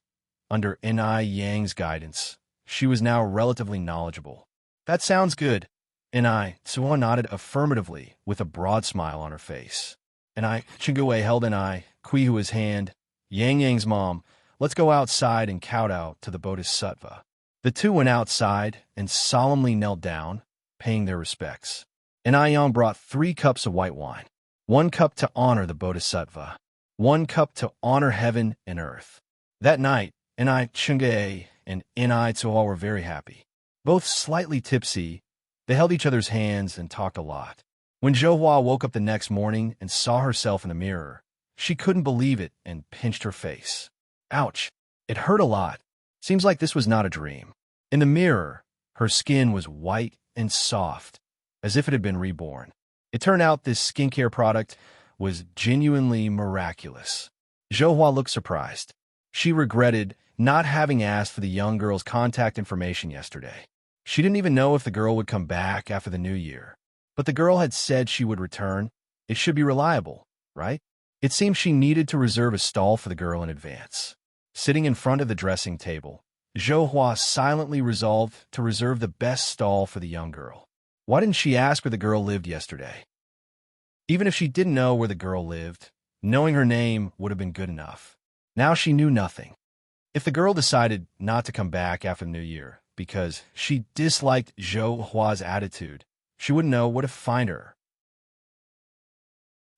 Under Ni Yang's guidance, she was now relatively knowledgeable. "That sounds good." Ni Tsuehua nodded affirmatively with a broad smile on her face. Ni Chingue held Ni Kuihua's hand. "Yang Yang's mom, let's go outside and kowtow to the Bodhisattva." The two went outside and solemnly knelt down, paying their respects. And Yang brought 3 cups of white wine, 1 cup to honor the Bodhisattva, 1 cup to honor heaven and earth. That night, Ni Chingue and Ni Tsuehua were very happy. Both slightly tipsy, they held each other's hands and talked a lot. When Zhou Hua woke up the next morning and saw herself in the mirror, she couldn't believe it and pinched her face. Ouch! It hurt a lot. Seems like this was not a dream. In the mirror, her skin was white and soft, as if it had been reborn. It turned out this skincare product was genuinely miraculous. Zhou Hua looked surprised. She regretted not having asked for the young girl's contact information yesterday. She didn't even know if the girl would come back after the new year. But the girl had said she would return. It should be reliable, right? It seemed she needed to reserve a stall for the girl in advance. Sitting in front of the dressing table, Zhou Hua silently resolved to reserve the best stall for the young girl. Why didn't she ask where the girl lived yesterday? Even if she didn't know where the girl lived, knowing her name would have been good enough. Now she knew nothing. If the girl decided not to come back after the new year because she disliked Zhou Hua's attitude, she wouldn't know where to find her.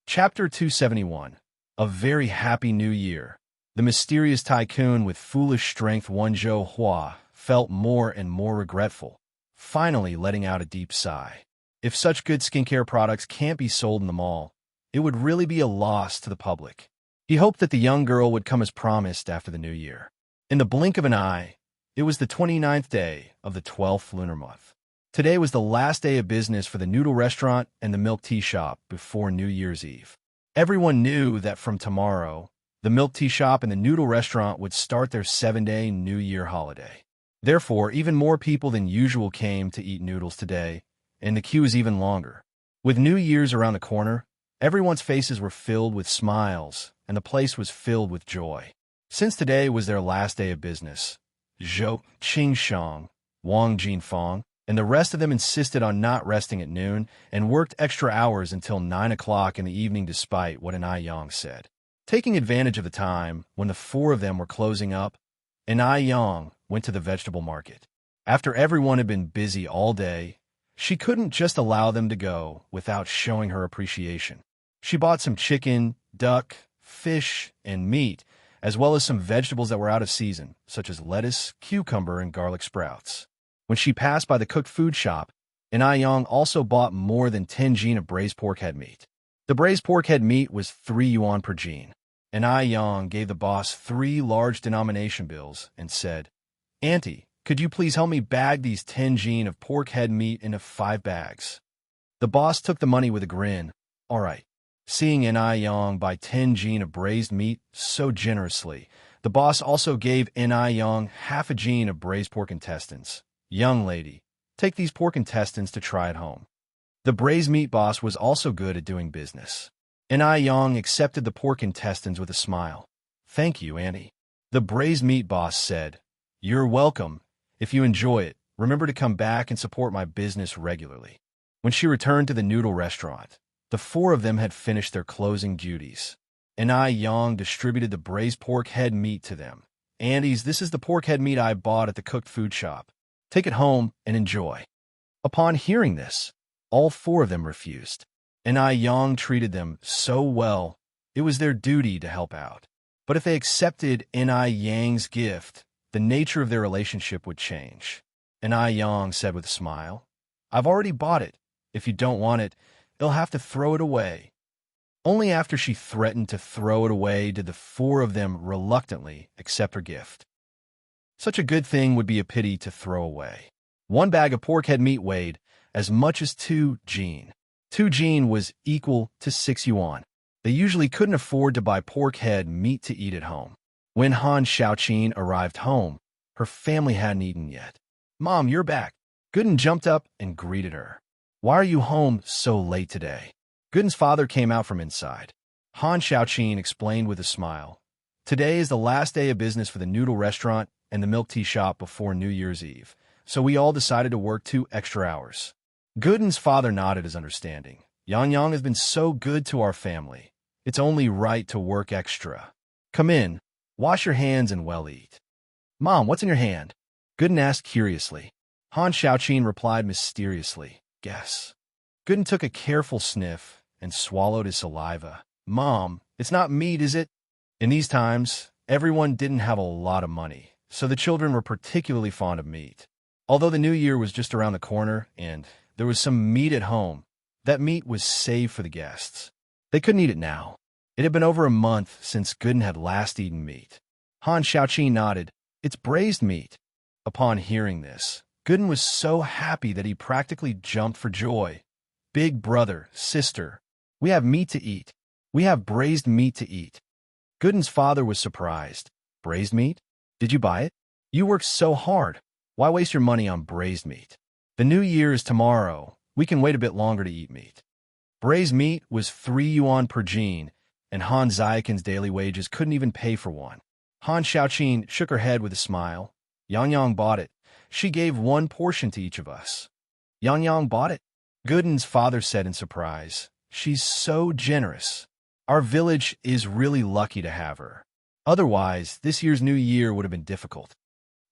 Chapter 271. A Very Happy New Year. The mysterious tycoon with foolish strength one Zhou Hua felt more and more regretful, finally letting out a deep sigh. If such good skincare products can't be sold in the mall, it would really be a loss to the public. He hoped that the young girl would come as promised after the new year. In the blink of an eye, it was the 29th day of the 12th lunar month. Today was the last day of business for the noodle restaurant and the milk tea shop before New Year's Eve. Everyone knew that from tomorrow, the milk tea shop and the noodle restaurant would start their 7-day New Year holiday. Therefore, even more people than usual came to eat noodles today, and the queue is even longer. With New Year's around the corner, everyone's faces were filled with smiles, and the place was filled with joy. Since today was their last day of business, Zhou Qingshang, Wang Jinfang, and the rest of them insisted on not resting at noon and worked extra hours until 9 o'clock in the evening despite what An Yang said. Taking advantage of the time when the four of them were closing up, An Yang went to the vegetable market. After everyone had been busy all day, she couldn't just allow them to go without showing her appreciation. She bought some chicken, duck, fish, and meat, as well as some vegetables that were out of season, such as lettuce, cucumber, and garlic sprouts. When she passed by the cooked food shop, An Yang also bought more than 10 jin of braised pork head meat. The braised pork head meat was 3 yuan per jin. An Yang gave the boss 3 large denomination bills and said, "Auntie, could you please help me bag these 10 jin of pork head meat into 5 bags?" The boss took the money with a grin. "All right." Seeing An Yang buy 10 jin of braised meat so generously, the boss also gave An Yang half a jin of braised pork intestines. "Young lady, take these pork intestines to try at home." The braised meat boss was also good at doing business. An Yang accepted the pork intestines with a smile. "Thank you, Auntie." The braised meat boss said, "You're welcome. If you enjoy it, remember to come back and support my business regularly." When she returned to the noodle restaurant, the four of them had finished their closing duties. An Yang distributed the braised pork head meat to them. "Aunties, this is the pork head meat I bought at the cooked food shop. Take it home and enjoy." Upon hearing this, all four of them refused. An Yang treated them so well, it was their duty to help out. But if they accepted An Yang's gift, the nature of their relationship would change. An Yang said with a smile, "I've already bought it. If you don't want it, they'll have to throw it away." Only after she threatened to throw it away did the four of them reluctantly accept her gift. Such a good thing would be a pity to throw away. 1 bag of pork head meat weighed as much as 2 jin. 2 jin was equal to 6 yuan. They usually couldn't afford to buy pork head meat to eat at home. When Han Xiaoqin arrived home, her family hadn't eaten yet. "Mom, you're back." Gooden jumped up and greeted her. "Why are you home so late today?" Gooden's father came out from inside. Han Xiaoqin explained with a smile, "Today is the last day of business for the noodle restaurant and the milk tea shop before New Year's Eve, so we all decided to work 2 extra hours." Gooden's father nodded his understanding. "Yang Yang has been so good to our family. It's only right to work extra. Come in, wash your hands and well eat." "Mom, what's in your hand?" Gooden asked curiously. Han Xiaoqin replied mysteriously, "Guess." Gooden took a careful sniff and swallowed his saliva. "Mom, it's not meat, is it?" In these times, everyone didn't have a lot of money, so the children were particularly fond of meat. Although the new year was just around the corner and there was some meat at home, that meat was saved for the guests. They couldn't eat it now. It had been over a month since Gooden had last eaten meat. Han Xiaoqin nodded. "It's braised meat." Upon hearing this, Gooden was so happy that he practically jumped for joy. "Big brother, sister, we have meat to eat. We have braised meat to eat." Gooden's father was surprised. "Braised meat? Did you buy it? You worked so hard. Why waste your money on braised meat? The new year is tomorrow. We can wait a bit longer to eat meat." Braised meat was 3 yuan per jin, and Han Xiaoqin's daily wages couldn't even pay for one. Han Xiaoqin shook her head with a smile. "Yang Yang bought it. She gave 1 portion to each of us." "Yang Yang bought it?" Gooden's father said in surprise. "She's so generous. Our village is really lucky to have her. Otherwise, this year's new year would have been difficult."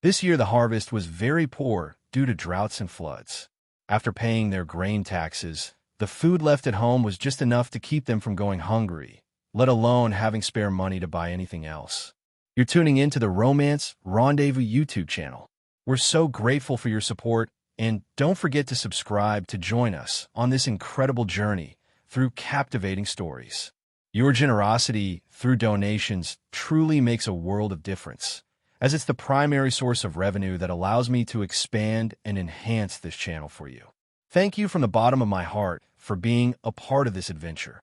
This year the harvest was very poor due to droughts and floods. After paying their grain taxes, the food left at home was just enough to keep them from going hungry, let alone having spare money to buy anything else. You're tuning in to the Romance Rendezvous YouTube channel. We're so grateful for your support, and don't forget to subscribe to join us on this incredible journey through captivating stories. Your generosity through donations truly makes a world of difference, as it's the primary source of revenue that allows me to expand and enhance this channel for you. Thank you from the bottom of my heart for being a part of this adventure.